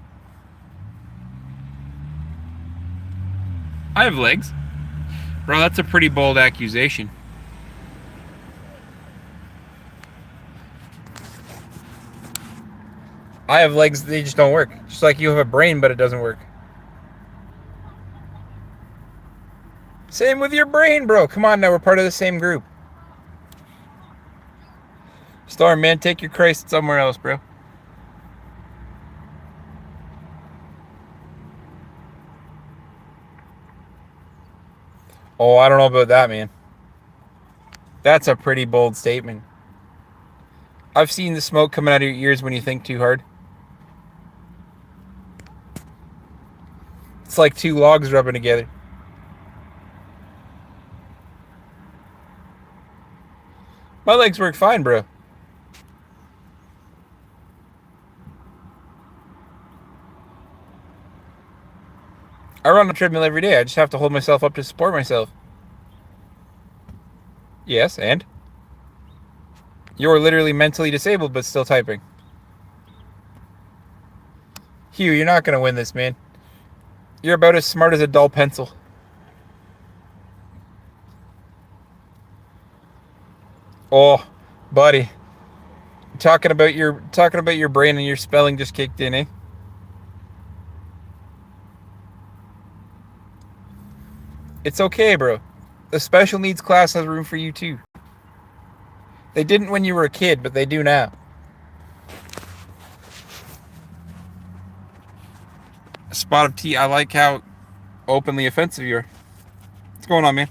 I have legs. Bro, that's a pretty bold accusation. I have legs, they just don't work. Just like you have a brain, but it doesn't work. Same with your brain, bro. Come on now, we're part of the same group. Storm, man, take your Christ somewhere else, bro. Oh, I don't know about that, man. That's a pretty bold statement. I've seen the smoke coming out of your ears when you think too hard. It's like two logs rubbing together. My legs work fine, bro. I run a treadmill every day. I just have to hold myself up to support myself. Yes, and? You're literally mentally disabled but still typing. Hugh, you're not going to win this, man. You're about as smart as a dull pencil. Oh, buddy. Talking about your brain and your spelling just kicked in, eh? It's okay, bro. The special needs class has room for you too. They didn't when you were a kid, but they do now. A spot of tea. I like how openly offensive you are. What's going on, man?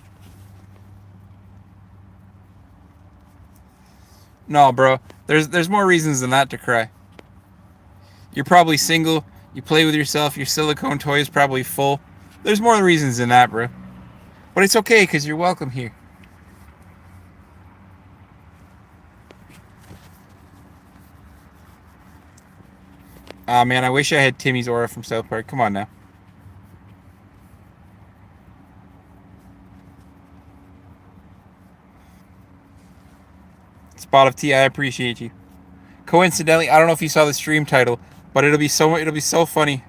No, bro. There's more reasons than that to cry. You're probably single. You play with yourself. Your silicone toy is probably full. There's more reasons than that, bro. But it's okay because you're welcome here. Ah, man, I wish I had Timmy's aura from South Park. Come on now. Spot of tea. I appreciate you. Coincidentally, I don't know if you saw the stream title, but it'll be so funny.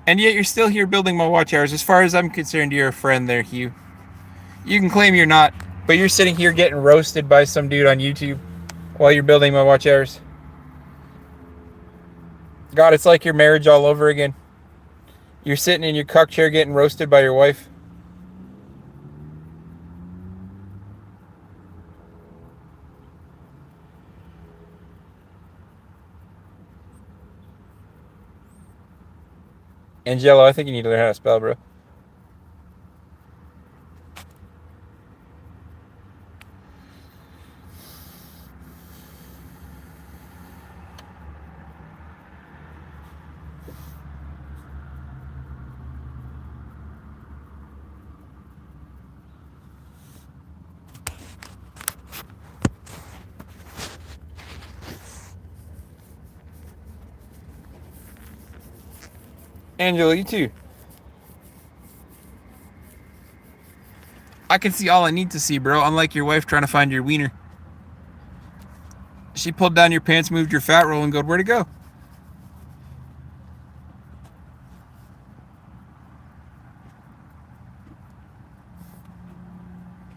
And yet you're still here building my watch hours. As far as I'm concerned, you're a friend there, Hugh. You can claim you're not, but you're sitting here getting roasted by some dude on YouTube while you're building my watch hours. God, it's like your marriage all over again. You're sitting in your cuck chair getting roasted by your wife. Angelo, I think you need to learn how to spell, bro. Angelo, you too. I can see all I need to see, bro. Unlike your wife trying to find your wiener. She pulled down your pants, moved your fat roll, and go, where'd it go?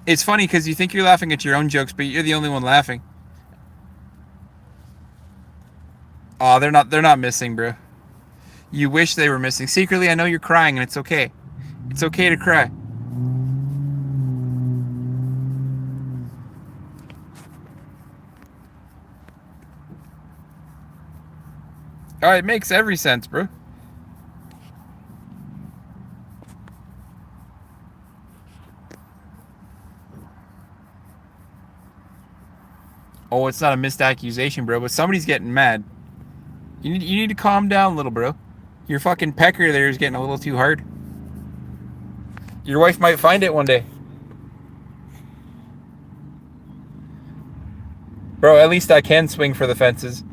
It's funny because you think you're laughing at your own jokes, but you're the only one laughing. Oh, they're not missing, bro. You wish they were missing. Secretly, I know you're crying, and it's okay. It's okay to cry. Oh, it makes every sense, bro. Oh, it's not a missed accusation, bro, but somebody's getting mad. You need to calm down a little, bro. Your fucking pecker there is getting a little too hard. Your wife might find it one day. Bro, at least I can swing for the fences.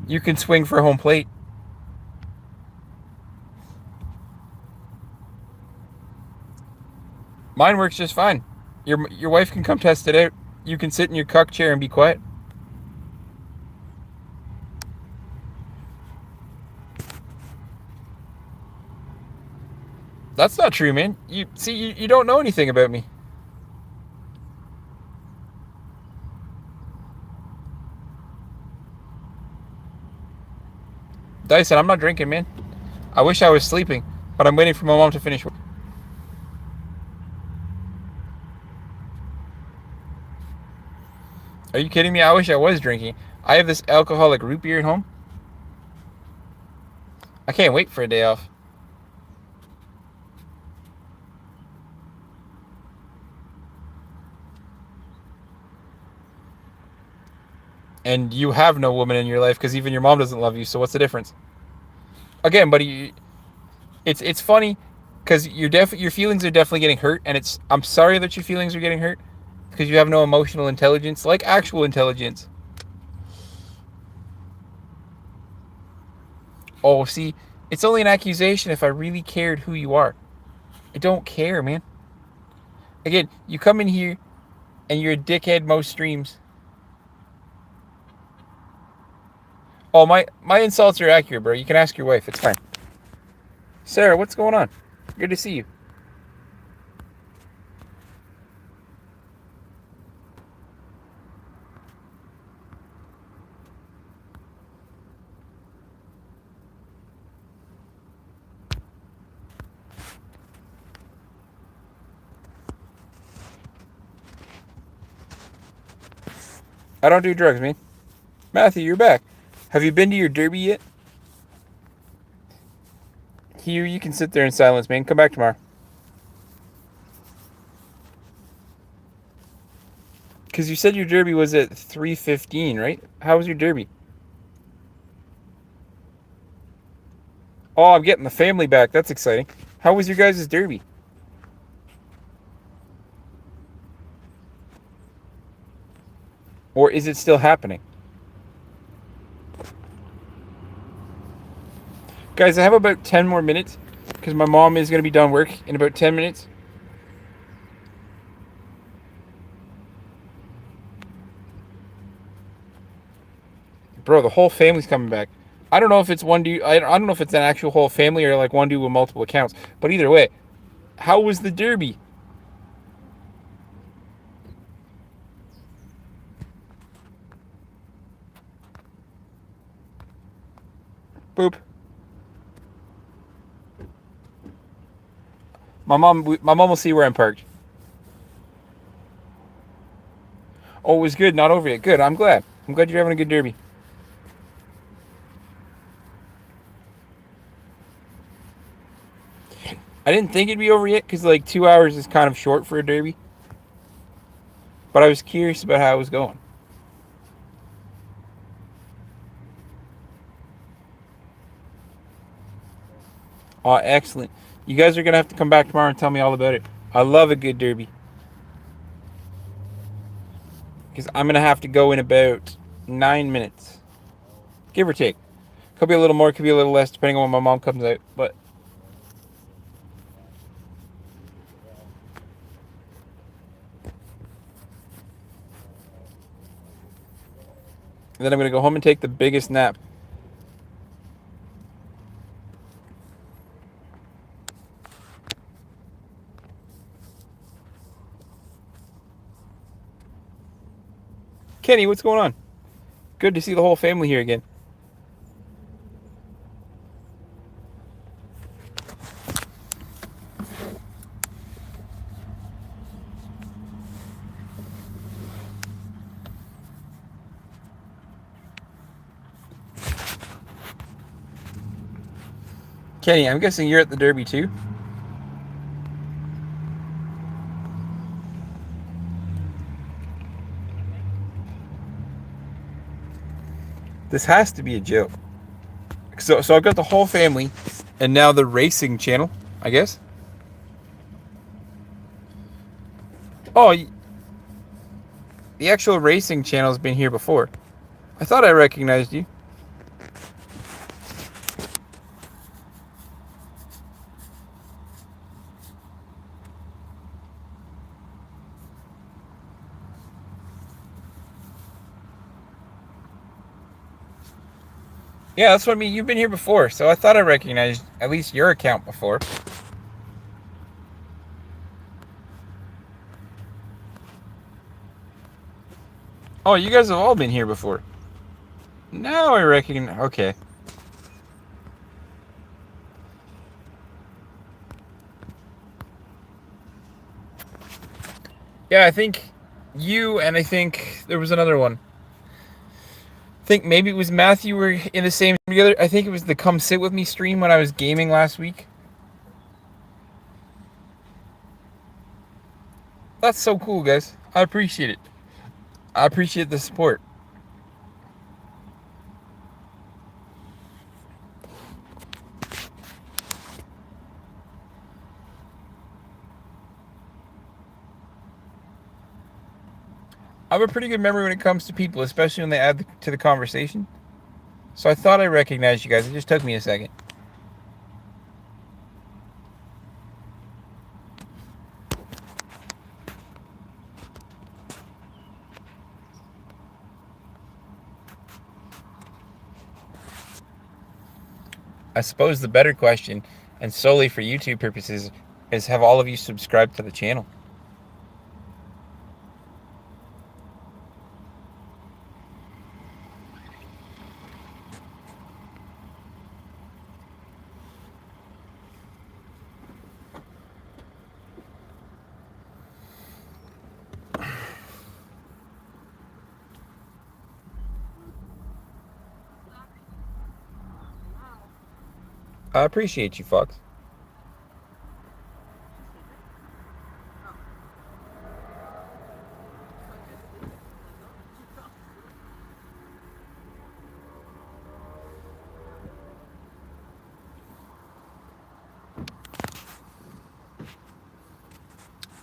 You can swing for home plate. Mine works just fine. Your wife can come test it out. You can sit in your cuck chair and be quiet. That's not true, man. You see, you don't know anything about me. Dyson, I'm not drinking, man. I wish I was sleeping, but I'm waiting for my mom to finish work. Are you kidding me? I wish I was drinking. I have this alcoholic root beer at home. I can't wait for a day off. And you have no woman in your life because even your mom doesn't love you. So what's the difference? Again, buddy, it's funny because your feelings are definitely getting hurt, and I'm sorry that your feelings are getting hurt because you have no emotional intelligence, like actual intelligence. Oh, see, it's only an accusation if I really cared who you are. I don't care, man. Again, you come in here and you're a dickhead most streams. Oh, my insults are accurate, bro. You can ask your wife. It's fine. Sarah, what's going on? Good to see you. I don't do drugs, man. Matthew, you're back. Have you been to your derby yet? Here, you can sit there in silence, man. Come back tomorrow. Because you said your derby was at 3:15, right? How was your derby? Oh, I'm getting the family back. That's exciting. How was your guys' derby? Or is it still happening? Guys, I have about 10 more minutes because my mom is going to be done work in about 10 minutes. Bro, the whole family's coming back. I don't know if it's one dude. I don't know if it's an actual whole family or like one dude with multiple accounts. But either way, how was the derby? Boop. My mom will see where I'm parked. Oh, it was good. Not over yet. Good. I'm glad. I'm glad you're having a good derby. I didn't think it'd be over yet because like 2 hours is kind of short for a derby. But I was curious about how it was going. Oh, excellent. You guys are going to have to come back tomorrow and tell me all about it. I love a good derby. Because I'm going to have to go in about 9 minutes. Give or take. Could be a little more, could be a little less, depending on when my mom comes out. But then I'm going to go home and take the biggest nap. Kenny, what's going on? Good to see the whole family here again. Kenny, I'm guessing you're at the derby too? This has to be a joke. So I've got the whole family, and now the racing channel, I guess. Oh, the actual racing channel's been here before. I thought I recognized you. Yeah, that's what I mean. You've been here before, so I thought I recognized at least your account before. Oh, you guys have all been here before. Now I recognize. Okay. Yeah, I think you and I think there was another one. I think maybe it was Matthew were in the same together. I think it was the Come Sit With Me stream when I was gaming last week. That's so cool, guys. I appreciate it. I appreciate the support. I have a pretty good memory when it comes to people, especially when they add to the conversation. So I thought I recognized you guys. It just took me a second. I suppose the better question, and solely for YouTube purposes, is have all of you subscribed to the channel? I appreciate you, Fox.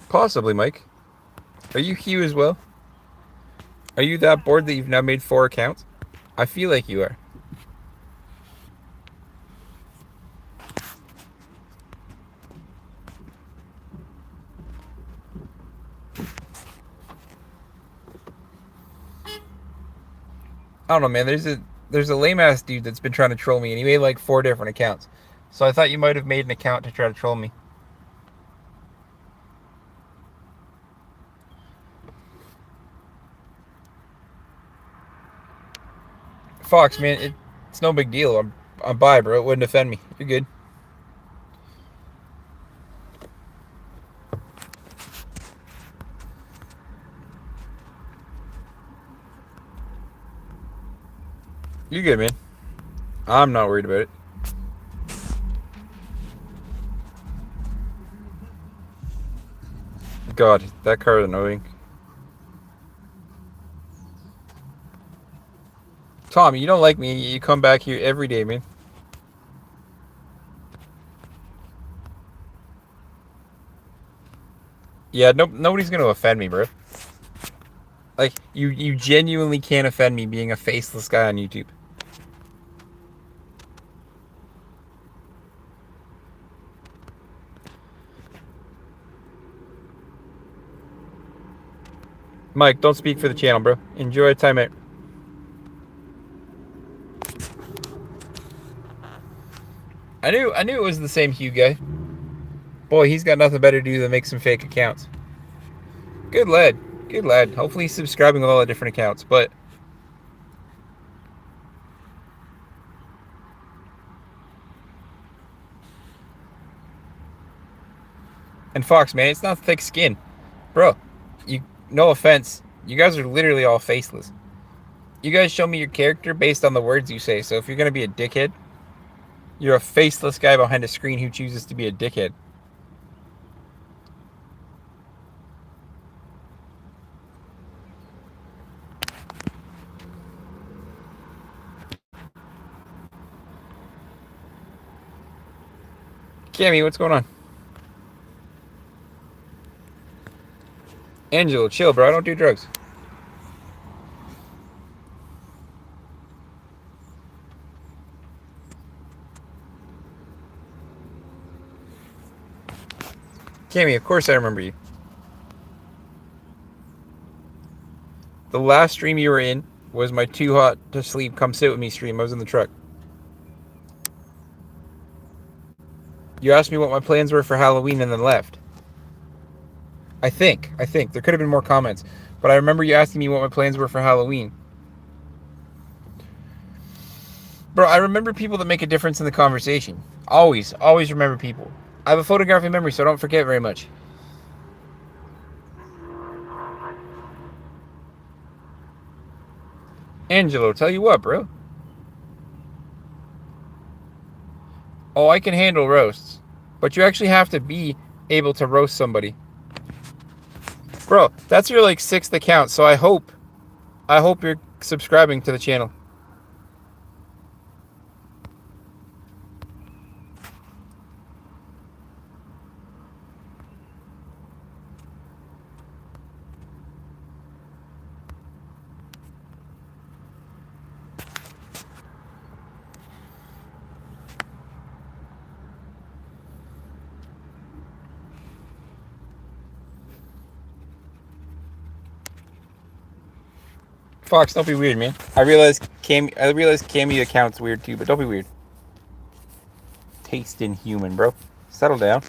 Possibly, Mike. Are you Hugh as well? Are you that bored that you've now made 4 accounts? I feel like you are. I don't know, man. There's a lame ass dude that's been trying to troll me, and he made like 4 different accounts. So I thought you might have made an account to try to troll me. Fox, man, it's no big deal. I'm bi, bro. It wouldn't offend me. You're good. You're good, man. I'm not worried about it. God, that car is annoying. Tommy, you don't like me. You come back here every day, man. Yeah, nobody's gonna offend me, bro. Like, you genuinely can't offend me being a faceless guy on YouTube. Mike, don't speak for the channel, bro. Enjoy your time out. I knew it was the same Hugh guy. Boy, he's got nothing better to do than make some fake accounts. Good lad. Good lad. Hopefully he's subscribing with all the different accounts, but and Fox, man, it's not thick skin. Bro, no offense. You guys are literally all faceless. You guys show me your character based on the words you say. So if you're gonna be a dickhead, you're a faceless guy behind a screen who chooses to be a dickhead. Cammy, what's going on? Angelo, chill, bro. I don't do drugs. Cammy, of course I remember you. The last stream you were in was my Too Hot to Sleep Come Sit With Me stream. I was in the truck. You asked me what my plans were for Halloween and then left. I think. There could have been more comments. But I remember you asking me what my plans were for Halloween. Bro, I remember people that make a difference in the conversation. Always remember people. I have a photographic memory, so I don't forget very much. Angelo, tell you what, bro. Oh, I can handle roasts. But you actually have to be able to roast somebody. Bro, that's your like 6th account, so I hope you're subscribing to the channel. Fox, don't be weird, man. I realize Cammy account's weird too, but don't be weird. Tasting human, bro. Settle down.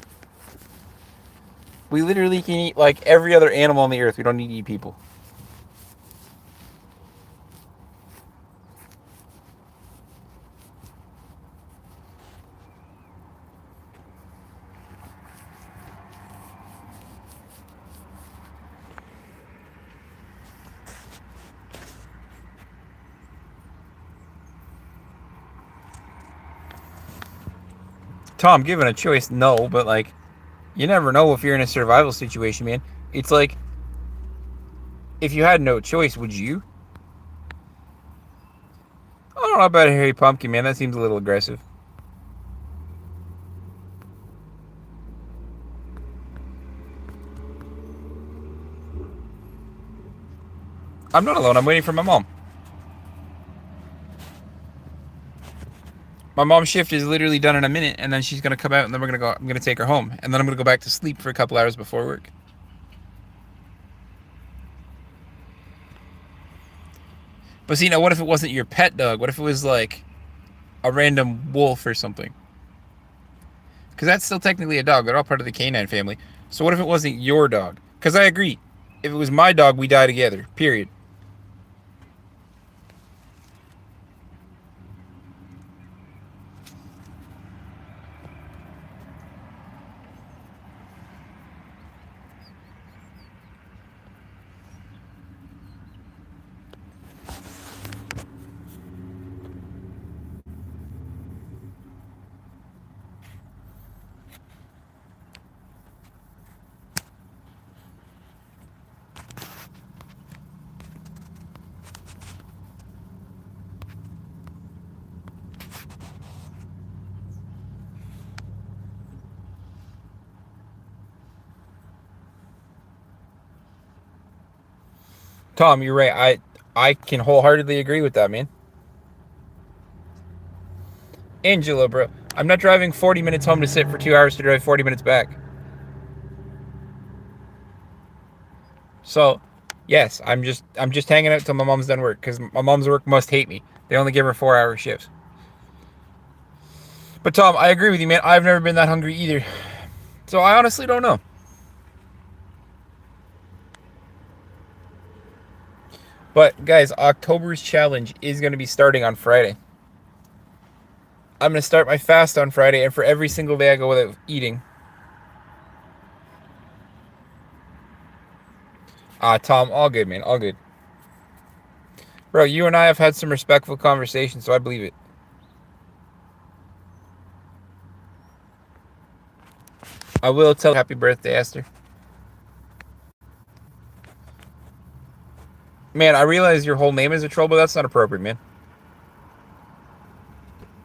We literally can eat like every other animal on the earth. We don't need to eat people. Tom, given a choice, no, but like, you never know if you're in a survival situation, man. It's like, if you had no choice, would you? I don't know about a hairy pumpkin, man. That seems a little aggressive. I'm not alone. I'm waiting for my mom. My mom's shift is literally done in a minute, and then she's gonna come out, and then we're gonna go. I'm gonna take her home, and then I'm gonna go back to sleep for a couple hours before work. But see, now what if it wasn't your pet dog? What if it was like a random wolf or something? Because that's still technically a dog. They're all part of the canine family. So what if it wasn't your dog? Because I agree. If it was my dog, we die together. Period. Tom, you're right. I can wholeheartedly agree with that, man. Angela, bro. I'm not driving 40 minutes home to sit for 2 hours to drive 40 minutes back. So, yes, I'm just hanging out till my mom's done work because my mom's work must hate me. They only give her 4 hour shifts. But Tom, I agree with you, man. I've never been that hungry either. So I honestly don't know. But guys, October's challenge is going to be starting on Friday. I'm going to start my fast on Friday, and for every single day I go without eating. Tom, all good, man. All good. Bro, you and I have had some respectful conversations, so I believe it. I will tell happy birthday, Esther. Man, I realize your whole name is a troll, but that's not appropriate, man.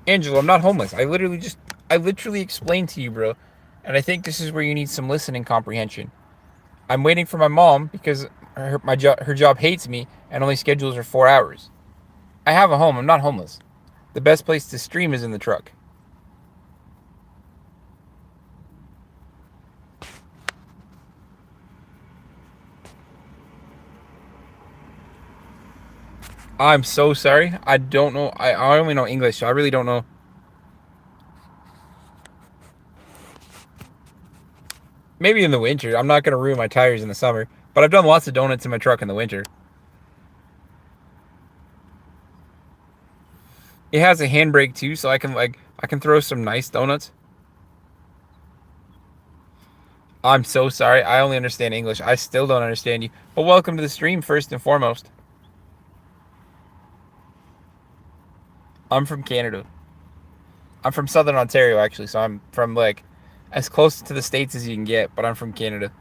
Angelo, I'm not homeless. I literally explained to you, bro. And I think this is where you need some listening comprehension. I'm waiting for my mom because her job hates me and only schedules her 4 hours. I have a home. I'm not homeless. The best place to stream is in the truck. I'm so sorry. I don't know. I only know English, so I really don't know. Maybe in the winter. I'm not going to ruin my tires in the summer. But I've done lots of donuts in my truck in the winter. It has a handbrake too, so I can throw some nice donuts. I'm so sorry. I only understand English. I still don't understand you. But welcome to the stream first and foremost. I'm from Canada. I'm from Southern Ontario, actually, so I'm from like as close to the States as you can get, but I'm from Canada.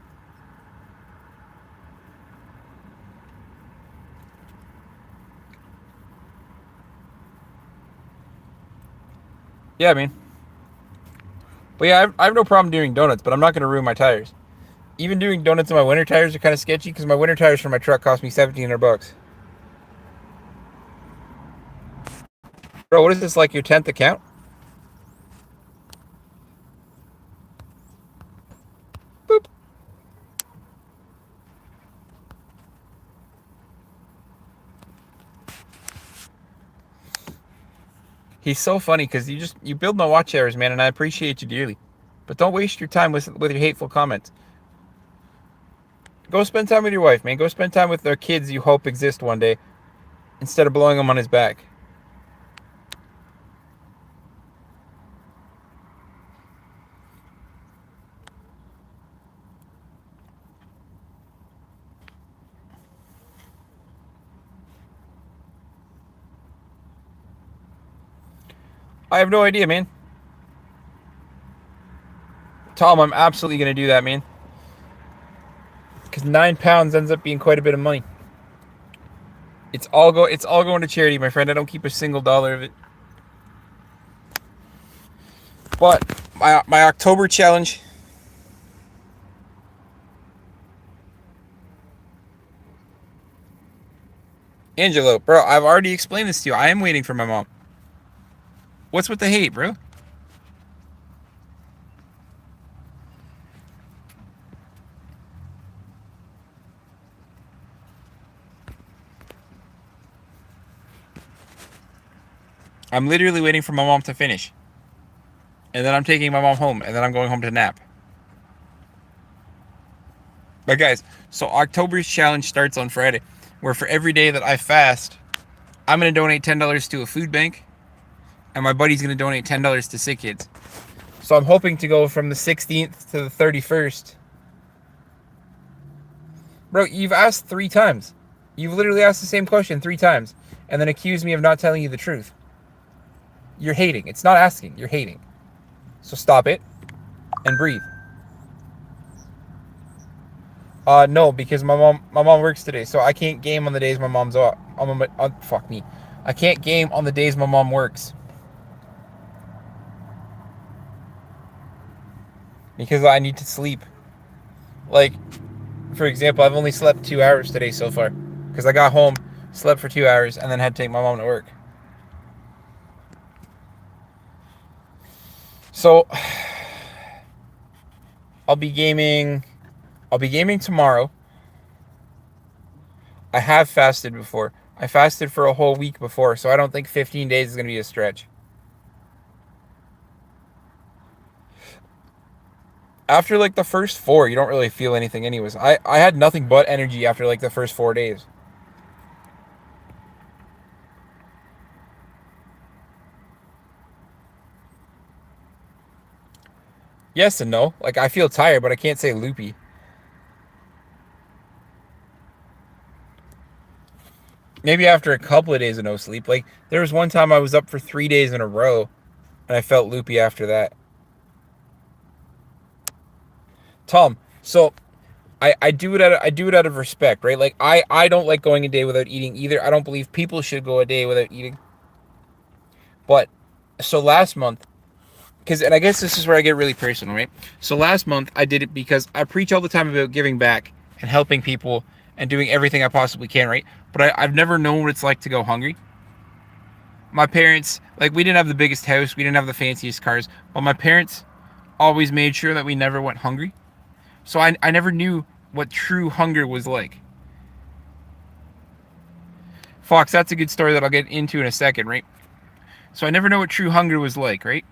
Yeah, I mean, but yeah, I have no problem doing donuts, but I'm not going to ruin my tires. Even doing donuts in my winter tires are kind of sketchy because my winter tires for my truck cost me $1,700. Bro, what is this, like your 10th account? Boop. He's so funny because you build my watch hours, man, and I appreciate you dearly. But don't waste your time with your hateful comments. Go spend time with your wife, man. Go spend time with their kids you hope exist one day instead of blowing them on his back. I have no idea, man. Tom, I'm absolutely going to do that, man. Because 9 pounds ends up being quite a bit of money. It's all going to charity, my friend. I don't keep a single dollar of it. But my October challenge. Angelo, bro, I've already explained this to you. I am waiting for my mom. What's with the hate, bro? I'm literally waiting for my mom to finish. And then I'm taking my mom home. And then I'm going home to nap. But guys, so October's challenge starts on Friday. Where for every day that I fast, I'm going to donate $10 to a food bank. And my buddy's going to donate $10 to Sick Kids. So I'm hoping to go from the 16th to the 31st. Bro, you've asked 3 times. You've literally asked the same question 3 times. And then accused me of not telling you the truth. You're hating. It's not asking. You're hating. So stop it and breathe. No, because my mom works today, so I can't game on the days my mom's off. Fuck me. I can't game on the days my mom works. Because I need to sleep. Like, for example, I've only slept 2 hours today so far. Because I got home, slept for 2 hours, and then had to take my mom to work. So, I'll be gaming tomorrow. I have fasted before. I fasted for a whole week before, so I don't think 15 days is going to be a stretch. After like the first 4, you don't really feel anything anyways. I had nothing but energy after like the first 4 days. Yes and no. Like I feel tired, but I can't say loopy. Maybe after a couple of days of no sleep. Like there was one time I was up for 3 days in a row and I felt loopy after that. Tom, so I do it out of respect, right? Like I don't like going a day without eating either. I don't believe people should go a day without eating. But so last month, and I guess this is where I get really personal, right? So last month I did it because I preach all the time about giving back and helping people and doing everything I possibly can, right? But I've never known what it's like to go hungry. My parents, like, we didn't have the biggest house, we didn't have the fanciest cars, but my parents always made sure that we never went hungry. So I never knew what true hunger was like. Fox, that's a good story that I'll get into in a second, right? So I never know what true hunger was like, right?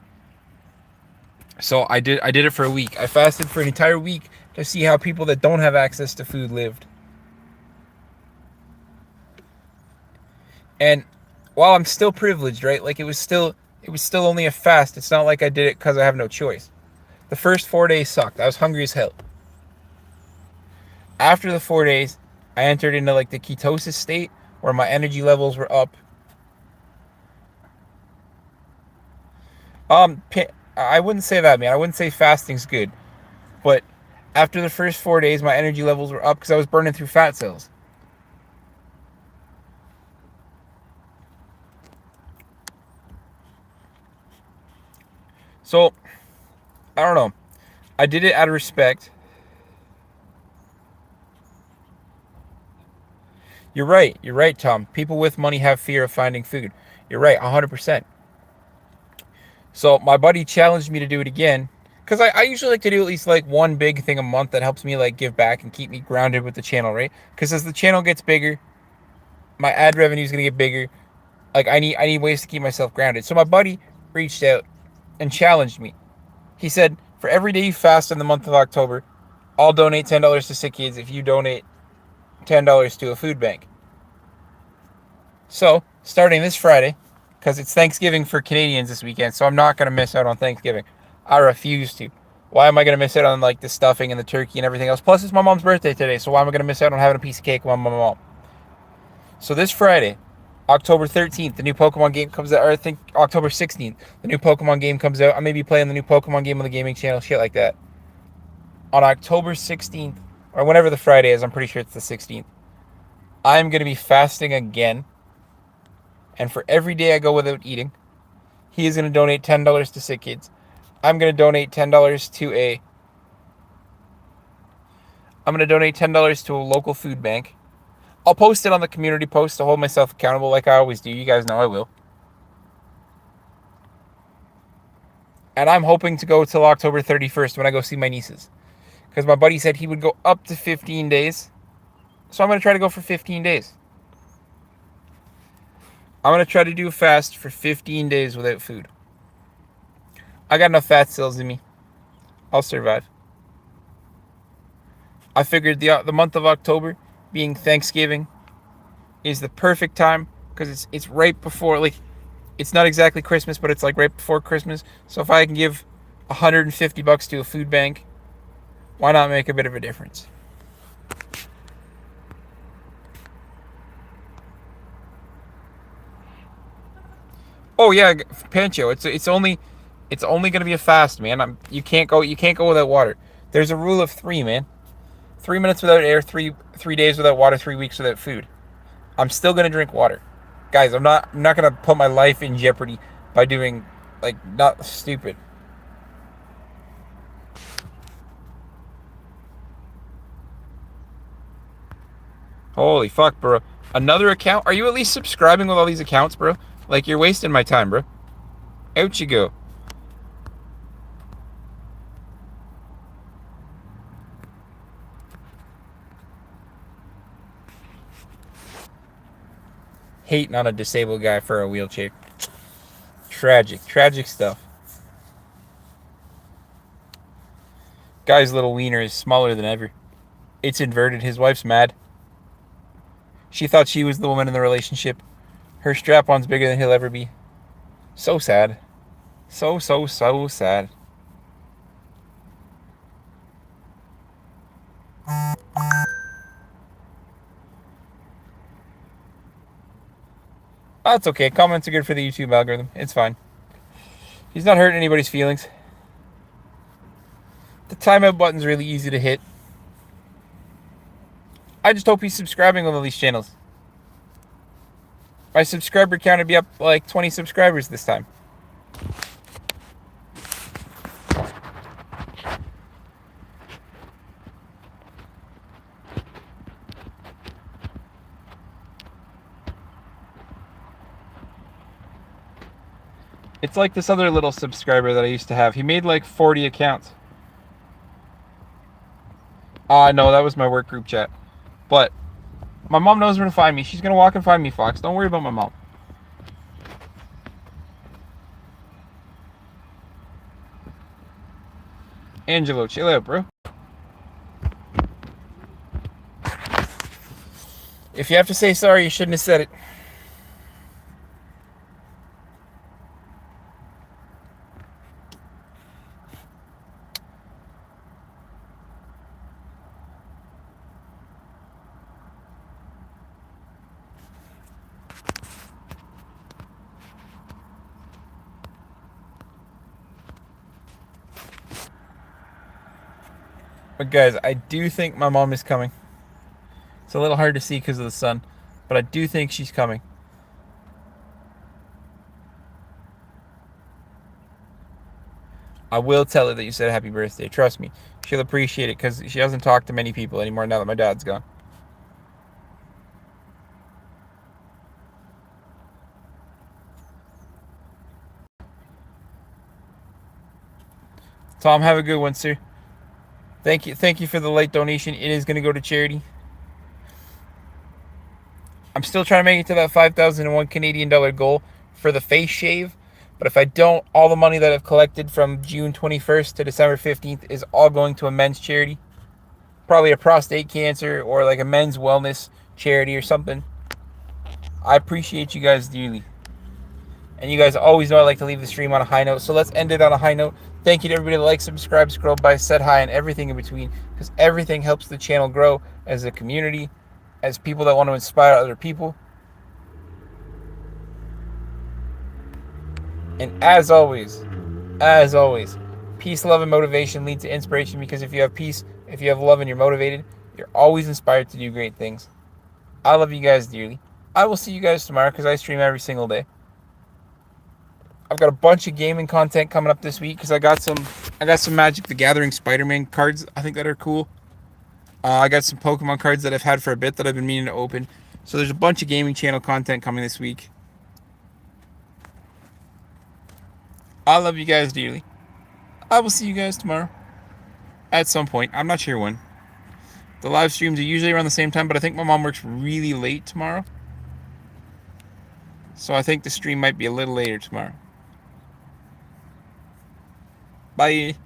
So I did it for a week. I fasted for an entire week to see how people that don't have access to food lived. And while I'm still privileged, right? Like it was still only a fast. It's not like I did it because I have no choice. The first 4 days sucked. I was hungry as hell. After the 4 days, I entered into like the ketosis state where my energy levels were up. I wouldn't say that, man. I wouldn't say fasting's good, but after the first 4 days, my energy levels were up because I was burning through fat cells. So I don't know. I did it out of respect. You're right. You're right, Tom. People with money have fear of finding food. You're right, 100%. So my buddy challenged me to do it again because I usually like to do at least like one big thing a month that helps me like give back and keep me grounded with the channel, right? Because as the channel gets bigger, my ad revenue is gonna get bigger. Like I need ways to keep myself grounded. So my buddy reached out and challenged me. He said, for every day you fast in the month of October, I'll donate $10 to Sick Kids if you donate $10 to a food bank. So, starting this Friday, because it's Thanksgiving for Canadians this weekend, so I'm not going to miss out on Thanksgiving. I refuse to. Why am I going to miss out on like the stuffing and the turkey and everything else? Plus, it's my mom's birthday today, so why am I going to miss out on having a piece of cake with my mom? So this Friday, October 13th, the new Pokemon game comes out, or I think October 16th, the new Pokemon game comes out. I may be playing the new Pokemon game on the gaming channel, shit like that. On October 16th, or whenever the Friday is, I'm pretty sure it's the 16th, I'm going to be fasting again. And for every day I go without eating, he is going to donate $10 to Sick Kids. I'm going to donate $10 to a I'm going to donate $10 to a local food bank. I'll post it on the community post to hold myself accountable like I always do. You guys know I will. And I'm hoping to go till October 31st when I go see my nieces. Because my buddy said he would go up to 15 days. So I'm going to try to go for 15 days. I'm going to try to do a fast for 15 days without food. I got enough fat cells in me. I'll survive. I figured the month of October, being Thanksgiving, is the perfect time because it's right before, like, it's not exactly Christmas, but it's like right before Christmas. So if I can give $150 to a food bank, why not make a bit of a difference? Oh yeah, Pancho. It's only gonna be a fast, man. You can't go without water. There's a rule of three, man. 3 minutes without air, three days without water, 3 weeks without food. I'm still gonna drink water, guys. I'm not gonna put my life in jeopardy by doing like not stupid. Holy fuck, bro. Another account? Are you at least subscribing with all these accounts, bro? Like you're wasting my time, bro. Out you go. Hating on a disabled guy for a wheelchair. Tragic, tragic stuff. Guy's little wiener is smaller than ever. It's inverted. His wife's mad. She thought she was the woman in the relationship. Her strap on's bigger than he'll ever be. So sad. So, so, so sad. That's okay. Comments are good for the YouTube algorithm. It's fine. He's not hurting anybody's feelings. The timeout button's really easy to hit. I just hope he's subscribing on all these channels. My subscriber count would be up like 20 subscribers this time. It's like this other little subscriber that I used to have. He made like 40 accounts. No, that was my work group chat. But my mom knows where to find me. She's going to walk and find me, Fox. Don't worry about my mom. Angelo, chill out, bro. If you have to say sorry, you shouldn't have said it. But guys, I do think my mom is coming. It's a little hard to see because of the sun, but I do think she's coming. I will tell her that you said happy birthday. Trust me. She'll appreciate it because she doesn't talk to many people anymore now that my dad's gone. Tom, have a good one, sir. Thank you for the late donation. It is going to go to charity. I'm still trying to make it to that 5,001 Canadian dollar goal for the face shave. But if I don't, all the money that I've collected from June 21st to December 15th is all going to a men's charity. Probably a prostate cancer or like a men's wellness charity or something. I appreciate you guys dearly. And you guys always know I like to leave the stream on a high note. So let's end it on a high note. Thank you to everybody that likes, subscribe, scroll by, set high, and everything in between. Because everything helps the channel grow as a community, as people that want to inspire other people. And as always, peace, love, and motivation lead to inspiration. Because if you have peace, if you have love, and you're motivated, you're always inspired to do great things. I love you guys dearly. I will see you guys tomorrow because I stream every single day. I've got a bunch of gaming content coming up this week because I got some Magic the Gathering Spider-Man cards I think that are cool. I got some Pokemon cards that I've had for a bit that I've been meaning to open. So there's a bunch of gaming channel content coming this week. I love you guys dearly. I will see you guys tomorrow at some point. I'm not sure when. The live streams are usually around the same time, but I think my mom works really late tomorrow. So I think the stream might be a little later tomorrow. Bye.